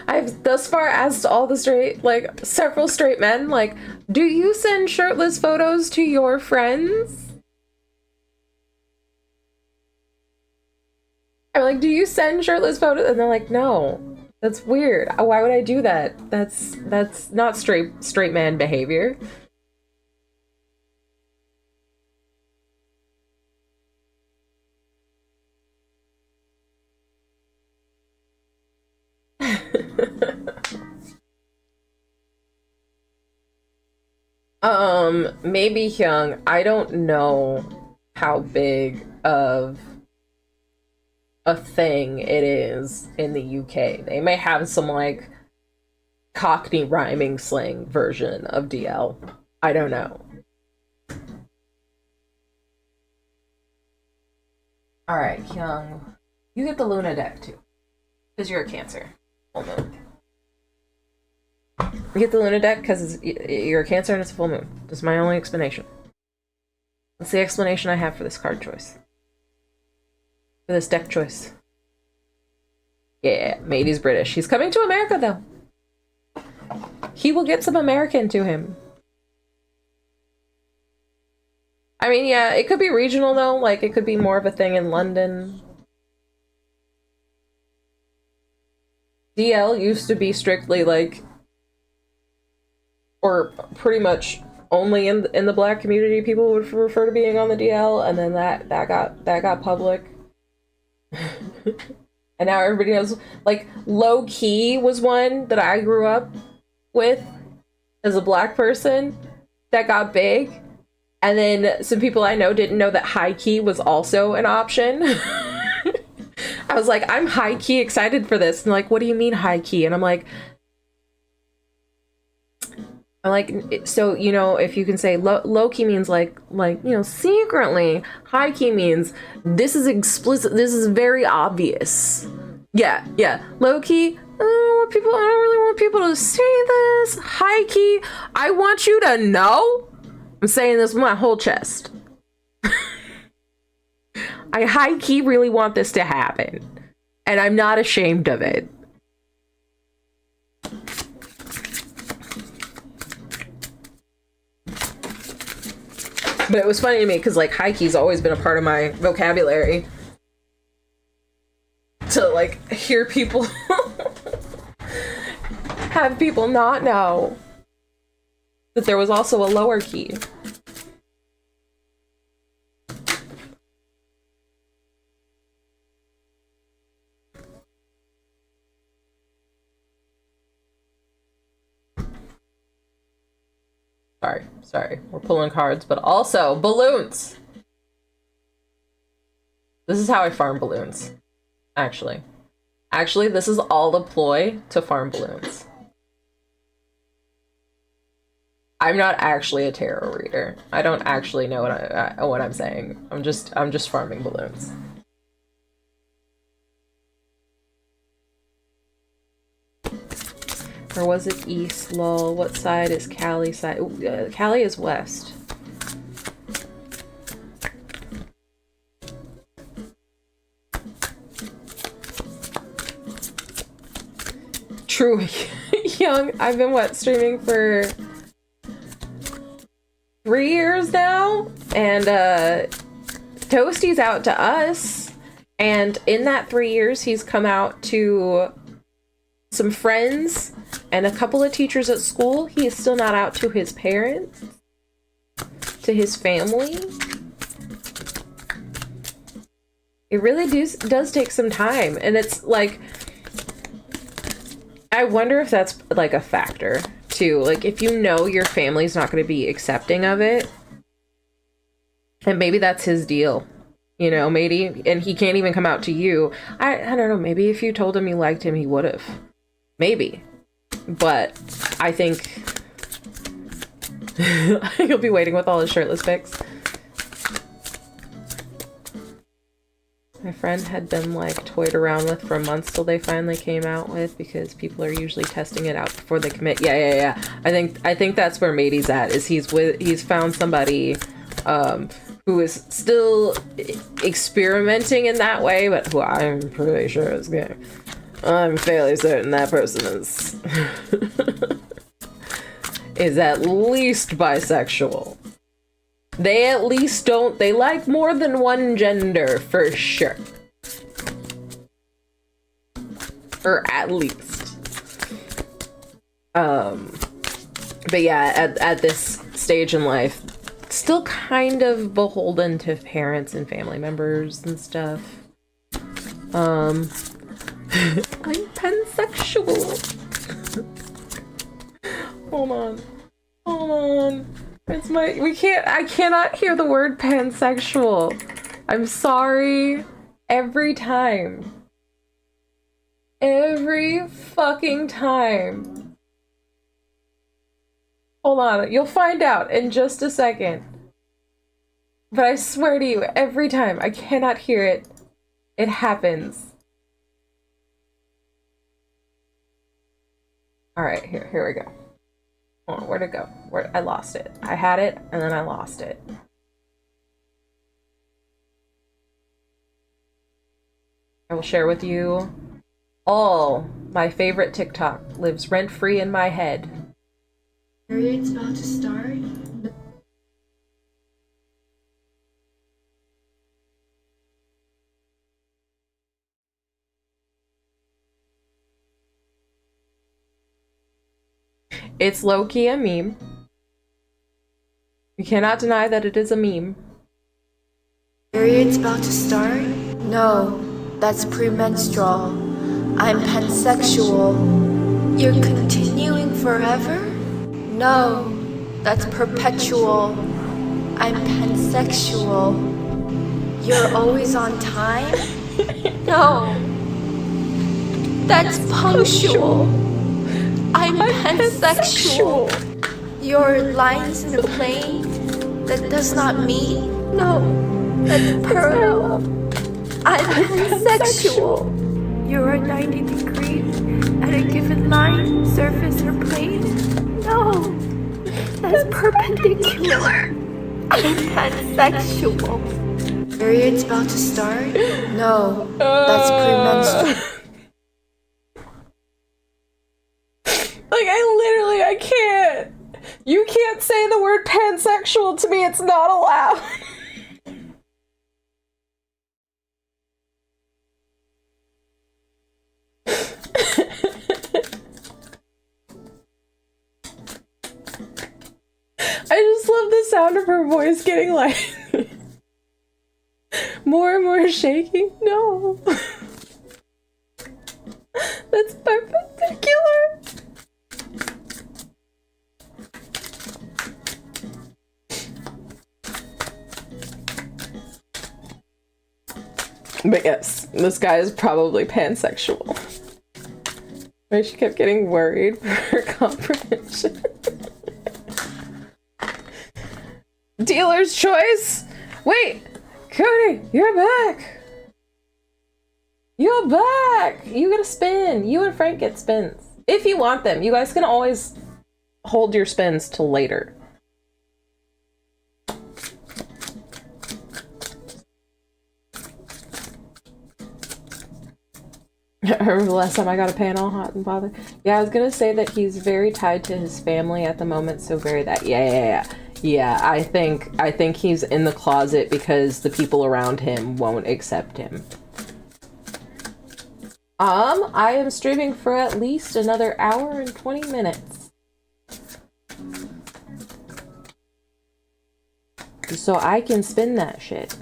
I've thus far asked all the straight, like, several straight men, like, do you send shirtless photos to your friends? I'm like, do you send shirtless photos? And they're like, no. That's weird. Why would I do that? That's not straight man behavior. Maybe Hyung, I don't know how big of a thing it is in the UK. They may have some like Cockney rhyming slang version of DL. I don't know. Alright, Hyung. You get the Luna deck too. Because you're a Cancer. Full moon. You get the Luna deck because you're a Cancer and it's a full moon. That's my only explanation. That's the explanation I have for this card choice. For this deck choice. Yeah, Matey's British. He's coming to America though. He will get some American to him. I mean, yeah, it could be regional though. Like, it could be more of a thing in London. DL used to be strictly like, or pretty much only in the black community people would refer to being on the DL, and then that got public. And now everybody knows. Like, Low Key was one that I grew up with as a black person that got big. And then some people I know didn't know that High Key was also an option. I was like, I'm high key excited for this. And like, what do you mean high key? And I'm like, so, you know, if you can say low key means like, you know, secretly. High key means this is explicit. This is very obvious. Yeah. Low key, I don't really want people to see this. High key, I want you to know. I'm saying this with my whole chest. I high-key really want this to happen. And I'm not ashamed of it. But it was funny to me because, like, high-key's always been a part of my vocabulary. To, like, hear people... have people not know that there was also a lower key. Sorry. We're pulling cards, but also balloons. This is how I farm balloons. Actually, this is all a ploy to farm balloons. I'm not actually a tarot reader. I don't actually know what I'm saying. I'm just farming balloons. Or was it east? Lol. What side is Cali side? Cali is west. True. Young. I've been streaming for 3 years now, and Toasty's out to us, and in that 3 years he's come out to some friends and a couple of teachers at school. He is still not out to his parents, to his family. It really does take some time, and it's like, I wonder if that's like a factor too. Like, if you know your family's not going to be accepting of it, and maybe that's his deal, you know, maybe, and he can't even come out to you. I don't know, maybe if you told him you liked him, he would have. Maybe. But I think he'll be waiting with all his shirtless pics. My friend had been like toyed around with for months till they finally came out with, because people are usually testing it out before they commit. Yeah. I think that's where Matey's at, is he's found somebody who is still experimenting in that way, but who I'm pretty sure is gay. I'm fairly certain that person is at least bisexual. They at least they like more than one gender, for sure. Or at least. But yeah, at this stage in life, still kind of beholden to parents and family members and stuff. I'm pansexual. Hold on. I cannot hear the word pansexual. I'm sorry. every time. Every fucking time. Hold on, you'll find out in just a second. But I swear to you, every time I cannot hear it, it happens. Alright, here we go. Hold on, where'd it go? I lost it. I had it, and then I lost it. I will share with you all my favorite TikTok lives rent-free in my head. Period's about to start. It's low-key a meme. You cannot deny that it is a meme. Period's about to start? No, that's premenstrual. I'm pansexual. You're continuing forever? No, that's perpetual. I'm pansexual. You're always on time? No, that's punctual. I'm pansexual. Your lines in a plane that does not meet? No, that's parallel. I'm pansexual. You're 90 degrees at a given line, surface, or plane? No, that's perpendicular. I'm pansexual. Period's about to start? No, that's premenstrual. Like, I can't. You can't say the word pansexual to me. It's not allowed. I just love the sound of her voice getting like more and more shaky. No. That's perpendicular. But yes, this guy is probably pansexual. Right? She kept getting worried for her comprehension. Dealer's choice? Wait! Cody, you're back! You're back! You get a spin. You and Frank get spins. If you want them. You guys can always hold your spins till later. I remember the last time I got a panel hot and bothered. Yeah, I was gonna say that he's very tied to his family at the moment, so very that. Yeah, I think he's in the closet because the people around him won't accept him. I am streaming for at least another hour and 20 minutes. So I can spin that shit.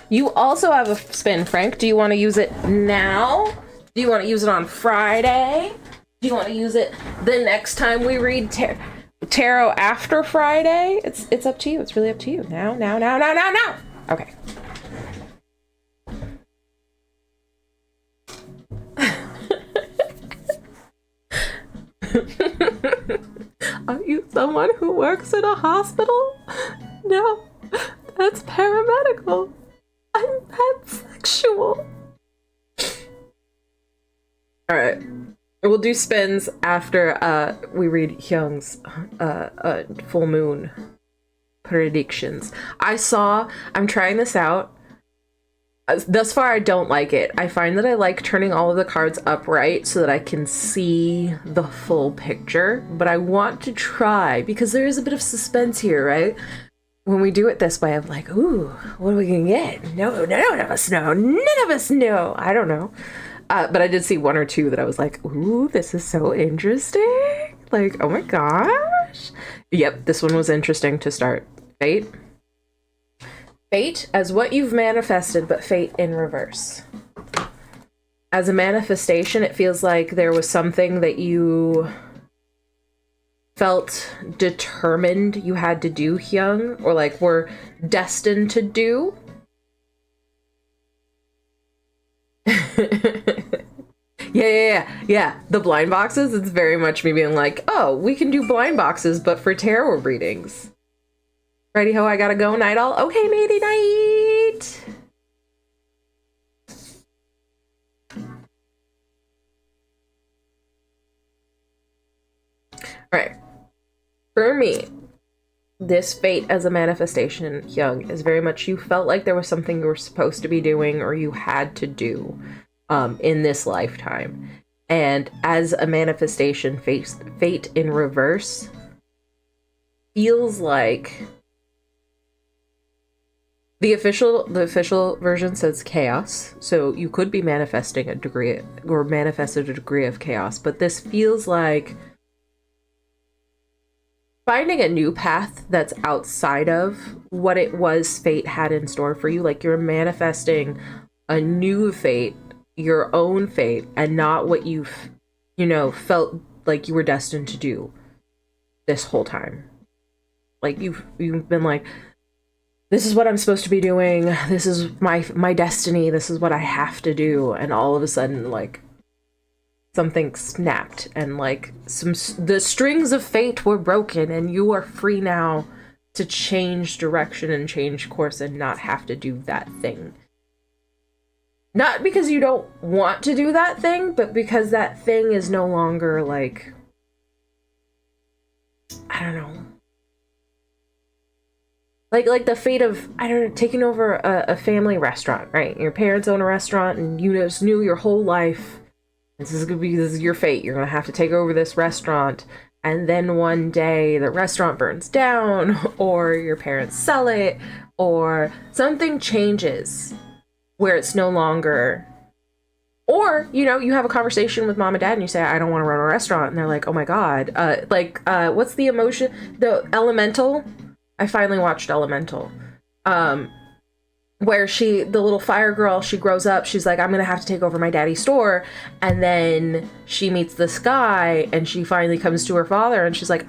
You also have a spin, Frank. Do you want to use it now? Do you want to use it on Friday? Do you want to use it the next time we read tarot after Friday? It's up to you. It's really up to you. Now. Okay. Are you someone who works at a hospital? No, that's paramedical. I'm pansexual. Alright. We'll do spins after we read Hyung's full moon predictions. I'm trying this out. Thus far, I don't like it. I find that I like turning all of the cards upright so that I can see the full picture, but I want to try because there is a bit of suspense here, right? When we do it this way, I'm like, ooh, what are we gonna get? No, none of us know. None of us know. I don't know. But I did see one or two that I was like, ooh, this is so interesting. Like, oh my gosh. Yep, this one was interesting to start. Fate. Fate as what you've manifested, but fate in reverse. As a manifestation, it feels like there was something that you felt determined you had to do, Hyung, or like were destined to do. Yeah. The blind boxes, it's very much me being like, oh, we can do blind boxes, but for tarot readings. Ready, ho, I gotta go, night all. Okay, matey, night. All right. For me, this fate as a manifestation, Hyung, is very much you felt like there was something you were supposed to be doing or you had to do in this lifetime. And as a manifestation, fate in reverse feels like the official version says chaos. So you could be manifesting a degree or manifested a degree of chaos, but this feels like finding a new path that's outside of what it was fate had in store for you. Like you're manifesting a new fate, your own fate, and not what you've, felt like you were destined to do this whole time. Like you've been like, this is what I'm supposed to be doing. This is my destiny. This is what I have to do. And all of a sudden, like, something snapped and like the strings of fate were broken and you are free now to change direction and change course and not have to do that thing. Not because you don't want to do that thing, but because that thing is no longer like, I don't know. Like the fate of, I don't know, taking over a family restaurant, right? Your parents own a restaurant and you just knew your whole life this is your fate. You're gonna have to take over this restaurant, and then one day the restaurant burns down, or your parents sell it, or something changes where it's no longer. Or you have a conversation with mom and dad, and you say, "I don't want to run a restaurant," and they're like, "Oh my god!" What's the emotion? The Elemental. I finally watched Elemental. Where the little fire girl, she grows up, she's like, I'm gonna have to take over my daddy's store, and then she meets this guy and she finally comes to her father and she's like,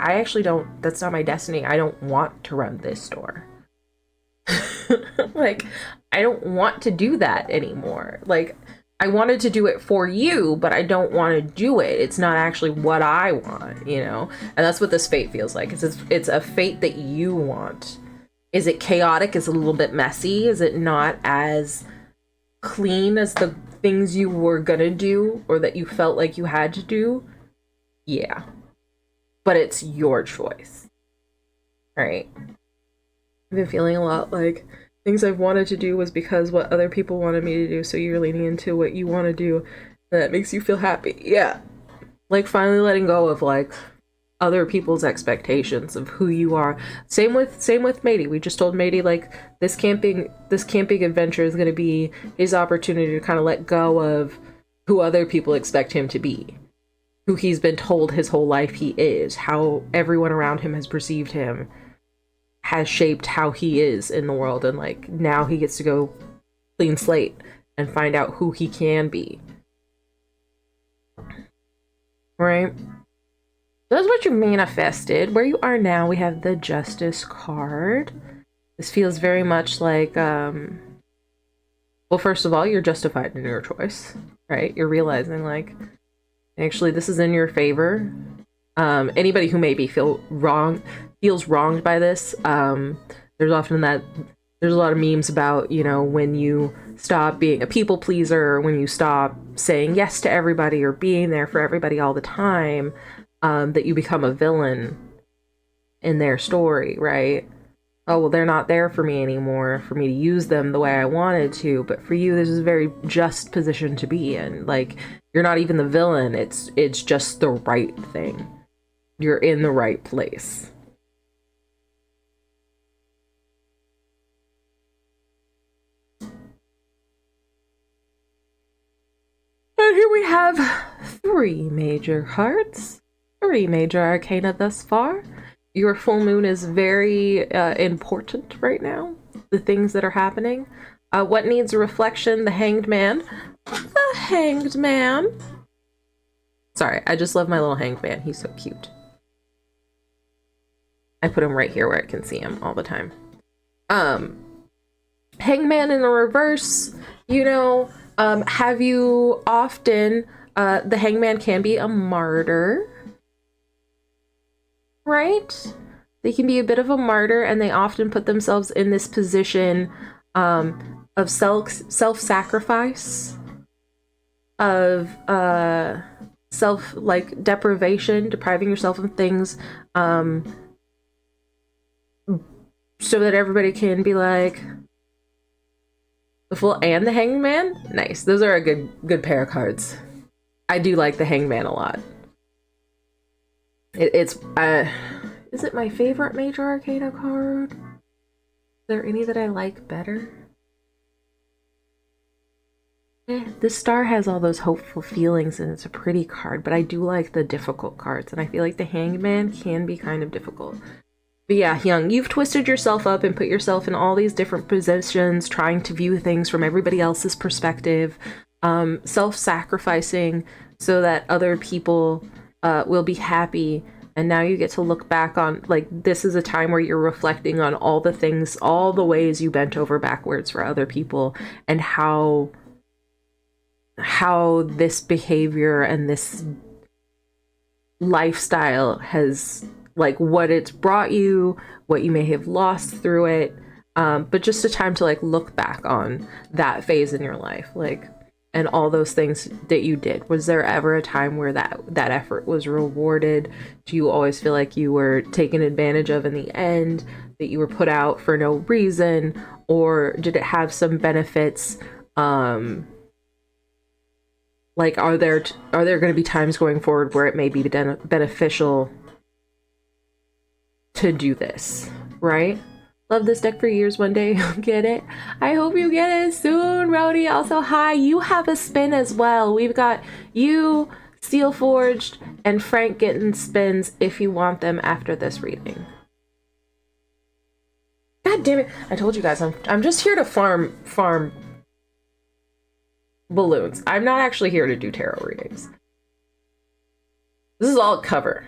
that's not my destiny. I don't want to run this store. Like, I don't want to do that anymore. Like, I wanted to do it for you, but I don't want to do it. It's not actually what I want, And that's what this fate feels like. It's a fate that you want. Is it chaotic? Is it a little bit messy? Is it not as clean as the things you were gonna do or that you felt like you had to do? Yeah. But it's your choice. Right? I've been feeling a lot like things I've wanted to do was because what other people wanted me to do, so you're leaning into what you want to do. That makes you feel happy. Yeah. Like finally letting go of like other people's expectations of who you are. Same with Matey. We just told Matey like this camping adventure is going to be his opportunity to kind of let go of who other people expect him to be, who he's been told his whole life he is, how everyone around him has perceived him has shaped how he is in the world, and like now he gets to go clean slate and find out who he can be. Right? That's what you manifested. Where you are now, we have the Justice card. This feels very much like, well, first of all, you're justified in your choice, right? You're realizing, like, actually, this is in your favor. Anybody who maybe feels wronged by this, there's a lot of memes about, when you stop being a people pleaser, when you stop saying yes to everybody or being there for everybody all the time, that you become a villain in their story, right? Oh, well, they're not there for me anymore, for me to use them the way I wanted to. But for you, this is a very just position to be in. Like, you're not even the villain. It's just the right thing. You're in the right place. And have 3 major cards, 3 major arcana thus far. Your full moon is very important right now, the things that are happening. What needs a reflection? The Hanged Man. The Hanged Man. Sorry, I just love my little Hanged Man. He's so cute. I put him right here where I can see him all the time. Hangman in the reverse, you know, have you often, the Hangman can be a martyr, right? They can be a bit of a martyr, and they often put themselves in this position of self-sacrifice, of like deprivation, depriving yourself of things, so that everybody can be like the Fool and the Hanged Man. Nice. Those are a good pair of cards. I do like the Hanged Man a lot. It's is it my favorite major arcana card? Is there any that I like better? The Star has all those hopeful feelings and it's a pretty card, but I do like the difficult cards, and I feel like the Hanged Man can be kind of difficult. But yeah, Hyung, you've twisted yourself up and put yourself in all these different positions, trying to view things from everybody else's perspective, self-sacrificing so that other people will be happy. And now you get to look back on, like, this is a time where you're reflecting on all the things, all the ways you bent over backwards for other people, and how this behavior and this lifestyle has, like, what it's brought you, what you may have lost through it, but just a time to, like, look back on that phase in your life, like, and all those things that you did. Was there ever a time where that effort was rewarded? Do you always feel like you were taken advantage of in the end, that you were put out for no reason, or did it have some benefits? Like, are there going to be times going forward where it may be beneficial to do this, right? Love this deck for years. One day you'll get it. I hope you get it soon, Rody. Also, hi, you have a spin as well. We've got you, Steel Forged, and Frank getting spins if you want them after this reading. God damn it. I told you guys, I'm just here to farm balloons. I'm not actually here to do tarot readings. This is all cover.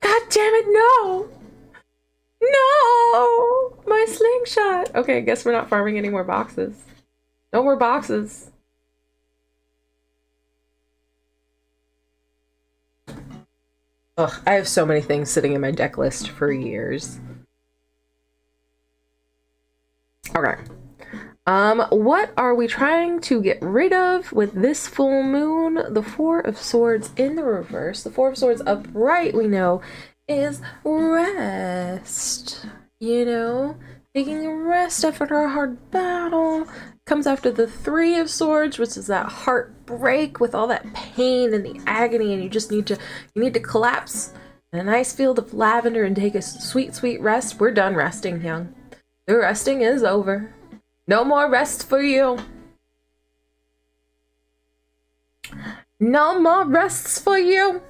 God damn it, no! No! My slingshot! Okay, I guess we're not farming any more boxes. No more boxes. Ugh, I have so many things sitting in my deck list for years. Okay. What are we trying to get rid of with this full moon? The Four of Swords in the reverse. The Four of Swords upright, we know, is rest. You know, taking a rest after a hard battle. Comes after the Three of Swords, which is that heartbreak with all that pain and the agony, and you need to collapse in a nice field of lavender and take a sweet, sweet rest. We're done resting, Young. The resting is over. No more rest for you. No more rests for you.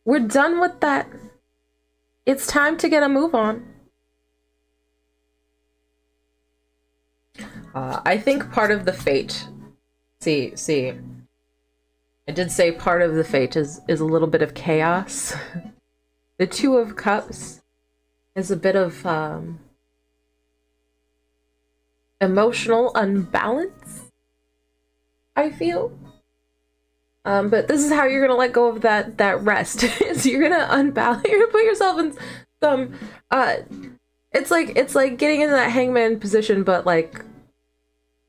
We're done with that. It's time to get a move on. I think part of the fate, see, I did say part of the fate is a little bit of chaos. The Two of Cups is a bit of emotional unbalance, I feel. But this is how you're gonna let go of that rest. So you're gonna unbalance. You're gonna put yourself in some. It's like getting into that hangman position, but like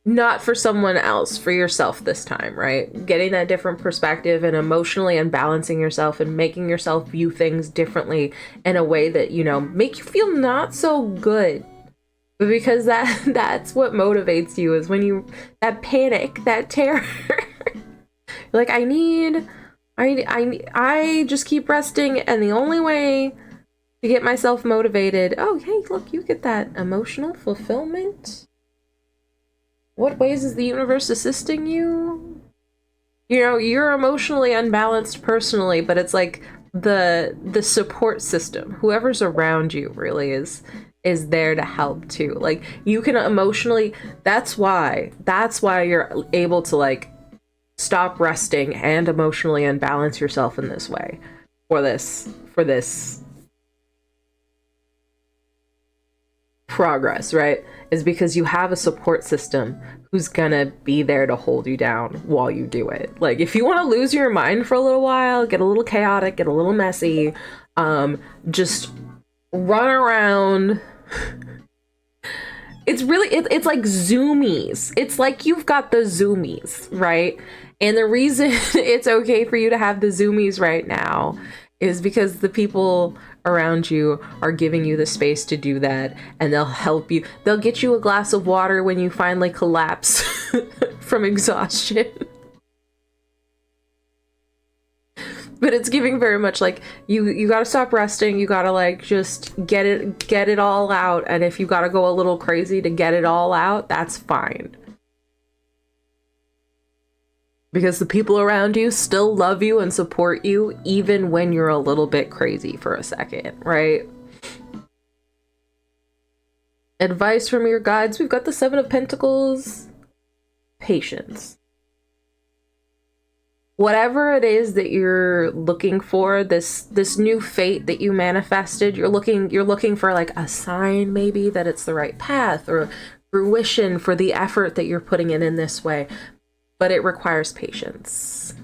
not for someone else, for yourself this time, right? Getting that different perspective and emotionally unbalancing yourself and making yourself view things differently in a way that, you know, make you feel not so good. But because that's what motivates you, is when you, that panic, that terror. Like, I just keep resting, and the only way to get myself motivated, oh, hey, look, you get that emotional fulfillment. What ways is the universe assisting you? You know, you're emotionally unbalanced personally, but it's like the support system, whoever's around you really is there to help too. Like you can emotionally, that's why you're able to like stop resting and emotionally unbalance yourself in this way for this progress, right? Is because you have a support system who's gonna be there to hold you down while you do it. Like if you want to lose your mind for a little while, get a little chaotic, get a little messy, just run around. It's really it's like zoomies. It's like you've got the zoomies, right? And the reason it's okay for you to have the zoomies right now is because the people around you are giving you the space to do that, and they'll help you. They'll get you a glass of water when you finally collapse from exhaustion. But it's giving very much like you gotta stop resting. You gotta like just get it all out. And if you gotta go a little crazy to get it all out, that's fine. Because the people around you still love you and support you even when you're a little bit crazy for a second, right? Advice from your guides. We've got the Seven of Pentacles. Patience. Whatever it is that you're looking for, this new fate that you manifested, you're looking for like a sign maybe that it's the right path, or fruition for the effort that you're putting in this way. But it requires patience.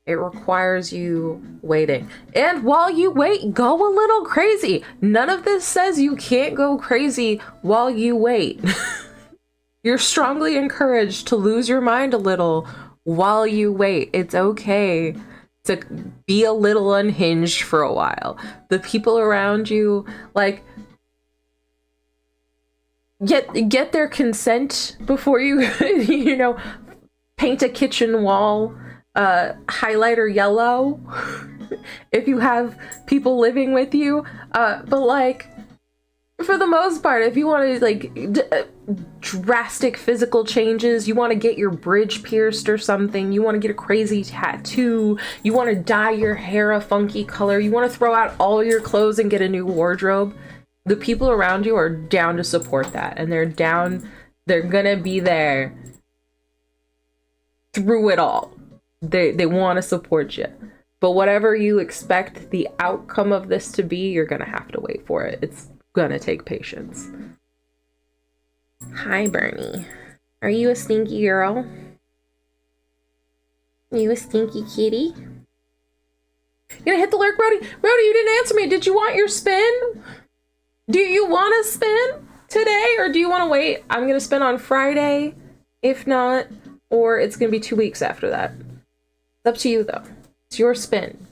It requires you waiting. And while you wait, go a little crazy. None of this says you can't go crazy while you wait. You're strongly encouraged to lose your mind a little while you wait. It's okay to be a little unhinged for a while. The people around you, like, get their consent before you, you know, paint a kitchen wall highlighter yellow if you have people living with you. But like, for the most part, if you want to like drastic physical changes, you want to get your bridge pierced or something, you want to get a crazy tattoo, you want to dye your hair a funky color, you want to throw out all your clothes and get a new wardrobe, the people around you are down to support that, and they're gonna be there through it all. They want to support you. But whatever you expect the outcome of this to be, you're gonna have to wait for it. It's gonna take patience. Hi, Bernie. Are you a stinky girl? Are you a stinky kitty? You gonna hit the lurk, Brody? Brody, you didn't answer me. Did you want your spin? Do you want to spin today, or do you want to wait? I'm gonna spin on Friday, if not, or it's gonna be 2 weeks after that. It's up to you though. It's your spin.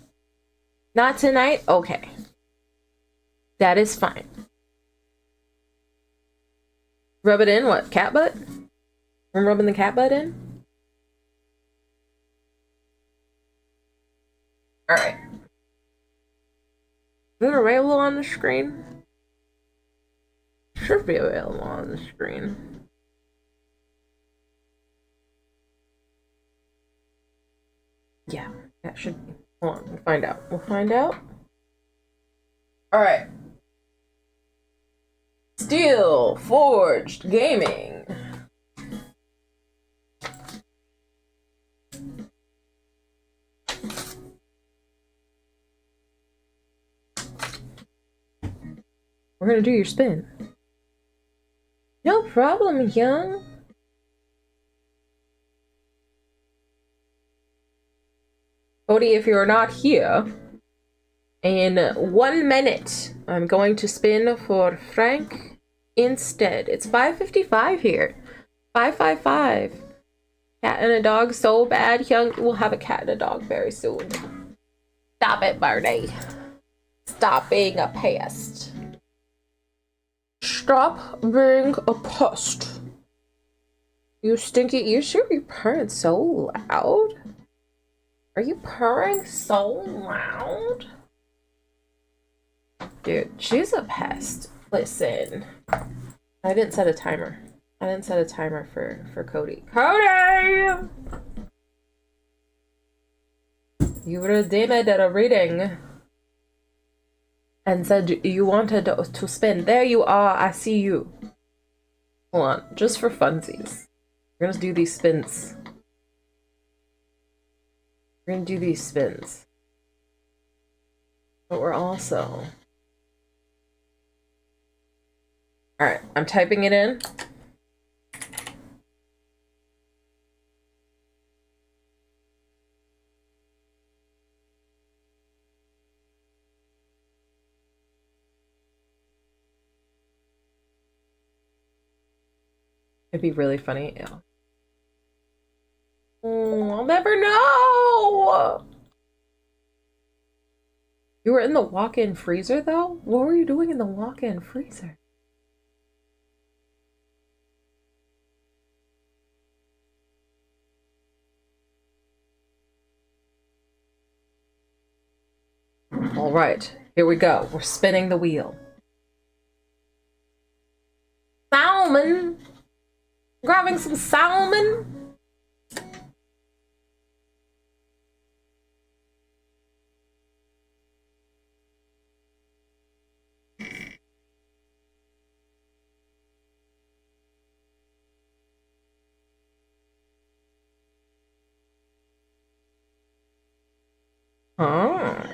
Not tonight? Okay. That is fine. Rub it in, what? Cat butt? I'm rubbing the cat butt in? Alright. Is it available on the screen? Should be available on the screen. Yeah, that should be. Hold on, we'll find out. We'll find out. Alright. Steel Forged Gaming. We're gonna do your spin. No problem, young. Cody, if you're not here, in 1 minute, I'm going to spin for Frank instead. It's 5:55 here. 5:55. Cat and a dog so bad, young. We'll have a cat and a dog very soon. Stop it, Barney. Stop being a pest. Stop being a pest. You stinky. You should be purring so loud. Are you purring so loud? Dude, she's a pest. Listen. I didn't set a timer. I didn't set a timer for Cody. Cody! You redeemed a reading and said you wanted to spin. There you are. I see you. Hold on, just for funsies. We're gonna do these spins. We're gonna do these spins. But we're also... Alright, I'm typing it in. It'd be really funny. Yeah. I'll never know! You were in the walk-in freezer, though? What were you doing in the walk-in freezer? All right, here we go. We're spinning the wheel. Salmon! Grabbing some salmon? Huh.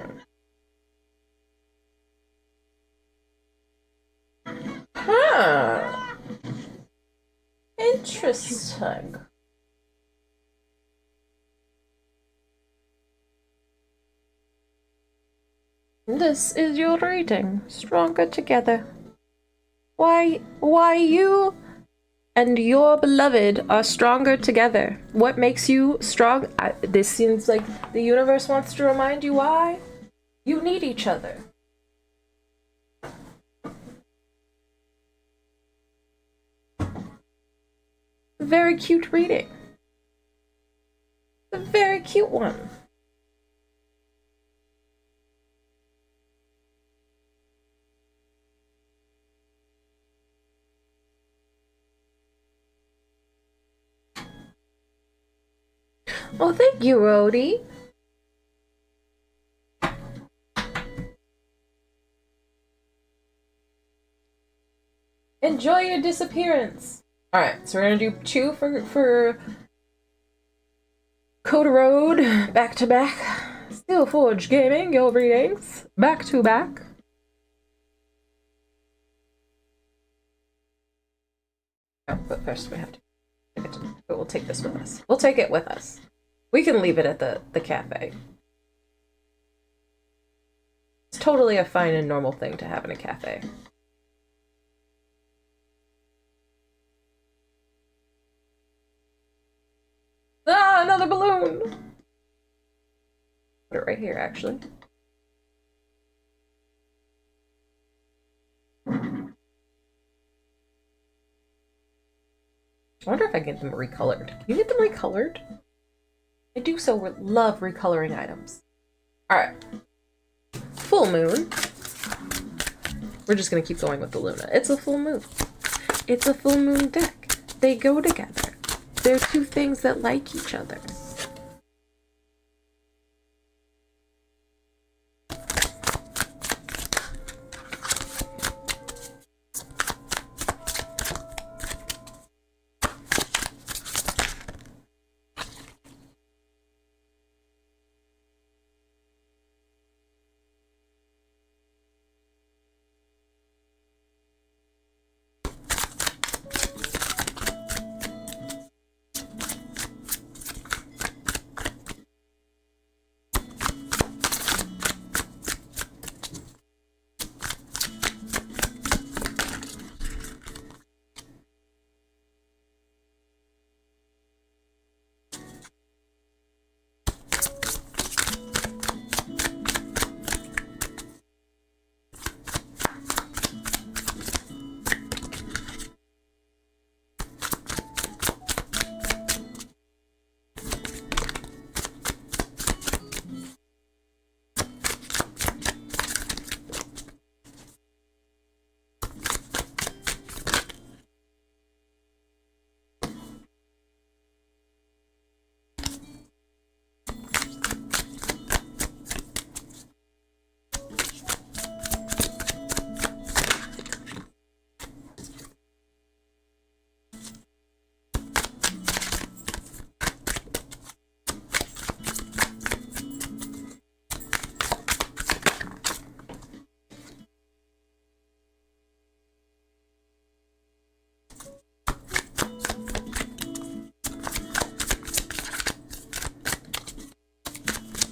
Huh. Interesting. This is your rating. Stronger together. Why you and your beloved are stronger together? What makes you strong? This seems like the universe wants to remind you why. You need each other. Very cute reading. A very cute one. Oh, thank you, Rhodey. Enjoy your disappearance. Alright, so we're gonna do 2 for Coda Road, back to back. Steel Forge Gaming, your readings, back to back. Oh, but first we have to take it to, but we'll take this with us. We'll take it with us. We can leave it at the cafe. It's totally a fine and normal thing to have in a cafe. Ah, another balloon! Put it right here, actually. I wonder if I can get them recolored. Can you get them recolored? I do so love recoloring items. Alright. Full moon. We're just gonna keep going with the Luna. It's a full moon. It's a full moon deck. They go together. They're two things that like each other.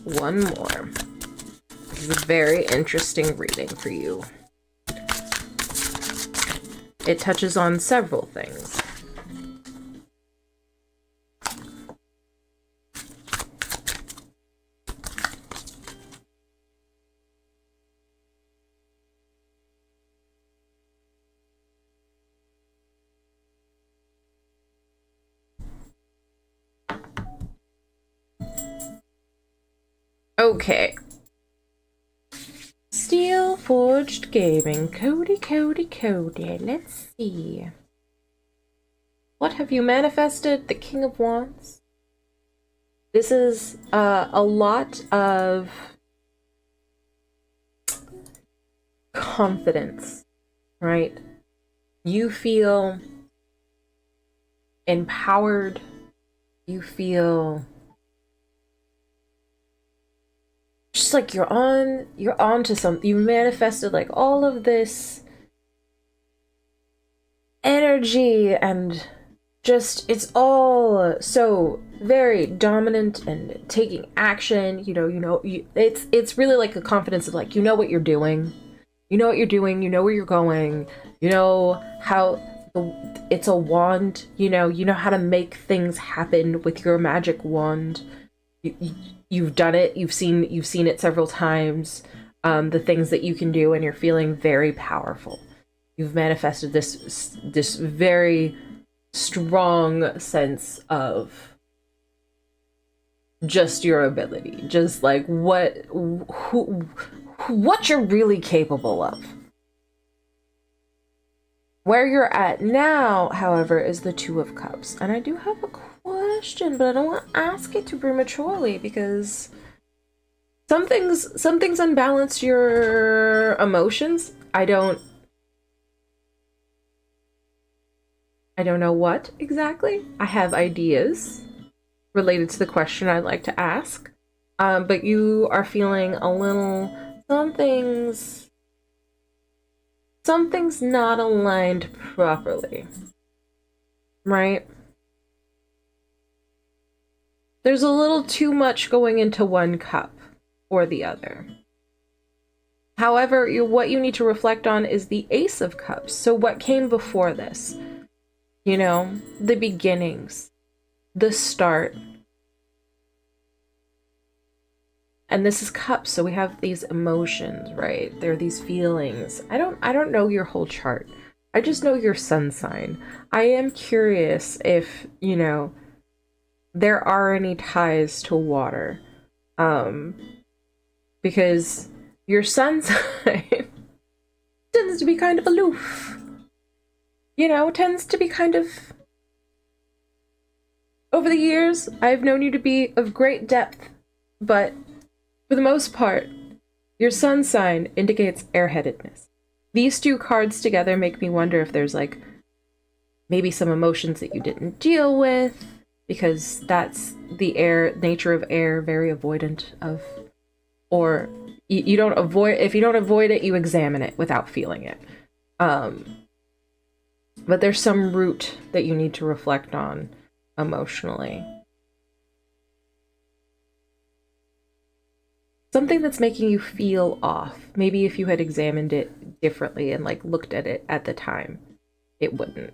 one more. This is a very interesting reading for you. It touches on several things. Okay. Steel Forged Gaming. Cody. Let's see. What have you manifested? The King of Wands. This is a lot of confidence, right? You feel empowered. You feel just like you're on to something. You manifested like all of this energy and just, it's all so very dominant and taking action. It's really like a confidence of like, you know what you're doing. You know what you're doing, you know where you're going, you know how it's a wand, you know how to make things happen with your magic wand. You've done it, you've seen it several times, the things that you can do, and you're feeling very powerful. You've manifested this very strong sense of just your ability, just like what you're really capable of. Where you're at now, however, is the Two of Cups. And I do have a question, but I don't want to ask it too prematurely because something's unbalanced your emotions. I don't know what exactly. I have ideas related to the question I'd like to ask. But you are feeling a little something's not aligned properly, right? There's a little too much going into one cup or the other. However, what you need to reflect on is the Ace of Cups. So what came before this? The beginnings, the start. And this is cups, so we have these emotions, right? There are these feelings. I don't know your whole chart. I just know your sun sign. I am curious if, there are any ties to water. Because your sun sign tends to be kind of aloof. Tends to be kind of... Over the years, I've known you to be of great depth, but for the most part, your sun sign indicates airheadedness. These two cards together make me wonder if there's like maybe some emotions that you didn't deal with, because that's the nature of air, very avoidant of, or you don't avoid, if you don't avoid it, you examine it without feeling it. But there's some root that you need to reflect on emotionally. Something that's making you feel off. Maybe if you had examined it differently and like looked at it at the time, it wouldn't.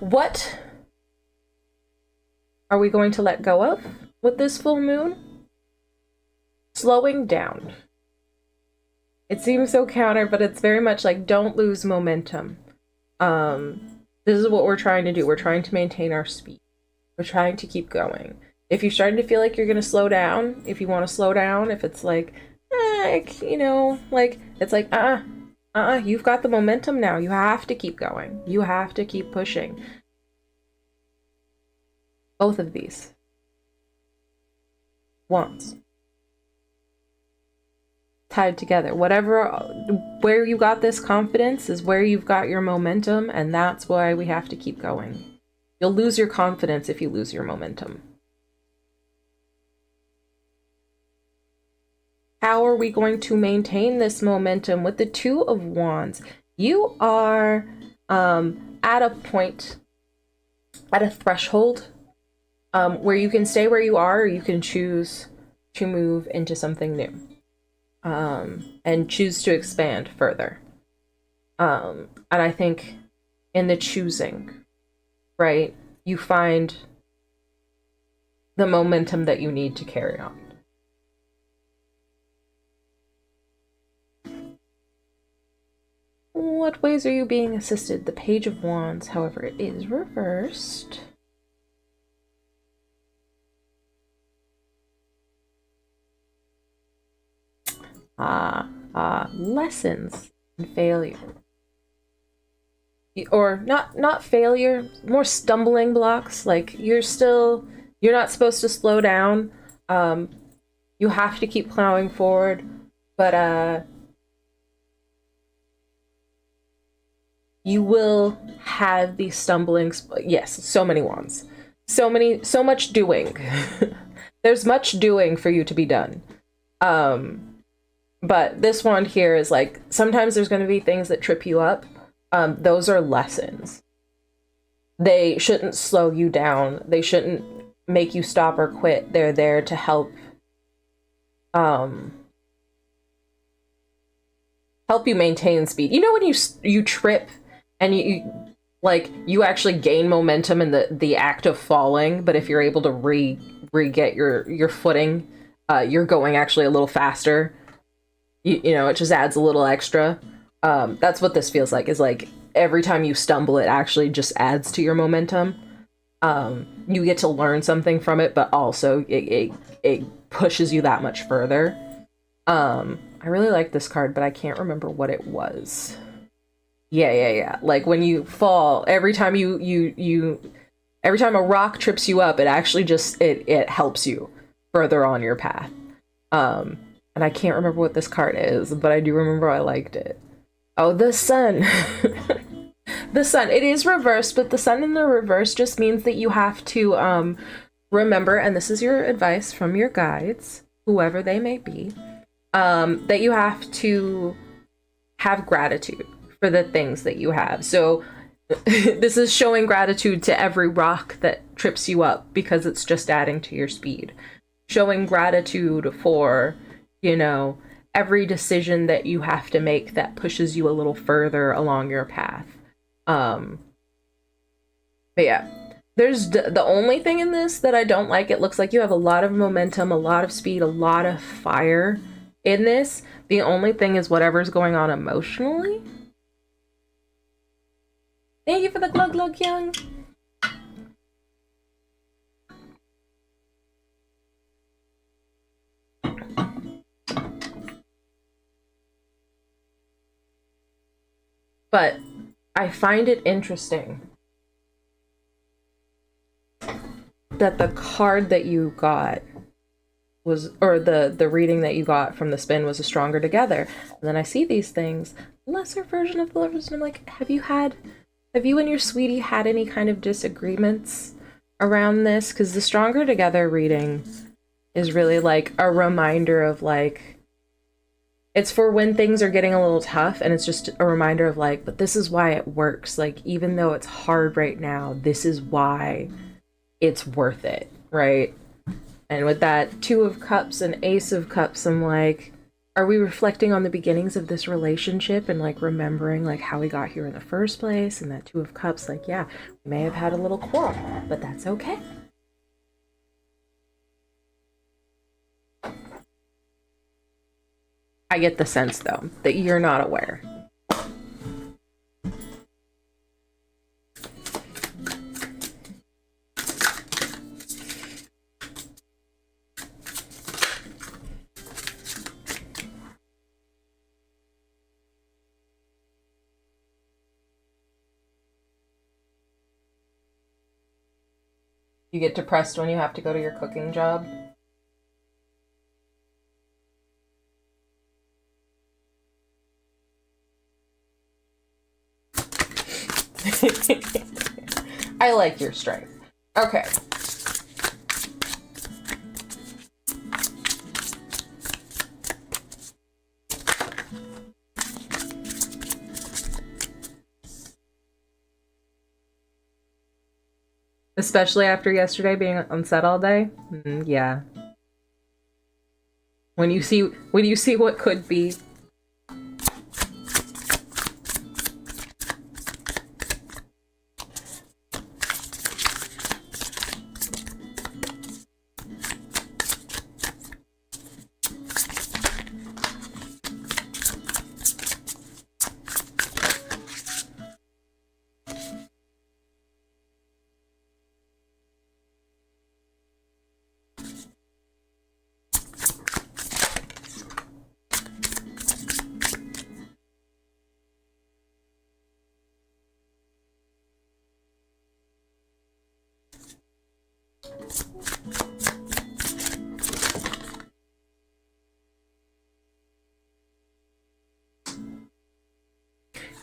What are we going to let go of with this full moon? Slowing down. It seems so counter, but it's very much like don't lose momentum. This is what we're trying to do. We're trying to maintain our speed. We're trying to keep going. If you're starting to feel like you're going to slow down, if you want to slow down, if it's like, it's like, you've got the momentum now. You have to keep going. You have to keep pushing. Both of these. Wands. Tied together. Where you got this confidence is where you've got your momentum, and that's why we have to keep going. You'll lose your confidence if you lose your momentum. How are we going to maintain this momentum with the Two of Wands? You are at a point, at a threshold where you can stay where you are, or you can choose to move into something new, and choose to expand further. And I think in the choosing, right, you find the momentum that you need to carry on. What ways are you being assisted? The Page of Wands, however, it is reversed. Lessons and failure. Or not failure, more stumbling blocks. Like you're not supposed to slow down. You have to keep plowing forward, but you will have these stumblings. Yes, so many wands. So much doing. There's much doing for you to be done. But this wand here is like, sometimes there's going to be things that trip you up. Those are lessons. They shouldn't slow you down. They shouldn't make you stop or quit. They're there to help you maintain speed. You know when you trip and you actually gain momentum in the act of falling, but if you're able to re-get your footing, you're going actually a little faster. You know, it just adds a little extra. That's what this feels like, is like every time you stumble, it actually just adds to your momentum. You get to learn something from it, but also it pushes you that much further. I really like this card, but I can't remember what it was. Yeah. Like when you fall, every time every time a rock trips you up, it actually just, it helps you further on your path. And I can't remember what this card is, but I do remember I liked it. Oh, the sun. The sun. It is reversed, but the sun in the reverse just means that you have to remember, and this is your advice from your guides, whoever they may be, that you have to have gratitude for the things that you have. So this is showing gratitude to every rock that trips you up because it's just adding to your speed. Showing gratitude for, you know, every decision that you have to make that pushes you a little further along your path. But yeah, there's the only thing in this that I don't like. It looks like you have a lot of momentum, a lot of speed, a lot of fire in this. The only thing is whatever's going on emotionally. Thank you for the glug glug, Young. But I find it interesting that the card that you got was, or the reading that you got from the spin was a Stronger Together. And then I see these things, lesser version of the lovers, and I'm like, have you and your sweetie had any kind of disagreements around this? Because the Stronger Together reading is really like a reminder of like, it's for when things are getting a little tough, and it's just a reminder of like, but this is why it works. Like, even though it's hard right now, this is why it's worth it, right? And with that Two of Cups and Ace of Cups, I'm like, are we reflecting on the beginnings of this relationship and like remembering like how we got here in the first place? And that Two of Cups, like, yeah, we may have had a little quarrel, but that's okay. I get the sense, though, that you're not aware. You get depressed when you have to go to your cooking job? I like your strength. Okay. Especially after yesterday being on set all day. Yeah. When you see what could be.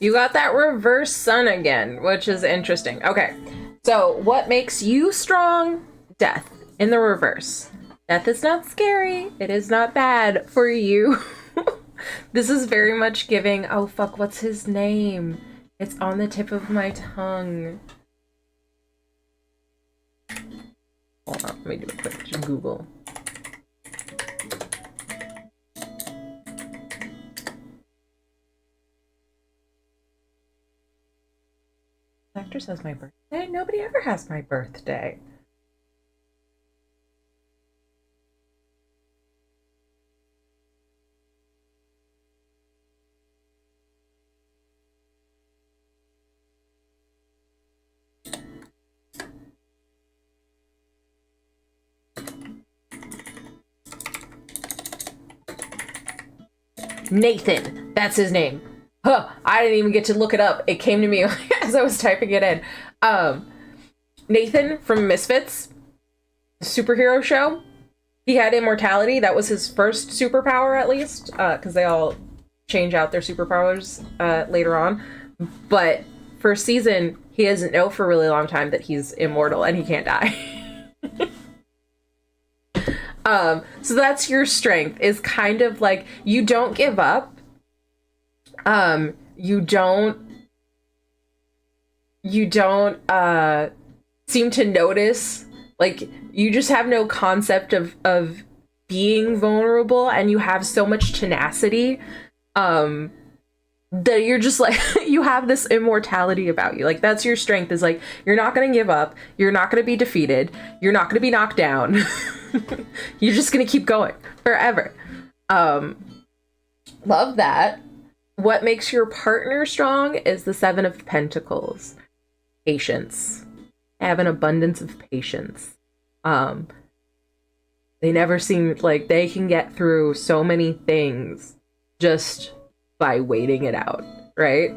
You got that reverse sun again, which is interesting. Okay, so what makes you strong? Death in the reverse. Death is not scary. It is not bad for you. This is very much giving, oh fuck, what's his name? It's on the tip of my tongue. Hold on, let me do a quick Google. Actor says my birthday. Nobody ever has my birthday. Nathan, that's his name. Huh, I didn't even get to look it up. It came to me as I was typing it in. Nathan from Misfits, superhero show. He had immortality. That was his first superpower, at least, because they all change out their superpowers later on. But first season, he doesn't know for a really long time that he's immortal and he can't die. So that's your strength, is kind of like, you don't give up. You don't seem to notice, like, you just have no concept of being vulnerable, and you have so much tenacity, that you're just like, you have this immortality about you. Like, that's your strength, is like, you're not gonna give up, you're not gonna be defeated, you're not gonna be knocked down. You're just gonna keep going forever. Love that. What makes your partner strong is the Seven of Pentacles. Patience. Have an abundance of patience. They never seem like they can get through so many things just by waiting it out, right?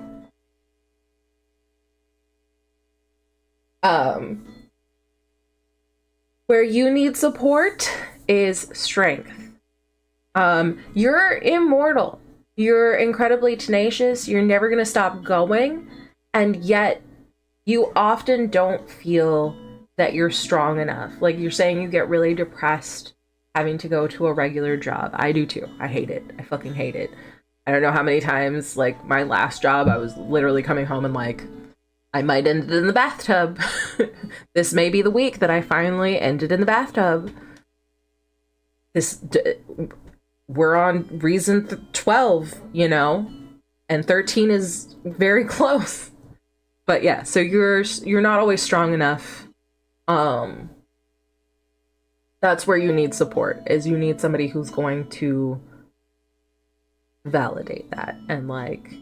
Where you need support is strength. You're immortal. You're incredibly tenacious. You're never going to stop going. And yet you often don't feel that you're strong enough. Like, you're saying you get really depressed having to go to a regular job. I do too. I hate it. I fucking hate it. I don't know how many times, like, my last job, I was literally coming home and like, I might end in the bathtub. This may be the week that I finally ended in the bathtub. We're on reason 12, you know, and 13 is very close. But yeah, so you're not always strong enough. That's where you need support, is you need somebody who's going to validate that and like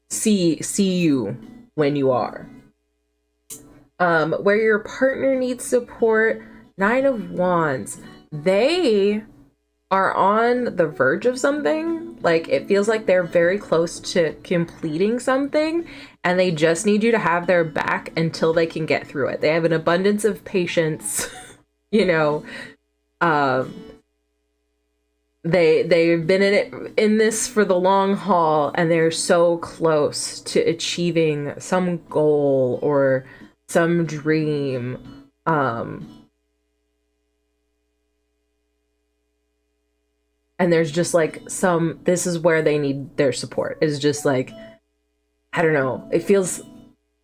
see you when you are. Where your partner needs support, Nine of Wands. They are on the verge of something. Like, it feels like they're very close to completing something, and they just need you to have their back until they can get through it. They have an abundance of patience, you know. They've been in this for the long haul, and they're so close to achieving some goal or some dream. And there's just like this is where they need their support, is just like, I don't know, it feels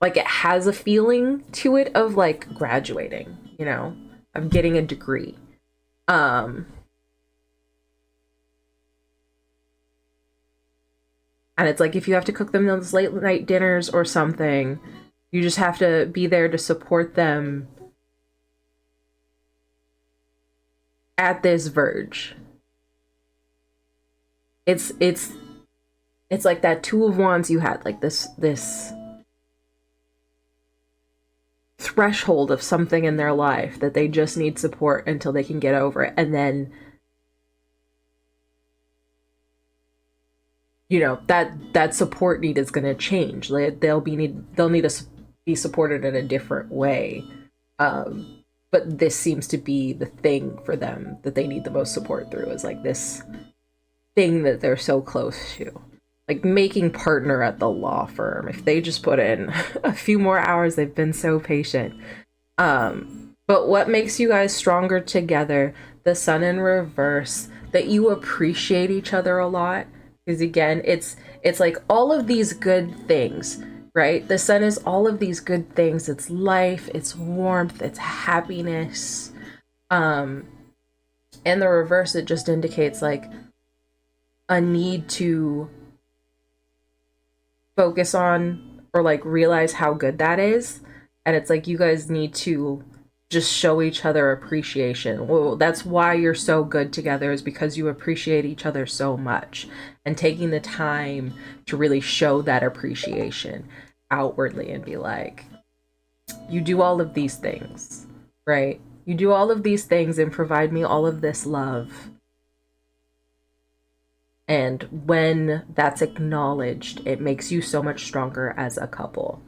like it has a feeling to it of like graduating, you know, of getting a degree. And it's like if you have to cook them those late night dinners or something, you just have to be there to support them at this verge. It's like that Two of Wands you had, like this threshold of something in their life that they just need support until they can get over it, and then, you know, that support need is going to change. Like they'll need to be supported in a different way, but this seems to be the thing for them that they need the most support through, is like this thing that they're so close to, like making partner at the law firm. If they just put in a few more hours, they've been so patient. But what makes you guys stronger together, the Sun in reverse, that you appreciate each other a lot. Because again, it's like all of these good things, right? The Sun is all of these good things. It's life, it's warmth, it's happiness. And the reverse, it just indicates like a need to focus on or like realize how good that is. And it's like you guys need to just show each other appreciation. Well, that's why you're so good together, is because you appreciate each other so much, and taking the time to really show that appreciation outwardly and be like, you do all of these things, right? You do all of these things and provide me all of this love. And when that's acknowledged, it makes you so much stronger as a couple.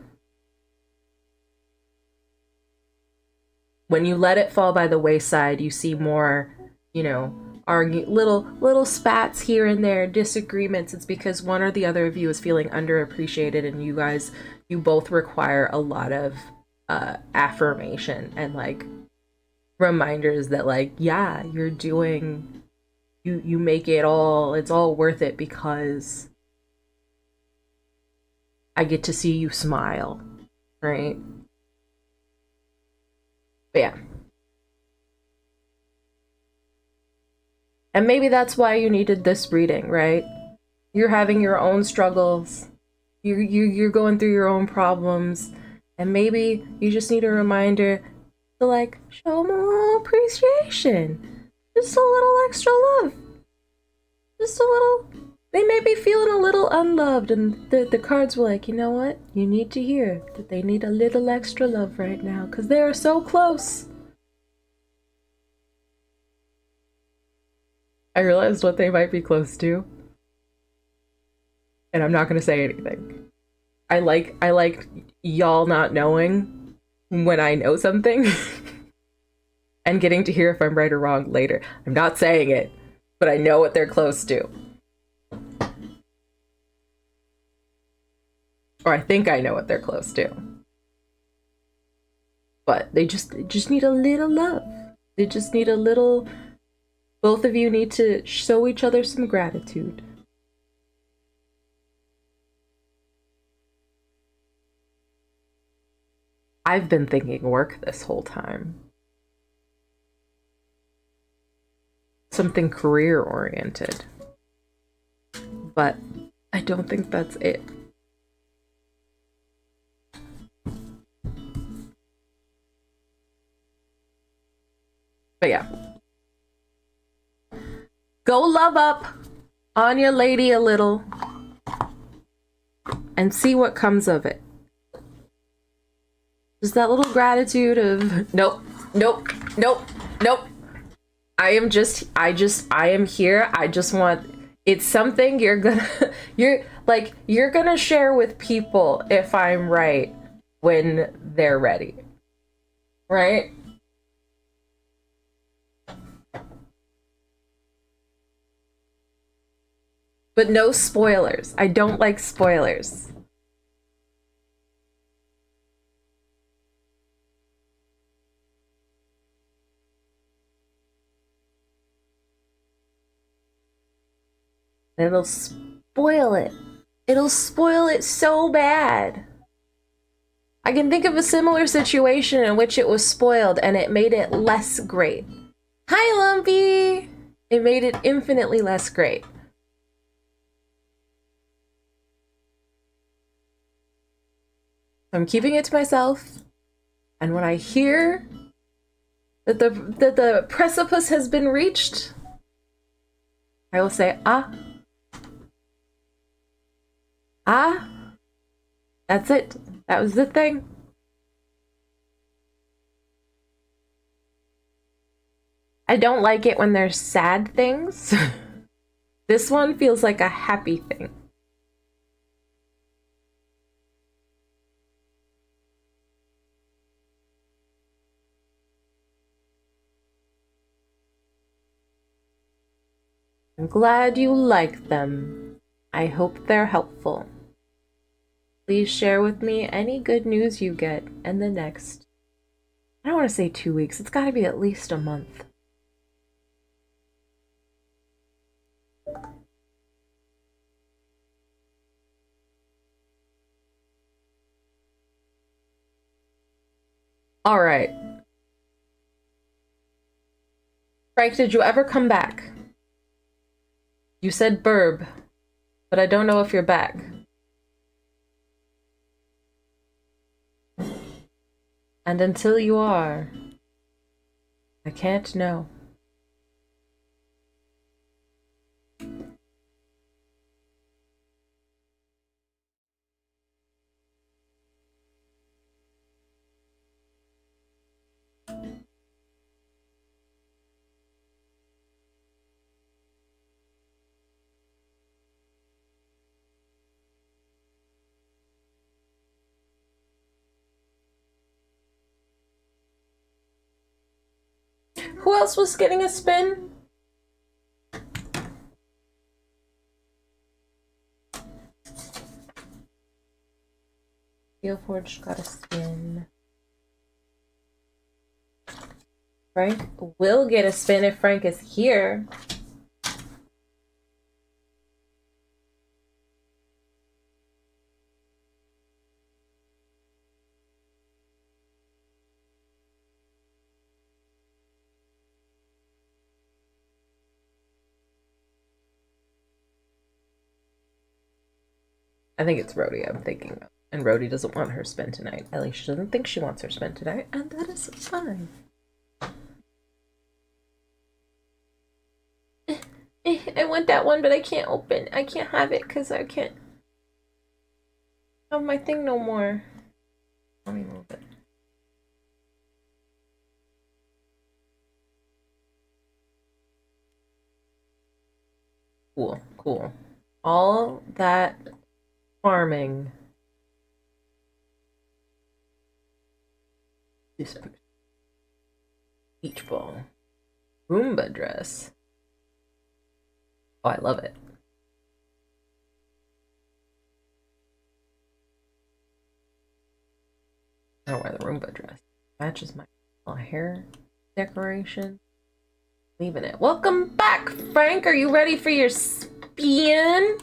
When you let it fall by the wayside, you see more, you know, little spats here and there, disagreements. It's because one or the other of you is feeling underappreciated, and you both require a lot of affirmation and like reminders that like, yeah, you're doing, you make it all, it's all worth it because I get to see you smile, right? But yeah. And maybe that's why you needed this reading, right? You're having your own struggles. You're going through your own problems. And maybe you just need a reminder to like show them a little appreciation. Just a little extra love. Just a little. They may be feeling a little unloved, and the cards were like, you know what? You need to hear that they need a little extra love right now because they are so close. I realized what they might be close to, and I'm not going to say anything. I like y'all not knowing when I know something and getting to hear if I'm right or wrong later. I'm not saying it, but I know what they're close to. Or I think I know what they're close to. But they just need a little love. They just need a little. Both of you need to show each other some gratitude. I've been thinking work this whole time. Something career oriented. But I don't think that's it. But yeah. Go love up on your lady a little and see what comes of it. Just that little gratitude of nope. I am here. I just want, it's something you're gonna share with people if I'm right when they're ready. Right? But no spoilers. I don't like spoilers. It'll spoil it. It'll spoil it so bad. I can think of a similar situation in which it was spoiled and it made it less great. Hi, Lumpy! It made it infinitely less great. I'm keeping it to myself, and when I hear that the precipice has been reached, I will say, ah, that's it. That was the thing. I don't like it when there's sad things. This one feels like a happy thing. I'm glad you like them. I hope they're helpful. Please share with me any good news you get in the next, I don't want to say 2 weeks. It's got to be at least a month. All right. Frank, did you ever come back? You said burb, but I don't know if you're back. And until you are, I can't know. Who else was getting a spin? Steelforge got a spin. Frank will get a spin if Frank is here. I think it's Rhodey I'm thinking of. And Rhodey doesn't want her spin tonight. At least she doesn't think she wants her spin tonight, and that is fine. I want that one, but I can't open. I can't have it because I can't have my thing no more. Let me move it. Cool, cool. All that farming. Beach ball. Roomba dress. Oh, I love it. I don't wear the Roomba dress. Matches my hair decoration. Leaving it. Welcome back, Frank. Are you ready for your spin?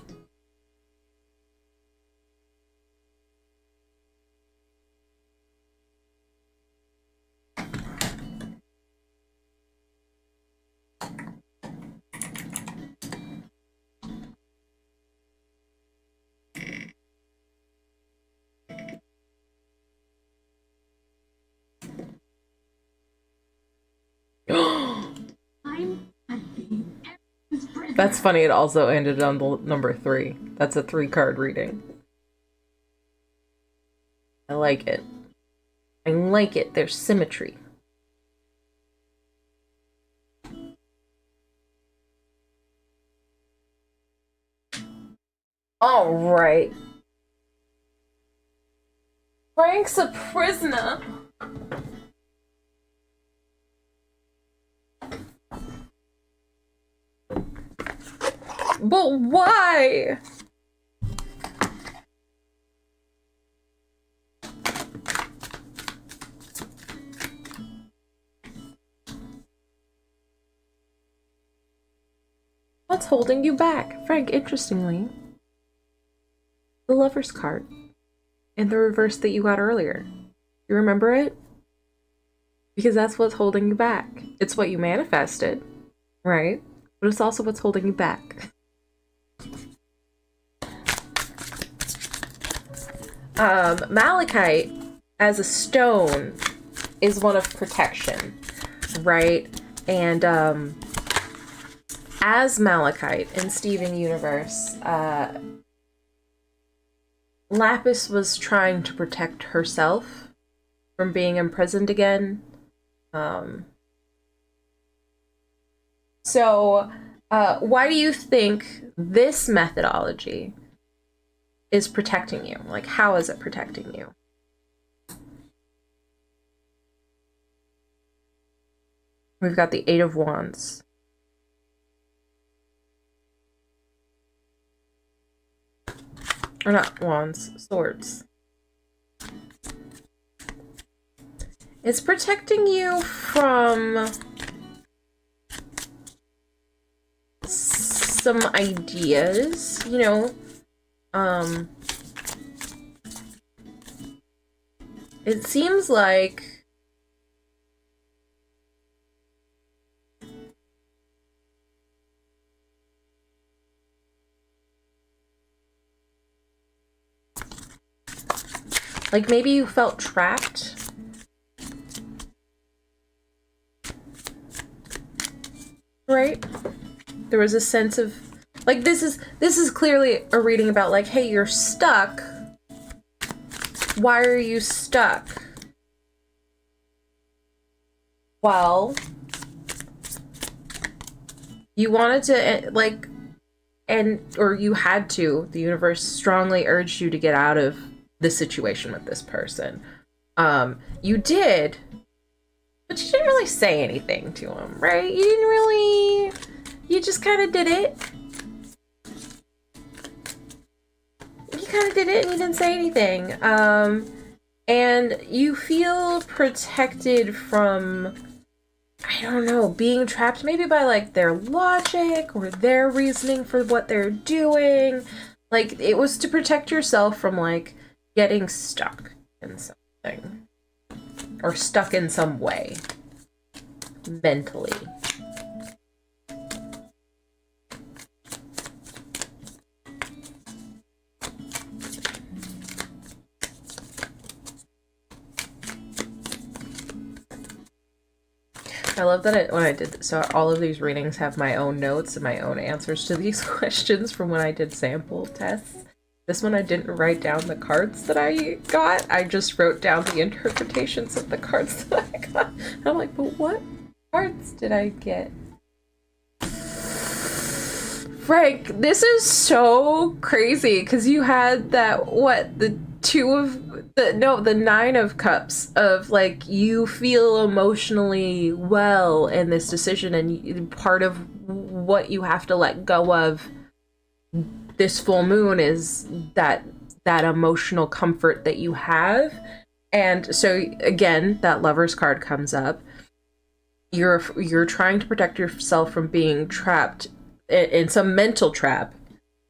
That's funny, it also ended on the number 3. That's a 3-card reading. I like it. I like it. There's symmetry. All right. Frank's a prisoner. But why? What's holding you back? Frank, interestingly, the Lover's card in the reverse that you got earlier. You remember it? Because that's what's holding you back. It's what you manifested, right? But it's also what's holding you back. Malachite as a stone is one of protection, right? And as Malachite in Steven Universe, Lapis was trying to protect herself from being imprisoned again. So why do you think this methodology is protecting you? Like, how is it protecting you? We've got the Eight of Wands. Or not wands, swords. It's protecting you from some ideas, you know. It seems like maybe you felt trapped. Right? There was a sense of like this is clearly a reading about like, hey, you're stuck. Why are you stuck? Well, you wanted to like or you had to. The universe strongly urged you to get out of the situation with this person. You did, but you didn't really say anything to him, right? You just kind of did it. You kind of did it and you didn't say anything. And you feel protected from, I don't know, being trapped maybe by like their logic or their reasoning for what they're doing. Like, it was to protect yourself from like getting stuck in something or stuck in some way mentally. I love that when I did so all of these readings have my own notes and my own answers to these questions from when I did sample tests. This one I didn't write down the cards that I got. I just wrote down the interpretations of the cards that I got. And I'm like, but what cards did I get? Frank, this is so crazy because you had that, what, the Nine of Cups of like, you feel emotionally well in this decision, and part of what you have to let go of this full moon is that emotional comfort that you have. And so again, that Lover's card comes up. You're trying to protect yourself from being trapped in some mental trap.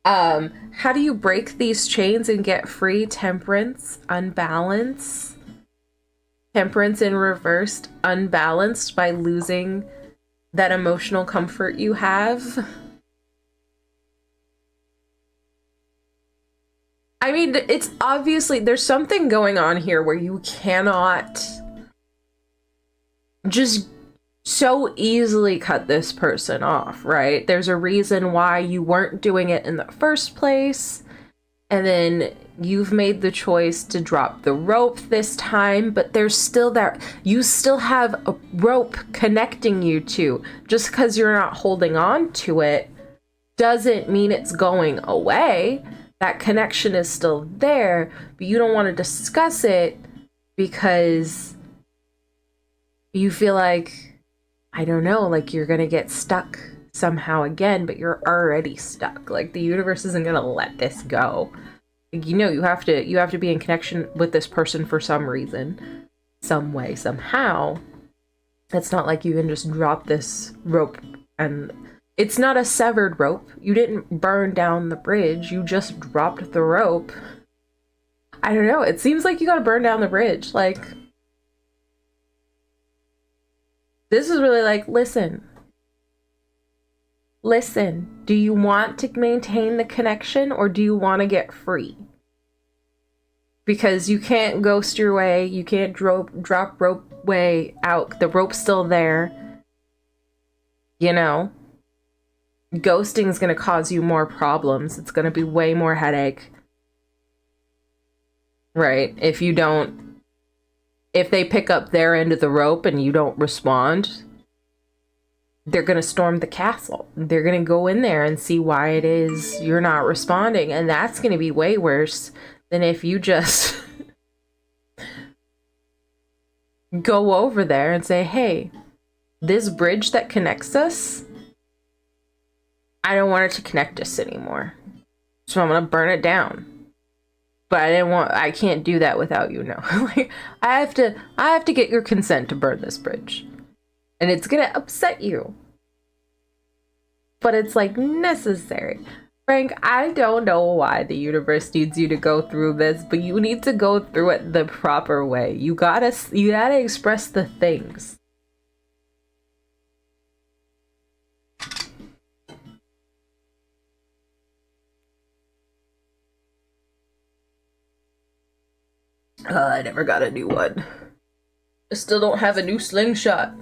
How do you break these chains and get free? Temperance, unbalance. Temperance in reversed, unbalanced by losing that emotional comfort you have. I mean, it's obviously, there's something going on here where you cannot just so easily cut this person off, right? There's a reason why you weren't doing it in the first place, and then you've made the choice to drop the rope this time, but there's still that, you still have a rope connecting you two. Just because you're not holding on to it doesn't mean it's going away. That connection is still there, but you don't want to discuss it because you feel like, I don't know, like you're gonna get stuck somehow again, but you're already stuck. Like, the universe isn't gonna let this go. Like, you know, you have to be in connection with this person for some reason, some way, somehow. It's not like you can just drop this rope, and it's not a severed rope. You didn't burn down the bridge, you just dropped the rope. I don't know. It seems like you gotta burn down the bridge. Like, this is really like, listen, do you want to maintain the connection or do you want to get free? Because you can't ghost your way, you can't drop rope way out. The rope's still there. You know? Ghosting is going to cause you more problems. It's going to be way more headache. Right? If they pick up their end of the rope and you don't respond, they're going to storm the castle. They're going to go in there and see why it is you're not responding. And that's going to be way worse than if you just go over there and say, hey, this bridge that connects us, I don't want it to connect us anymore. So I'm going to burn it down. But I can't do that without you, no. Like, I have to get your consent to burn this bridge. And it's going to upset you. But it's like necessary. Frank, I don't know why the universe needs you to go through this, but you need to go through it the proper way. You gotta express the things. I never got a new one. I still don't have a new slingshot.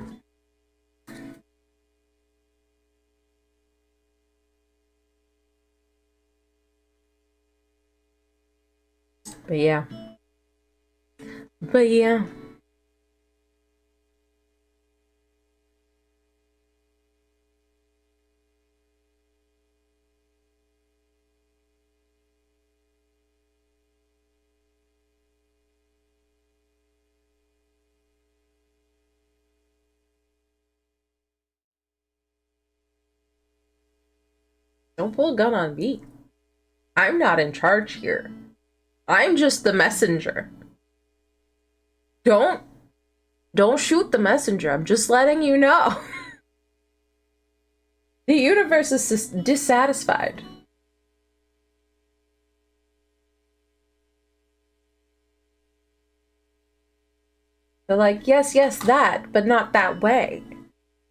But yeah. Don't pull a gun on me. I'm not in charge here. I'm just the messenger. Don't shoot the messenger. I'm just letting you know. The universe is dissatisfied. They're like, yes, that, but not that way.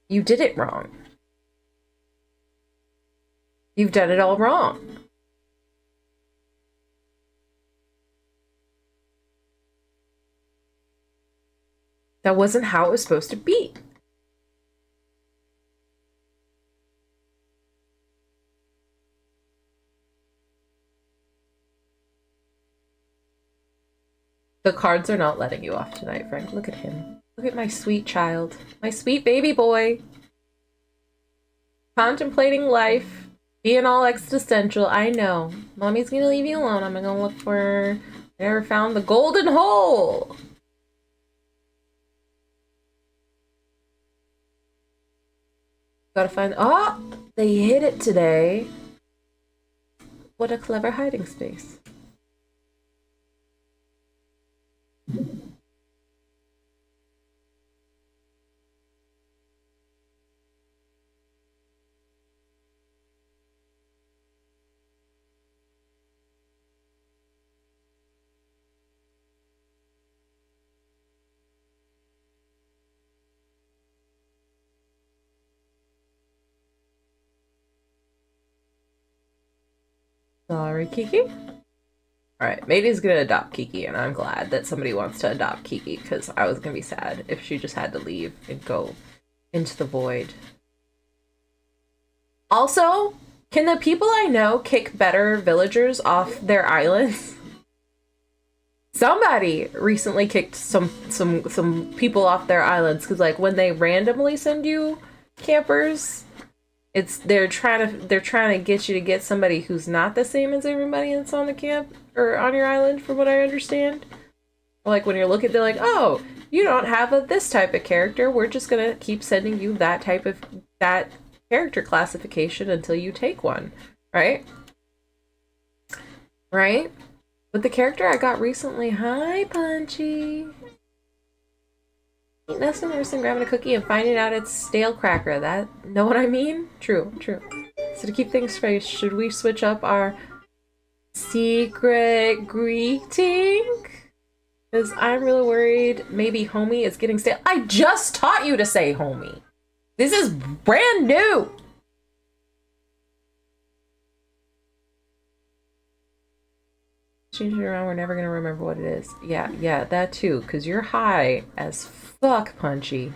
You did it wrong. You've done it all wrong. That wasn't how it was supposed to be. The cards are not letting you off tonight, Frank. Look at him. Look at my sweet child. My sweet baby boy. Contemplating life. Being all existential. I know. Mommy's gonna leave you alone. I'm gonna look for... I never found the golden hole. Gotta find... Oh! They hid it today. What a clever hiding space. Sorry, Kiki. Alright, Mayday's gonna adopt Kiki, and I'm glad that somebody wants to adopt Kiki, because I was gonna be sad if she just had to leave and go into the void. Also, can the people I know kick better villagers off their islands? Somebody recently kicked some people off their islands, because like when they randomly send you campers, they're trying to get you to get somebody who's not the same as everybody that's on the camp or on your island, from what I understand. Like when you're looking, they're like, oh, you don't have this type of character. We're just gonna keep sending you that character classification until you take one, right? Right? But the character I got recently, hi Punchy. Eat nesting, nursing, grabbing a cookie, and finding out it's stale cracker. That, know what I mean? True. So to keep things fresh, should we switch up our secret greeting? Because I'm really worried maybe homie is getting stale. I just taught you to say homie. This is brand new. Change it around, we're never gonna remember what it is. Yeah, that too, because you're high as fuck, Punchy.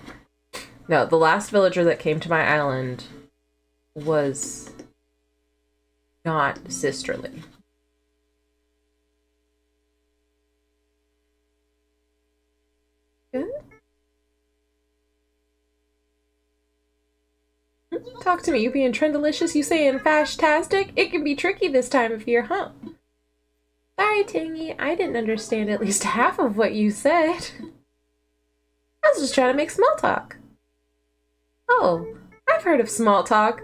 No, the last villager that came to my island was not sisterly. Good. Talk to me, you being trendalicious, you saying fashtastic? It can be tricky this time of year, huh? Sorry, Tingy, I didn't understand at least half of what you said. I was just trying to make small talk. Oh, I've heard of small talk.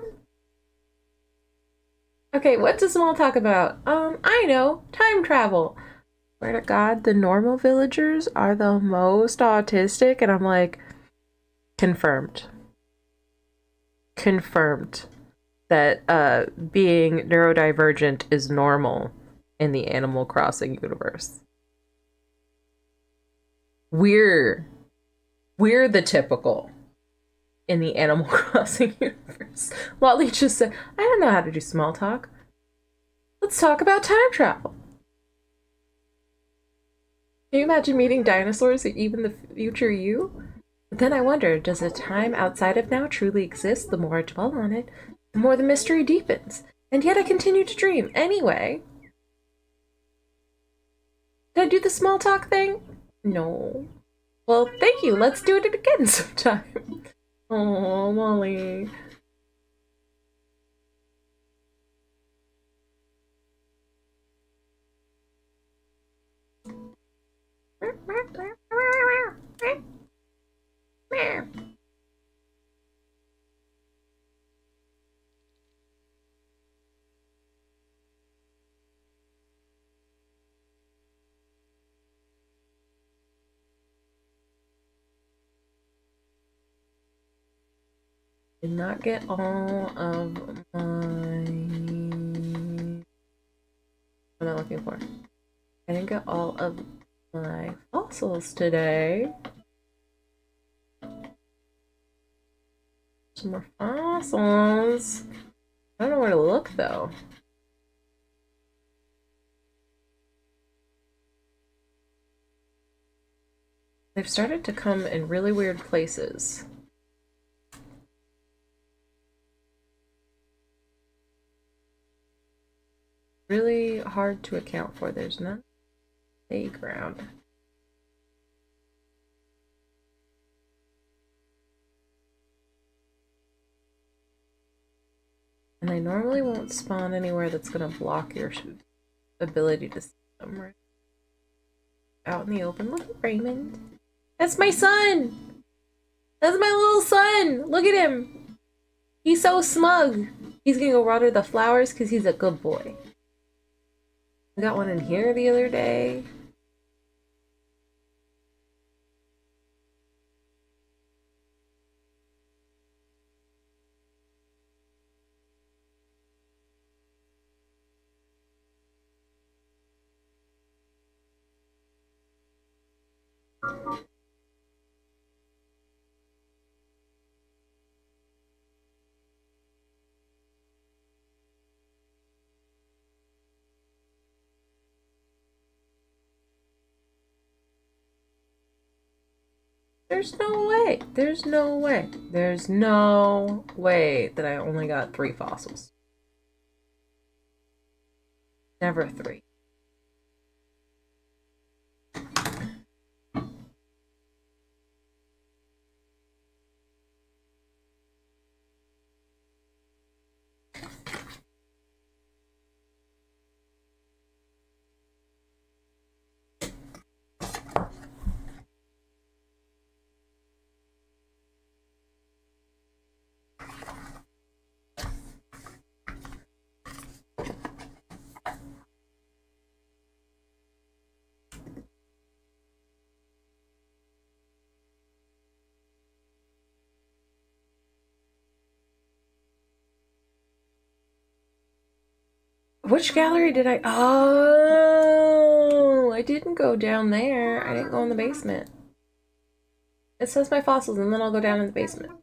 Okay, what's a small talk about? I know, time travel. Swear to God, the normal villagers are the most autistic, and I'm like, confirmed. Confirmed that being neurodivergent is normal in the Animal Crossing universe. We're the typical in the Animal Crossing universe. Lolly just said, I don't know how to do small talk. Let's talk about time travel. Can you imagine meeting dinosaurs or even the future you? But then I wonder, does a time outside of now truly exist? The more I dwell on it, the more the mystery deepens. And yet I continue to dream. Anyway. Did I do the small talk thing? No. Well, thank you. Let's do it again sometime. Oh, Molly. Did not get all of my... What am I looking for? I didn't get all of my fossils today. Some more fossils. I don't know where to look though. They've started to come in really weird places. Really hard to account for. There's none playground. And they normally won't spawn anywhere that's gonna block your ability to see them, right? Out in the open. Look at Raymond. That's my son! That's my little son! Look at him! He's so smug! He's gonna go water the flowers because he's a good boy. I got one in here the other day. There's no way. There's no way. There's no way that I only got 3 fossils. Never 3. Which gallery did I... Oh, I didn't go down there. I didn't go in the basement. It says my fossils, and then I'll go down in the basement. I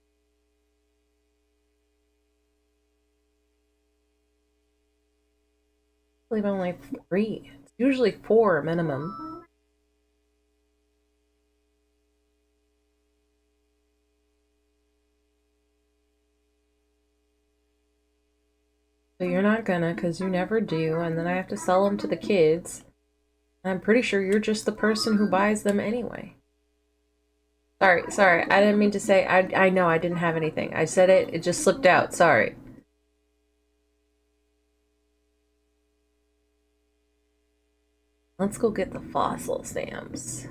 believe I'm only 3. It's usually 4 minimum. But you're not gonna, because you never do, and then I have to sell them to the kids. And I'm pretty sure you're just the person who buys them anyway. Sorry, I didn't mean to say, I know I didn't have anything. I said it, it just slipped out, sorry. Let's go get the fossil stamps.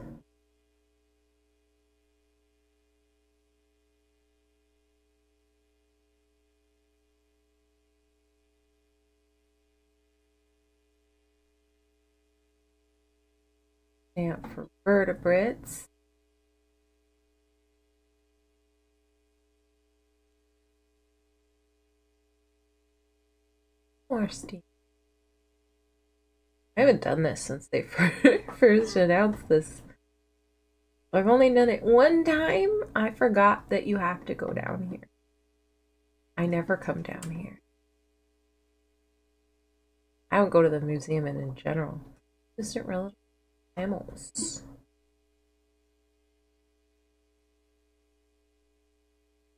Stamp for vertebrates. More steam. I haven't done this since they first announced this. I've only done it one time. I forgot that you have to go down here. I never come down here. I don't go to the museum in general. Distant relative mammals.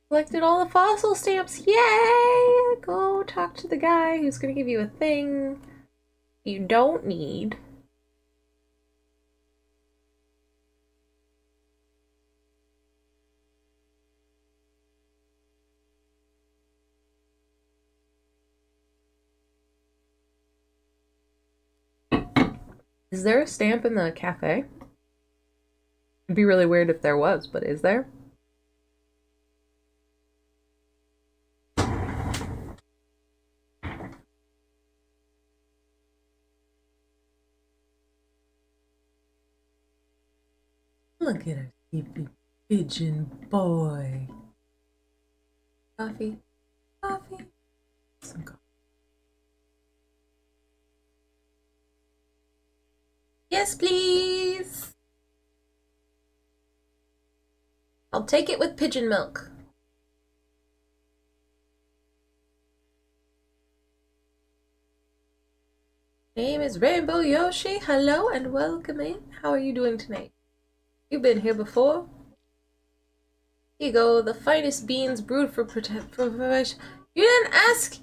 Collected all the fossil stamps. Yay! Go talk to the guy who's gonna give you a thing you don't need. Is there a stamp in the cafe? It'd be really weird if there was, but is there? Look at her sleepy pigeon boy. Coffee. Coffee. Some coffee. Yes, please. I'll take it with pigeon milk. Name is Rainbow Yoshi. Hello and welcome in. How are you doing tonight? You've been here before. Here you go, the finest beans brewed for preservation. You didn't ask.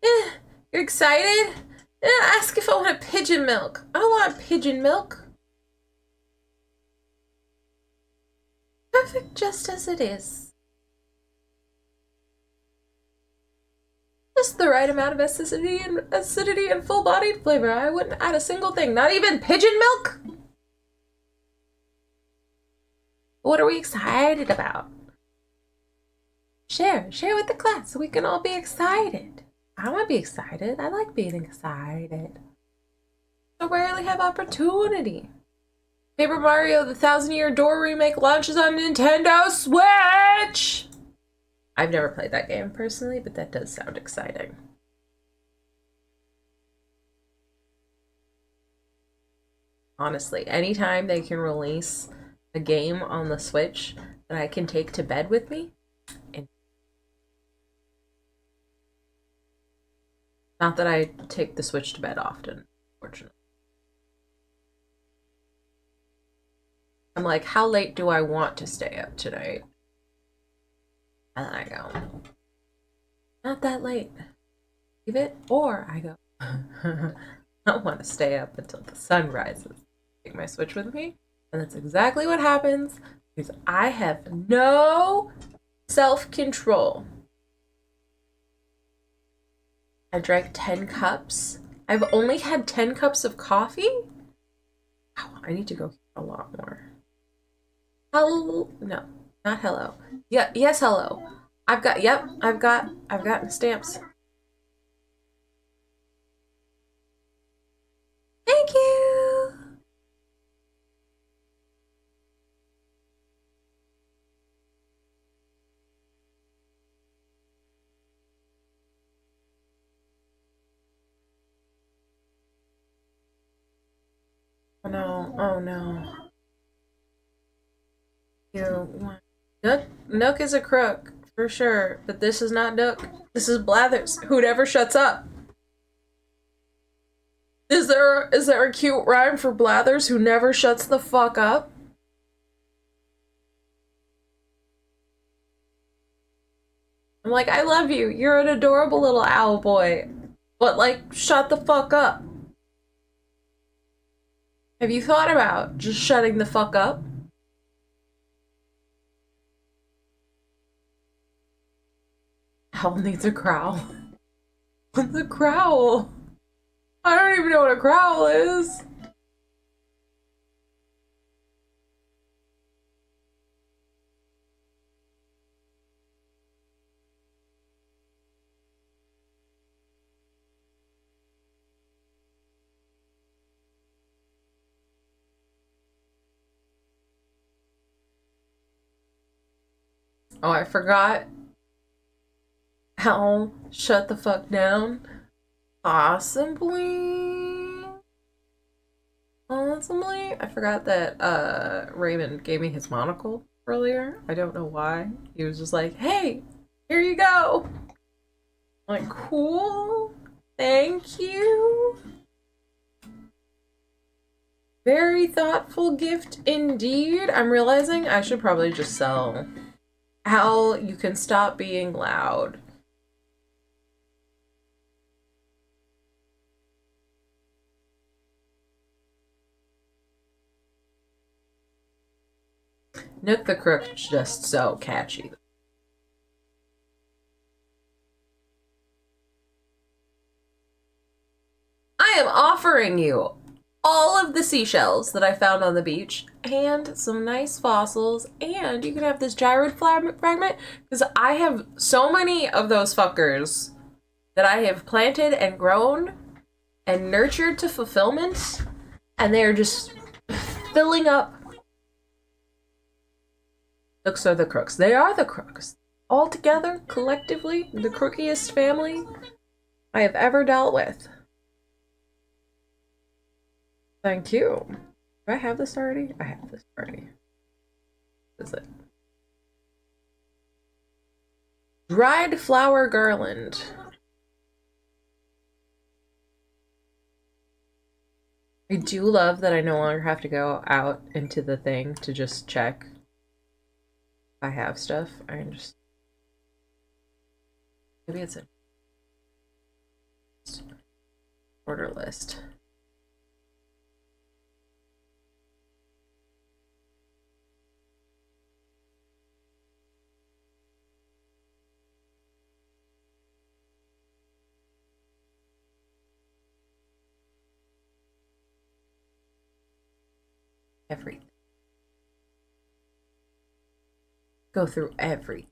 You're excited? You didn't ask if I wanted pigeon milk. I don't want pigeon milk. Perfect just as it is. Just the right amount of acidity and full-bodied flavor. I wouldn't add a single thing, not even pigeon milk. What are we excited about? Share with the class so we can all be excited. I want to be excited. I like being excited. I rarely have opportunity. Paper Mario: The 1,000-Year Door remake launches on Nintendo Switch! I've never played that game personally, but that does sound exciting. Honestly, anytime they can release a game on the Switch that I can take to bed with me, and not that I take the Switch to bed often, fortunately. I'm like, how late do I want to stay up tonight? And then I go, not that late. Leave it, or I go, I want to stay up until the sun rises. Take my Switch with me. And that's exactly what happens because I have no self-control. I drank 10 cups. I've only had 10 cups of coffee? Wow, I need to go get a lot more. Hello? No, not hello. Yeah, yes, hello. I've gotten stamps. Thank you. Oh no, oh no. Nook is a crook, for sure, but this is not Nook. This is Blathers, who never shuts up. Is there a cute rhyme for Blathers who never shuts the fuck up? I'm like, I love you. You're an adorable little owl boy. But like, shut the fuck up. Have you thought about just shutting the fuck up? Owl needs a growl. What's a growl? I don't even know what a growl is. Oh, I forgot. Owl, shut the fuck down. Possibly. I forgot that Raymond gave me his monocle earlier. I don't know why. He was just like, hey, here you go. I'm like, cool. Thank you. Very thoughtful gift indeed. I'm realizing I should probably just sell Owl, you can stop being loud. Nook the Crook's just so catchy. I am offering you all of the seashells that I found on the beach and some nice fossils, and you can have this gyroid fragment because I have so many of those fuckers that I have planted and grown and nurtured to fulfillment, and they are just filling up. Nooks are the crooks. They are the crooks. All together, collectively, the crookiest family I have ever dealt with. Thank you. Do I have this already? I have this already. What is it? Dried flower garland. I do love that I no longer have to go out into the thing to just check if I have stuff. I can just... Maybe it's a order list. Everything. Go through everything.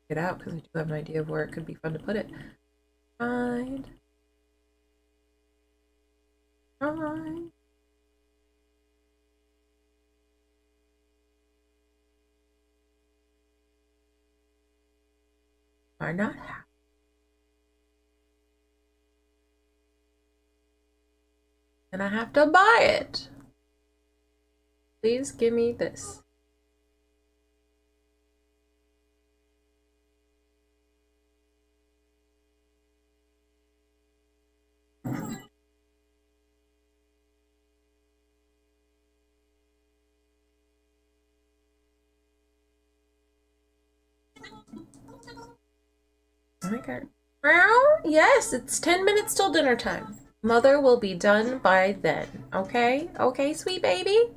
Get out because I do have an idea of where it could be fun to put it. Fine. Fine. Why not? And I have to buy it. Please give me this. Okay. Yes, it's 10 minutes till dinner time. Mother will be done by then. Okay? Okay, sweet baby?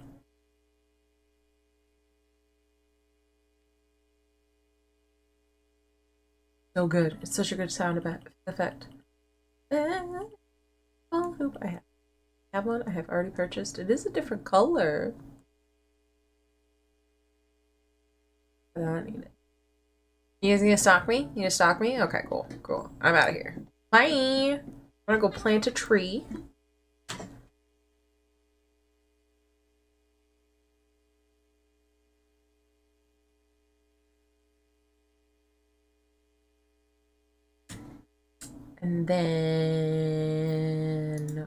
So good. It's such a good sound effect. Oh, hoop. I have one. I have already purchased. It is a different color. But I don't need it. You guys gonna stalk me? You gonna stalk me? Okay, cool. Cool. I'm out of here. Bye! I'm gonna go plant a tree. And then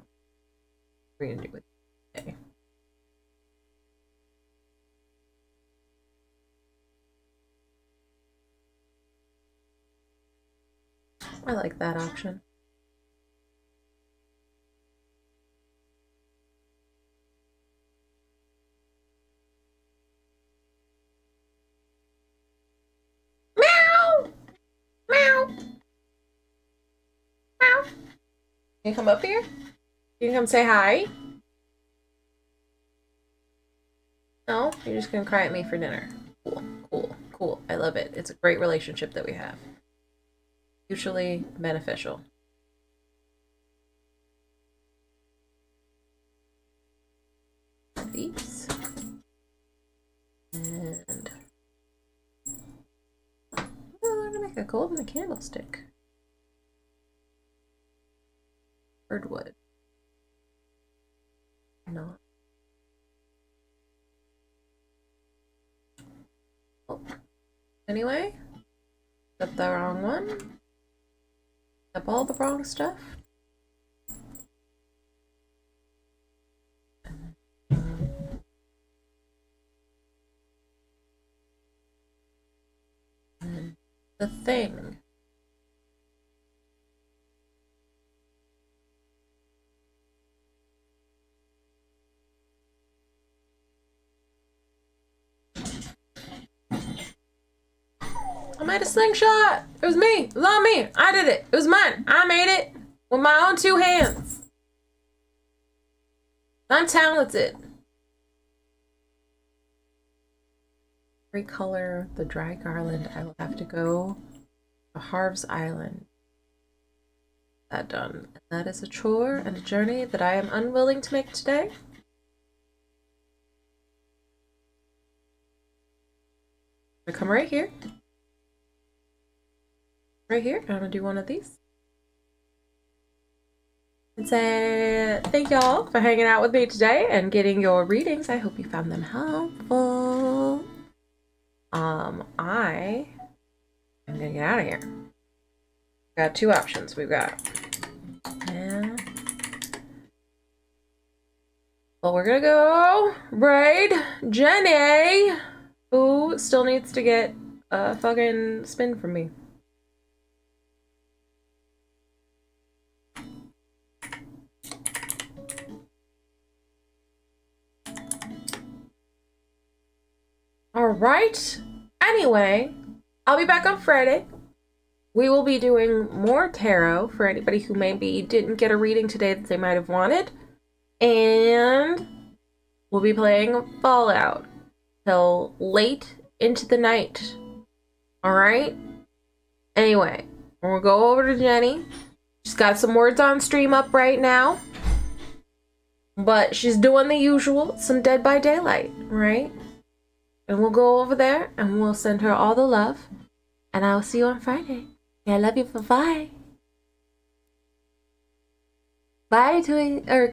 I like that option. Meow! Meow! Meow! Can you come up here? You can come say hi? No? You're just gonna cry at me for dinner. Cool, cool, cool. I love it. It's a great relationship that we have. Mutually beneficial. These. And oh, I'm gonna make a golden candlestick. Birdwood. No. Oh. Anyway, got the wrong one. Up all the wrong stuff. And the thing. I made a slingshot. It was me. It was on me. I did it. It was mine. I made it with my own 2 hands. I'm talented. Recolor the dry garland. I will have to go to Harv's Island. That done. And that is a chore and a journey that I am unwilling to make today. I come right here. Right here, I'm gonna do one of these. And say thank y'all for hanging out with me today and getting your readings. I hope you found them helpful. I am gonna get out of here. Got 2 options. We've got well, we're gonna go raid Jenny, who still needs to get a fucking spin from me. All right. Anyway, I'll be back on Friday. We will be doing more tarot for anybody who maybe didn't get a reading today that they might have wanted. And we'll be playing Fallout till late into the night. All right? Anyway, we'll go over to Jenny. She's got some words on stream up right now. But she's doing the usual, some Dead by Daylight, right? And we'll go over there and we'll send her all the love. And I'll see you on Friday. I love you. Bye-bye. Bye, Toy.